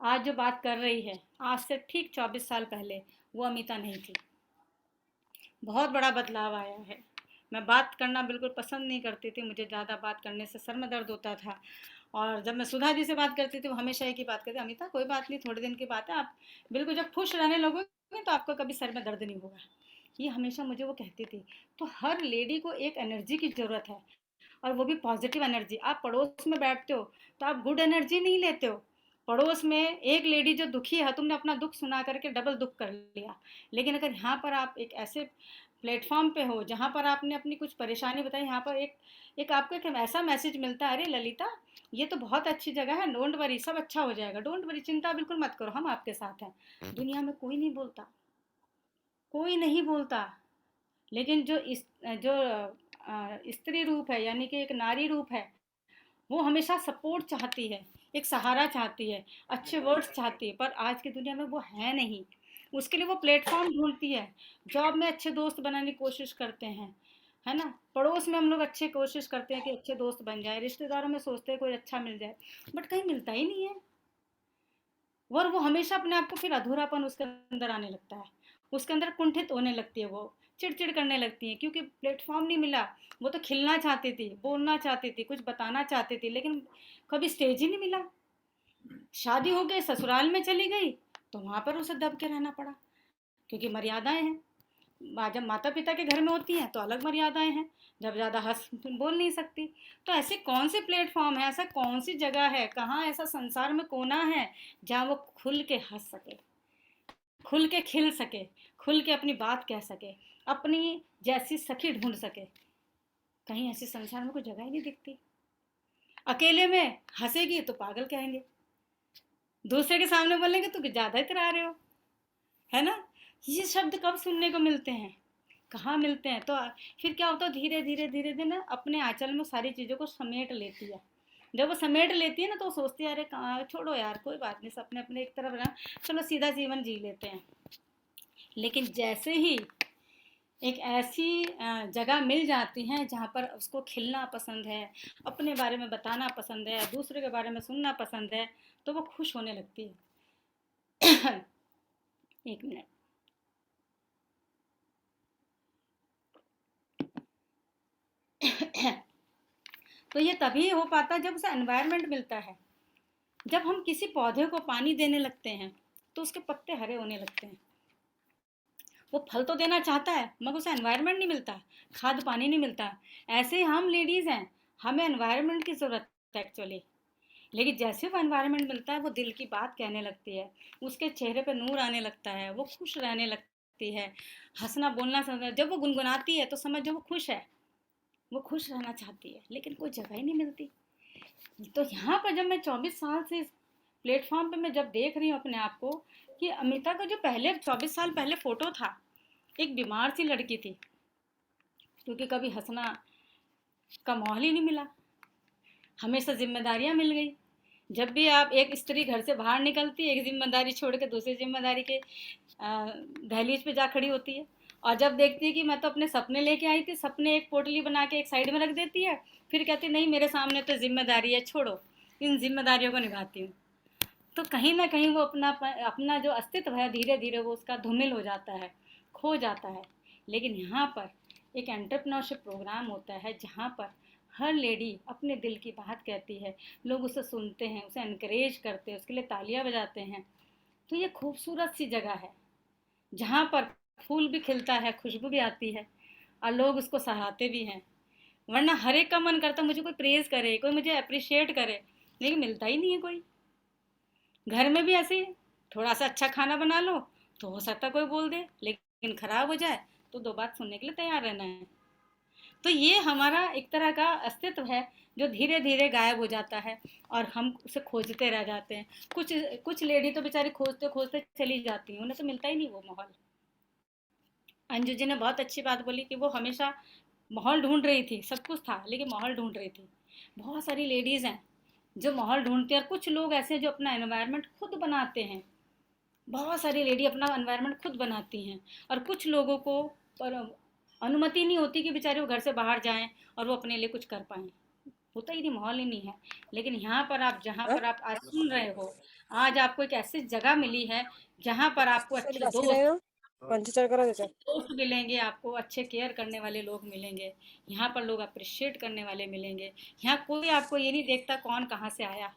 आज जो बात कर रही है, आज से ठीक 24 साल पहले वो अमिता नहीं थी। बहुत बड़ा बदलाव आया है। मैं बात करना बिल्कुल पसंद नहीं करती थी, मुझे ज़्यादा बात करने से सर में दर्द होता था। और जब मैं सुधा जी से बात करती थी वो हमेशा एक ही बात करती, अमिता कोई बात नहीं, थोड़े दिन की बात है, आप बिल्कुल जब खुश रहने लगोगे तो आपको कभी सर में दर्द नहीं होगा। ये हमेशा मुझे वो कहती थी। तो हर लेडी को एक एनर्जी की ज़रूरत है, और वो भी पॉजिटिव एनर्जी। आप पड़ोस में बैठते हो तो आप गुड एनर्जी नहीं लेते हो। पड़ोस में एक लेडी जो दुखी है, तुमने अपना दुख सुना करके डबल दुख कर लिया। लेकिन अगर यहाँ पर आप एक ऐसे प्लेटफॉर्म पे हो जहाँ पर आपने अपनी कुछ परेशानी बताई, यहाँ पर एक आपको एक ऐसा मैसेज मिलता है, अरे ललिता ये तो बहुत अच्छी जगह है, डोंट वरी, सब अच्छा हो जाएगा, डोंट वरी, चिंता बिल्कुल मत करो, हम आपके साथ हैं। दुनिया में कोई नहीं बोलता, कोई नहीं बोलता। लेकिन जो स्त्री रूप है, यानी कि एक नारी रूप है, वो हमेशा सपोर्ट चाहती है, एक सहारा चाहती है, अच्छे वर्ड्स चाहती है। पर आज की दुनिया में वो है नहीं। उसके लिए वो प्लेटफॉर्म ढूंढती है। जॉब में अच्छे दोस्त बनाने की कोशिश करते हैं, है ना, पड़ोस में हम लोग अच्छे कोशिश करते हैं कि अच्छे दोस्त बन जाए, रिश्तेदारों में सोचते हैं कोई अच्छा मिल जाए, बट कहीं मिलता ही नहीं है। और वो हमेशा अपने आप को फिर अधूरापन उसके अंदर आने लगता है, उसके अंदर कुंठित होने लगती है, वो चिड़चिड़ करने लगती है, क्योंकि प्लेटफॉर्म नहीं मिला। वो तो खिलना चाहती थी, बोलना चाहती थी, कुछ बताना चाहती थी, लेकिन कभी स्टेज ही नहीं मिला। शादी हो गई, ससुराल में चली गई तो वहाँ पर उसे दब के रहना पड़ा, क्योंकि मर्यादाएं हैं। जब माता पिता के घर में होती हैं तो अलग मर्यादाएं हैं, जब ज़्यादा हंस बोल नहीं सकती। तो ऐसे कौन से प्लेटफॉर्म है, ऐसा कौन सी जगह है, कहाँ ऐसा संसार में कोना है जहाँ वो खुल के हंस सके, खुल के खिल सके, खुल के अपनी बात कह सके, अपनी जैसी सखी ढूंढ सके। कहीं ऐसी संसार में कोई जगह ही नहीं दिखती। अकेले में हंसेगी तो पागल कहेंगे, दूसरे के सामने बोलेंगे तो ज़्यादा ही करा रहे हो, है ना। ये शब्द कब सुनने को मिलते हैं, कहाँ मिलते हैं। तो फिर क्या होता है, धीरे धीरे धीरे धीरे ना अपने आंचल में सारी चीज़ों को समेट लेती है। जब वो समेट लेती है ना तो सोचती है, अरे कहाँ, छोड़ो यार, कोई बात नहीं, सब अपने अपने एक तरफ ना, चलो सीधा जीवन जी लेते हैं। लेकिन जैसे ही एक ऐसी जगह मिल जाती है जहाँ पर उसको खिलना पसंद है, अपने बारे में बताना पसंद है, दूसरे के बारे में सुनना पसंद है, तो वो खुश होने लगती है। एक मिनट। तो ये तभी हो पाता है जब उसे एनवायरनमेंट मिलता है। जब हम किसी पौधे को पानी देने लगते हैं तो उसके पत्ते हरे होने लगते हैं। वो फल तो देना चाहता है मगर उसे एनवायरनमेंट नहीं मिलता, खाद पानी नहीं मिलता। ऐसे ही हम लेडीज़ हैं, हमें एनवायरनमेंट की ज़रूरत है एक्चुअली। लेकिन जैसे वो एनवायरनमेंट मिलता है वो दिल की बात कहने लगती है, उसके चेहरे पे नूर आने लगता है, वो खुश रहने लगती है, हंसना बोलना समझ। जब वो गुनगुनाती है तो समझो वो खुश है, वो खुश रहना चाहती है, लेकिन कोई जगह ही नहीं मिलती। तो यहाँ पर जब मैं 24 साल से इस प्लेटफॉर्म पे मैं जब देख रही हूँ अपने आप को कि अमिता का जो पहले 24 साल पहले फ़ोटो था, एक बीमार सी लड़की थी, क्योंकि कभी हंसना का माहौल ही नहीं मिला, हमेशा जिम्मेदारियाँ मिल गई। जब भी आप एक स्त्री घर से बाहर निकलती है, एक जिम्मेदारी छोड़ के दूसरी जिम्मेदारी के दहलीज पे जा खड़ी होती है, और जब देखती है कि मैं तो अपने सपने लेके आई थी, सपने एक पोटली बना के एक साइड में रख देती है, फिर कहती नहीं मेरे सामने तो जिम्मेदारी है, छोड़ो, इन जिम्मेदारियों को निभाती हूँ। तो कहीं ना कहीं वो अपना जो अस्तित्व है धीरे धीरे वो उसका धूमिल हो जाता है, खो जाता है। लेकिन यहाँ पर एक एंटरप्रेन्योरशिप प्रोग्राम होता है जहाँ पर हर लेडी अपने दिल की बात कहती है, लोग उसे सुनते हैं, उसे इनकरेज करते हैं, उसके लिए तालियां बजाते हैं। तो ये खूबसूरत सी जगह है जहाँ पर फूल भी खिलता है, खुशबू भी आती है, और लोग उसको सराहते भी हैं। वरना हर एक का मन करता मुझे कोई प्रेज़ करे, कोई मुझे अप्रिशिएट करे, लेकिन मिलता ही नहीं है कोई। घर में भी ऐसे ही, थोड़ा सा अच्छा खाना बना लो तो हो सकता है कोई बोल दे, लेकिन खराब हो जाए तो 2 बात सुनने के लिए तैयार रहना है। तो ये हमारा एक तरह का अस्तित्व है जो धीरे धीरे गायब हो जाता है और हम उसे खोजते रह जाते हैं। कुछ लेडी तो बेचारी खोजते खोजते चली जाती हैं, उन्हें तो मिलता ही नहीं वो माहौल। अंजू जी ने बहुत अच्छी बात बोली कि वो हमेशा माहौल ढूंढ रही थी, सब कुछ था लेकिन माहौल ढूंढ रही थी। बहुत सारी लेडीज़ हैं जो माहौल ढूंढती हैं और कुछ लोग ऐसे हैं जो अपना एनवायरनमेंट खुद बनाते हैं। बहुत सारी लेडी अपना एनवायरनमेंट खुद बनाती हैं और कुछ लोगों को पर अनुमति नहीं होती कि बेचारे वो घर से बाहर जाएं और वो अपने लिए कुछ कर पाएं, होता ही नहीं, माहौल ही नहीं है। लेकिन यहाँ पर आप, जहाँ पर आप आज सुन रहे हो, आज आपको एक ऐसी जगह मिली है जहाँ पर आपको अच्छे दोस्त मिलेंगे, आपको अच्छे केयर करने वाले लोग मिलेंगे, यहाँ पर लोग अप्रिशिएट करने वाले मिलेंगे। यहाँ कोई आपको ये नहीं देखता कौन कहाँ से आया,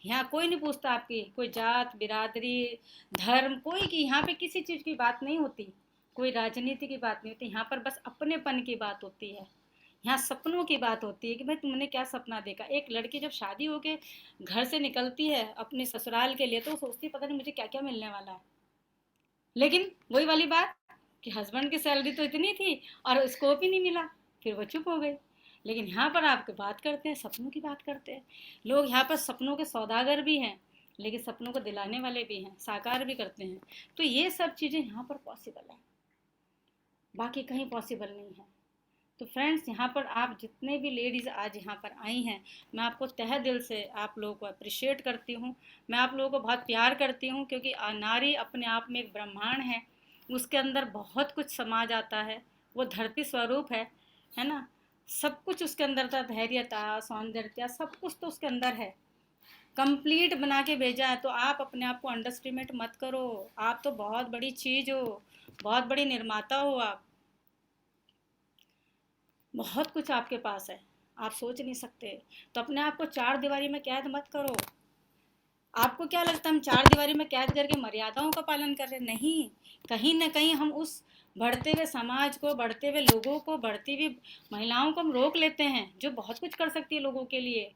यहाँ कोई नहीं पूछता आपकी कोई जात बिरादरी धर्म, कोई की यहाँ पे किसी चीज़ की बात नहीं होती, कोई राजनीति की बात नहीं होती। यहाँ पर बस अपनेपन की बात होती है, यहाँ सपनों की बात होती है कि भाई तुमने क्या सपना देखा। एक लड़की जब शादी होके घर से निकलती है अपने ससुराल के लिए तो सोचती है पता नहीं मुझे क्या क्या मिलने वाला है, लेकिन वही वाली बात कि हस्बैंड की सैलरी तो इतनी थी और स्कोप ही नहीं मिला, फिर वो चुप हो गई। लेकिन यहाँ पर आप बात करते हैं, सपनों की बात करते हैं लोग, यहाँ पर सपनों के सौदागर भी हैं लेकिन सपनों को दिलाने वाले भी हैं, साकार भी करते हैं। तो ये सब चीज़ें यहाँ पर पॉसिबल है, बाकी कहीं पॉसिबल नहीं है। तो फ्रेंड्स, यहाँ पर आप जितने भी लेडीज़ आज यहाँ पर आई हैं, मैं आपको तहे दिल से आप लोगों को अप्रिशिएट करती हूँ, मैं आप लोगों को बहुत प्यार करती हूँ, क्योंकि नारी अपने आप में एक ब्रह्मांड है, उसके अंदर बहुत कुछ समा जाता है, वो धरती स्वरूप है ना, सब कुछ उसके अंदर था, धैर्यता सौंदर्यता सब कुछ तो उसके अंदर है, कंप्लीट बना के भेजा है। तो आप अपने आप को अंडरस्टिमेट मत करो, आप तो बहुत बड़ी चीज़ हो, बहुत बड़ी निर्माता हो, आप बहुत कुछ आपके पास है, आप सोच नहीं सकते। तो अपने आप को 4 दीवारी में कैद मत करो। आपको क्या लगता है हम 4 दीवारी में कैद करके मर्यादाओं का पालन कर रहे? नहीं, कहीं ना कहीं हम उस बढ़ते हुए समाज को, बढ़ते हुए लोगों को, बढ़ती हुई महिलाओं को हम रोक लेते हैं जो बहुत कुछ कर सकती है लोगों के लिए।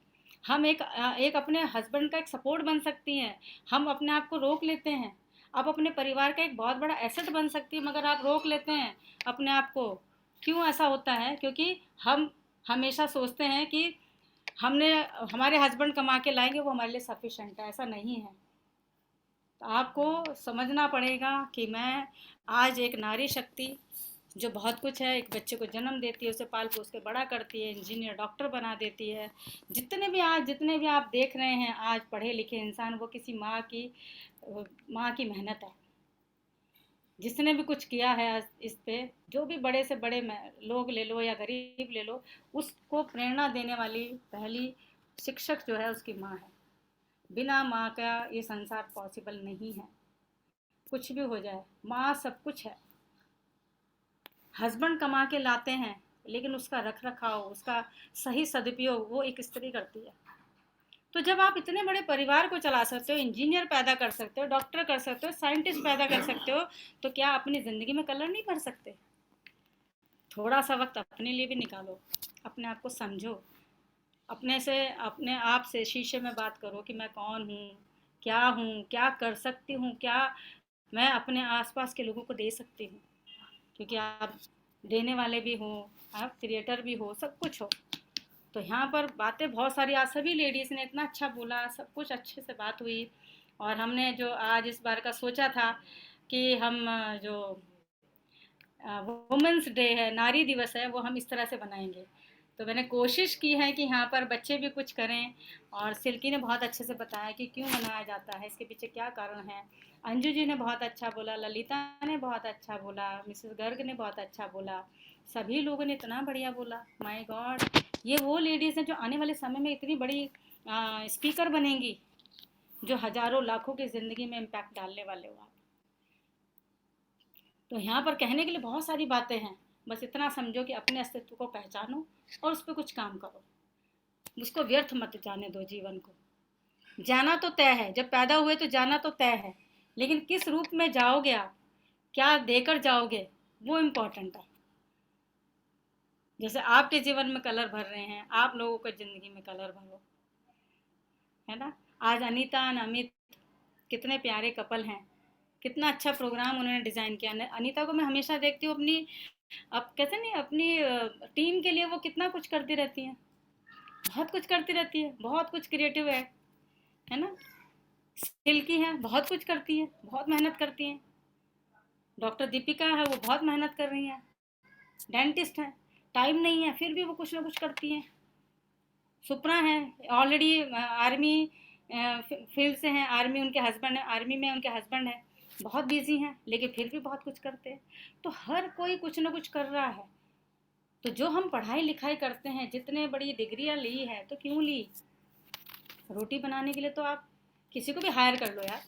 हम एक अपने हस्बैंड का एक सपोर्ट बन सकती हैं, हम अपने आप को रोक लेते हैं। आप अपने परिवार का एक बहुत बड़ा एसेट बन सकती है, मगर आप रोक लेते हैं अपने आप को। क्यों ऐसा होता है? क्योंकि हम हमेशा सोचते हैं कि हमारे हस्बैंड कमा के लाएंगे वो हमारे लिए सफिशेंट है, ऐसा नहीं है। तो आपको समझना पड़ेगा कि मैं आज एक नारी शक्ति जो बहुत कुछ है, एक बच्चे को जन्म देती है, उसे पाल पोस के बड़ा करती है, इंजीनियर डॉक्टर बना देती है, जितने भी आप देख रहे हैं आज पढ़े लिखे इंसान, वो किसी माँ की मेहनत है। जिसने भी कुछ किया है इस पे, जो भी बड़े से बड़े लोग ले लो या गरीब ले लो, उसको प्रेरणा देने वाली पहली शिक्षक जो है उसकी माँ है। बिना माँ का ये संसार पॉसिबल नहीं है, कुछ भी हो जाए माँ सब कुछ है। हस्बैंड कमा के लाते हैं लेकिन उसका रख रखाव, उसका सही सदुपयोग वो एक स्त्री करती है। तो जब आप इतने बड़े परिवार को चला सकते हो, इंजीनियर पैदा कर सकते हो, डॉक्टर कर सकते हो, साइंटिस्ट पैदा कर सकते हो, तो क्या अपनी ज़िंदगी में कलर नहीं भर सकते? थोड़ा सा वक्त अपने लिए भी निकालो, अपने आप को समझो, अपने आप से शीशे में बात करो कि मैं कौन हूँ, क्या कर सकती हूँ, क्या मैं अपने आसपास के लोगों को दे सकती हूँ, क्योंकि आप देने वाले भी हो, आप क्रिएटर भी हो, सब कुछ हो। तो यहाँ पर बातें बहुत सारी, आज सभी लेडीज़ ने इतना अच्छा बोला, सब कुछ अच्छे से बात हुई। और हमने जो आज इस बार का सोचा था कि हम जो वुमेंस डे है, नारी दिवस है, वो हम इस तरह से बनाएंगे। तो मैंने कोशिश की है कि यहाँ पर बच्चे भी कुछ करें, और सिल्की ने बहुत अच्छे से बताया कि क्यों मनाया जाता है, इसके पीछे क्या कारण है। अंजू जी ने बहुत अच्छा बोला, ललिता ने बहुत अच्छा बोला, मिसेस गर्ग ने बहुत अच्छा बोला, सभी लोगों ने इतना बढ़िया बोला। माय गॉड, ये वो लेडीज़ हैं जो आने वाले समय में इतनी बड़ी स्पीकर बनेंगी, जो हज़ारों लाखों की ज़िंदगी में इम्पैक्ट डालने वाले हो आप। तो यहाँ पर कहने के लिए बहुत सारी बातें हैं, बस इतना समझो कि अपने अस्तित्व को पहचानो और उस पर कुछ काम करो, उसको व्यर्थ मत जाने दो। जीवन को जाना तो तय है, जब पैदा हुए तो जाना तो तय है, लेकिन किस रूप में जाओगे आप, क्या देकर जाओगे, वो इम्पोर्टेंट है। जैसे आपके जीवन में कलर भर रहे हैं, आप लोगों को ज़िंदगी में कलर भरो, है ना। आज अनीता और अमित कितने प्यारे कपल हैं, कितना अच्छा प्रोग्राम उन्होंने डिज़ाइन किया। अनीता को मैं हमेशा देखती हूँ अपनी, अब कहते नहीं, अपनी टीम के लिए वो कितना कुछ करती रहती हैं, बहुत कुछ करती रहती है, बहुत कुछ क्रिएटिव है ना। सिल्की है, बहुत कुछ करती है, बहुत मेहनत करती हैं। डॉक्टर दीपिका है, वो बहुत मेहनत कर रही हैं। डेंटिस्ट है, टाइम नहीं है फिर भी वो कुछ ना कुछ करती हैं। सुप्रा है, ऑलरेडी आर्मी फील्ड से हैं, आर्मी उनके हस्बैंड है, आर्मी में उनके हस्बैंड है, बहुत बिजी हैं लेकिन फिर भी बहुत कुछ करते हैं। तो हर कोई कुछ ना कुछ कर रहा है। तो जो हम पढ़ाई लिखाई करते हैं, जितने बड़ी डिग्रियां ली है, तो क्यों ली? रोटी बनाने के लिए तो आप किसी को भी हायर कर लो यार,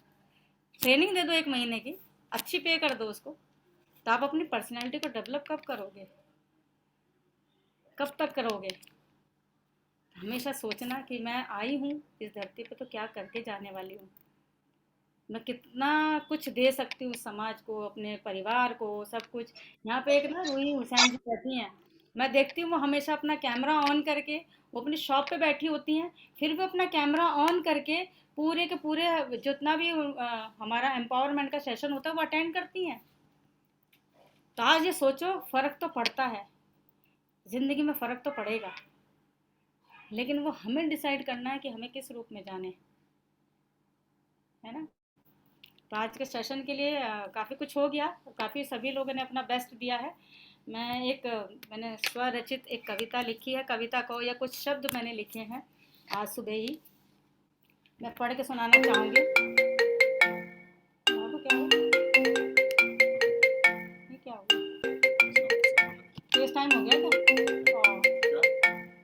ट्रेनिंग दे दो 1 महीने की, अच्छी पे कर दो उसको, तो आप अपनी पर्सनैलिटी को डेवलप कब करोगे, कब तक करोगे? हमेशा सोचना कि मैं आई हूँ इस धरती पे तो क्या करके जाने वाली हूँ, मैं कितना कुछ दे सकती हूँ समाज को, अपने परिवार को, सब कुछ। यहाँ पे एक ना रूही हुसैन जी कहती हैं, मैं देखती हूँ वो हमेशा अपना कैमरा ऑन करके, वो अपनी शॉप पे बैठी होती हैं, फिर भी अपना कैमरा ऑन करके पूरे के पूरे जितना भी हमारा एम्पावरमेंट का सेशन होता है वो अटेंड करती हैं। तो आज ये सोचो, फ़र्क तो पड़ता है, ज़िंदगी में फ़र्क तो पड़ेगा, लेकिन वो हमें डिसाइड करना है कि हमें किस रूप में जाने, है ना। तो आज के सेशन के लिए काफ़ी कुछ हो गया, काफ़ी सभी लोगों ने अपना बेस्ट दिया है। मैंने स्वरचित एक कविता लिखी है, कविता को या कुछ शब्द मैंने लिखे हैं आज सुबह ही, मैं पढ़ के सुनाना चाहूँगी। ये क्या हो गया? फेस टाइम हो गया क्या?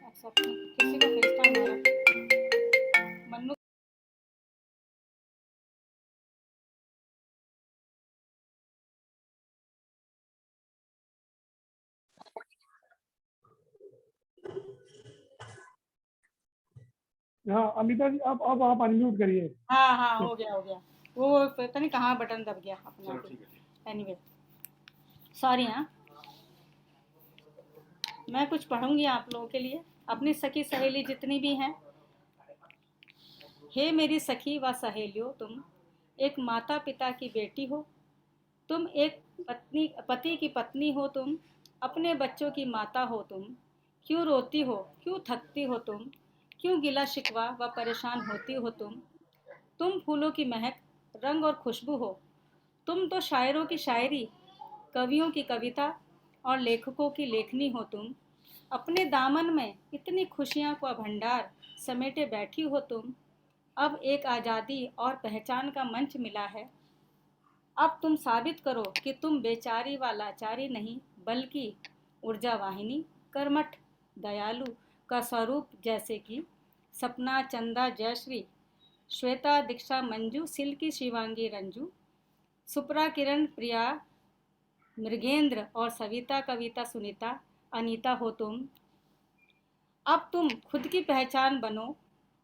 अच्छा, किसी का फेस टाइम हो रहा है। मन्नू हाँ अमिता जी, अब आप अनम्यूट करिए। हाँ हो गया वो पता नहीं कहाँ बटन दब गया अपना। Anyway sorry. हाँ, मैं कुछ पढ़ूंगी आप लोगों के लिए, अपनी सखी सहेली जितनी भी हैं। हे मेरी सखी व सहेलियों, तुम एक माता पिता की बेटी हो, तुम एक पति की पत्नी हो, तुम अपने बच्चों की माता हो, तुम क्यों रोती हो, क्यों थकती हो, तुम क्यों गिला शिकवा व परेशान होती हो, तुम फूलों की महक, रंग और खुशबू हो, तुम तो शायरों की शायरी, कवियों की कविता और लेखकों की लेखनी हो, तुम अपने दामन में इतनी खुशियाँ का भंडार समेटे बैठी हो, तुम अब एक आज़ादी और पहचान का मंच मिला है। अब तुम साबित करो कि तुम बेचारी व लाचारी नहीं, बल्कि ऊर्जा वाहिनी, कर्मठ, दयालु का स्वरूप, जैसे कि सपना, चंदा, जयश्री, श्वेता, दीक्षा, मंजू, सिल्की, शिवांगी, रंजू, सुप्रा, किरण, प्रिया, मृगेंद्र और सविता, कविता, सुनीता, अनीता हो तुम। अब तुम खुद की पहचान बनो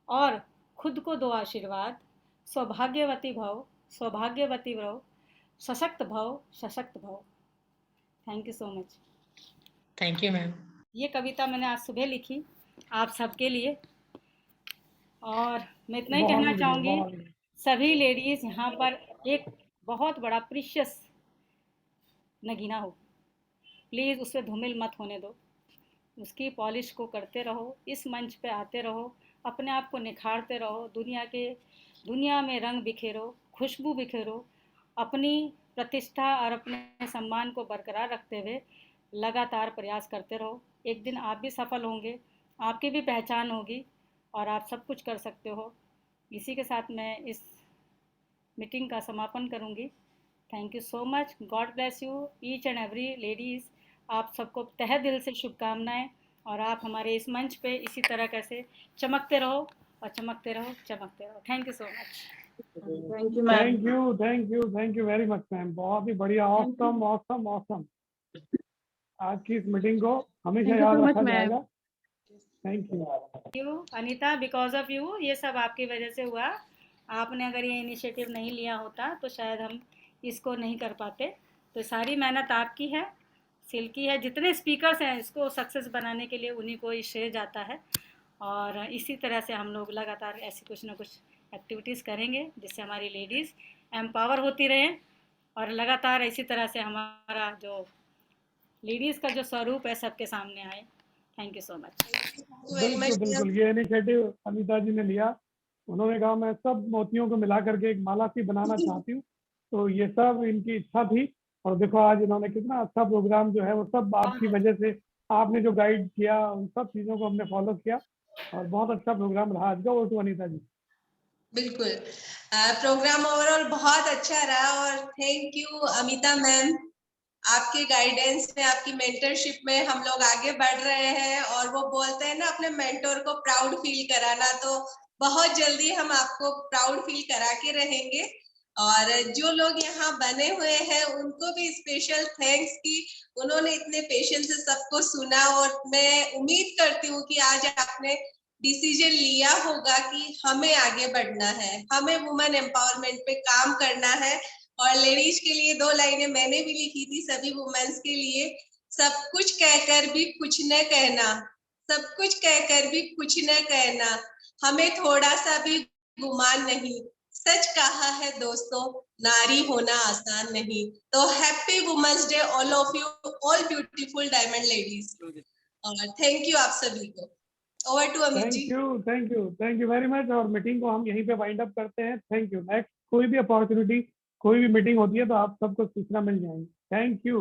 और खुद को दो आशीर्वाद। सौभाग्यवती भव, सौभाग्यवती भव, सशक्त भव, सशक्त भव। Thank you so much. Thank you ma'am. ये कविता मैंने आज सुबह लिखी आप सबके लिए, और मैं इतना ही कहना चाहूँगी, सभी लेडीज़ यहाँ पर एक बहुत बड़ा प्रीशियस नगीना हो, प्लीज़ उस पर धूमिल मत होने दो, उसकी पॉलिश को करते रहो, इस मंच पे आते रहो, अपने आप को निखारते रहो, दुनिया में रंग बिखेरो, खुशबू बिखेरो, अपनी प्रतिष्ठा और अपने सम्मान को बरकरार रखते हुए लगातार प्रयास करते रहो। एक दिन आप भी सफल होंगे, आपकी भी पहचान होगी और आप सब कुछ कर सकते हो। इसी के साथ मैं इस मीटिंग का समापन करूंगी। Thank you so much, God bless you each and every ladies. आप सबको तहे दिल से शुभकामनाएं, और आप हमारे इस मंच पे इसी तरह कैसे चमकते रहो और चमकते रहो, चमकते रहो। Thank you so much. Thank you very much ma'am, बहुत ही बढ़िया, ऑसम ऑसम ऑसम। आज की इस मीटिंग को हमेशा याद रखा जाएगा। Thank you Anita, because of you ये सब आपकी वजह से हुआ। आपने अगर ये इनिशिएटिव नहीं लिया होता तो शायद हम इसको नहीं कर पाते। तो सारी मेहनत आपकी है, सिल्की है, जितने स्पीकर्स हैं इसको सक्सेस बनाने के लिए उन्हीं को श्रेय जाता है। और इसी तरह से हम लोग लगातार ऐसी कुछ ना कुछ एक्टिविटीज़ करेंगे जिससे हमारी लेडीज़ एम्पावर होती रहें और लगातार इसी तरह से हमारा जो लेडीज़ का जो स्वरूप है सबके सामने आए। Thank you so much. बिल्कुल बिल्कुल, ये इनिशिएटिव अनीता जी ने लिया। उन्होंने कहा मैं सब मोतियों को मिला करके एक माला सी बनाना चाहती हूँ, तो ये सब इनकी इच्छा थी। और देखो आज इन्होंने कितना अच्छा प्रोग्राम जो है वो सब आपकी वजह से, आपने जो गाइड किया उन सब चीजों को हमने फॉलो किया और बहुत अच्छा प्रोग्राम रहा आज का। वो टू अनीता जी। बिल्कुल, प्रोग्राम ओवरऑल बहुत अच्छा रहा और थैंक यू अमिता मैम। आपके गाइडेंस में, आपकी मेंटरशिप में हम लोग आगे बढ़ रहे हैं और वो बोलते हैं ना अपने मेंटर को प्राउड फील कराना, तो बहुत जल्दी हम आपको प्राउड फील करा के रहेंगे। और जो लोग यहाँ बने हुए हैं उनको भी स्पेशल थैंक्स कि उन्होंने इतने पेशेंस से सबको सुना। और मैं उम्मीद करती हूँ कि आज आपने डिसीजन लिया होगा कि हमें आगे बढ़ना है, हमें वुमेन एम्पावरमेंट पे काम करना है। और लेडीज के लिए 2 लाइनें मैंने भी लिखी थी सभी वुमेन्स के लिए, सब कुछ कहकर भी कुछ न कहना, सब कुछ कहकर भी कुछ न कहना, हमें थोड़ा सा भी गुमान नहीं, सच कहा है दोस्तों, नारी होना आसान नहीं। तो happy women's day all of you, all beautiful diamond ladies. और थैंक यू आप सभी को। Over to Amit ji. Thank you very much. और मीटिंग को हम यहीं पे वाइंड अप करते हैं। Thank you. नेक्स्ट कोई भी अपॉर्चुनिटी, कोई भी मीटिंग होती है तो आप सबको सूचना मिल जाएंगी। Thank you.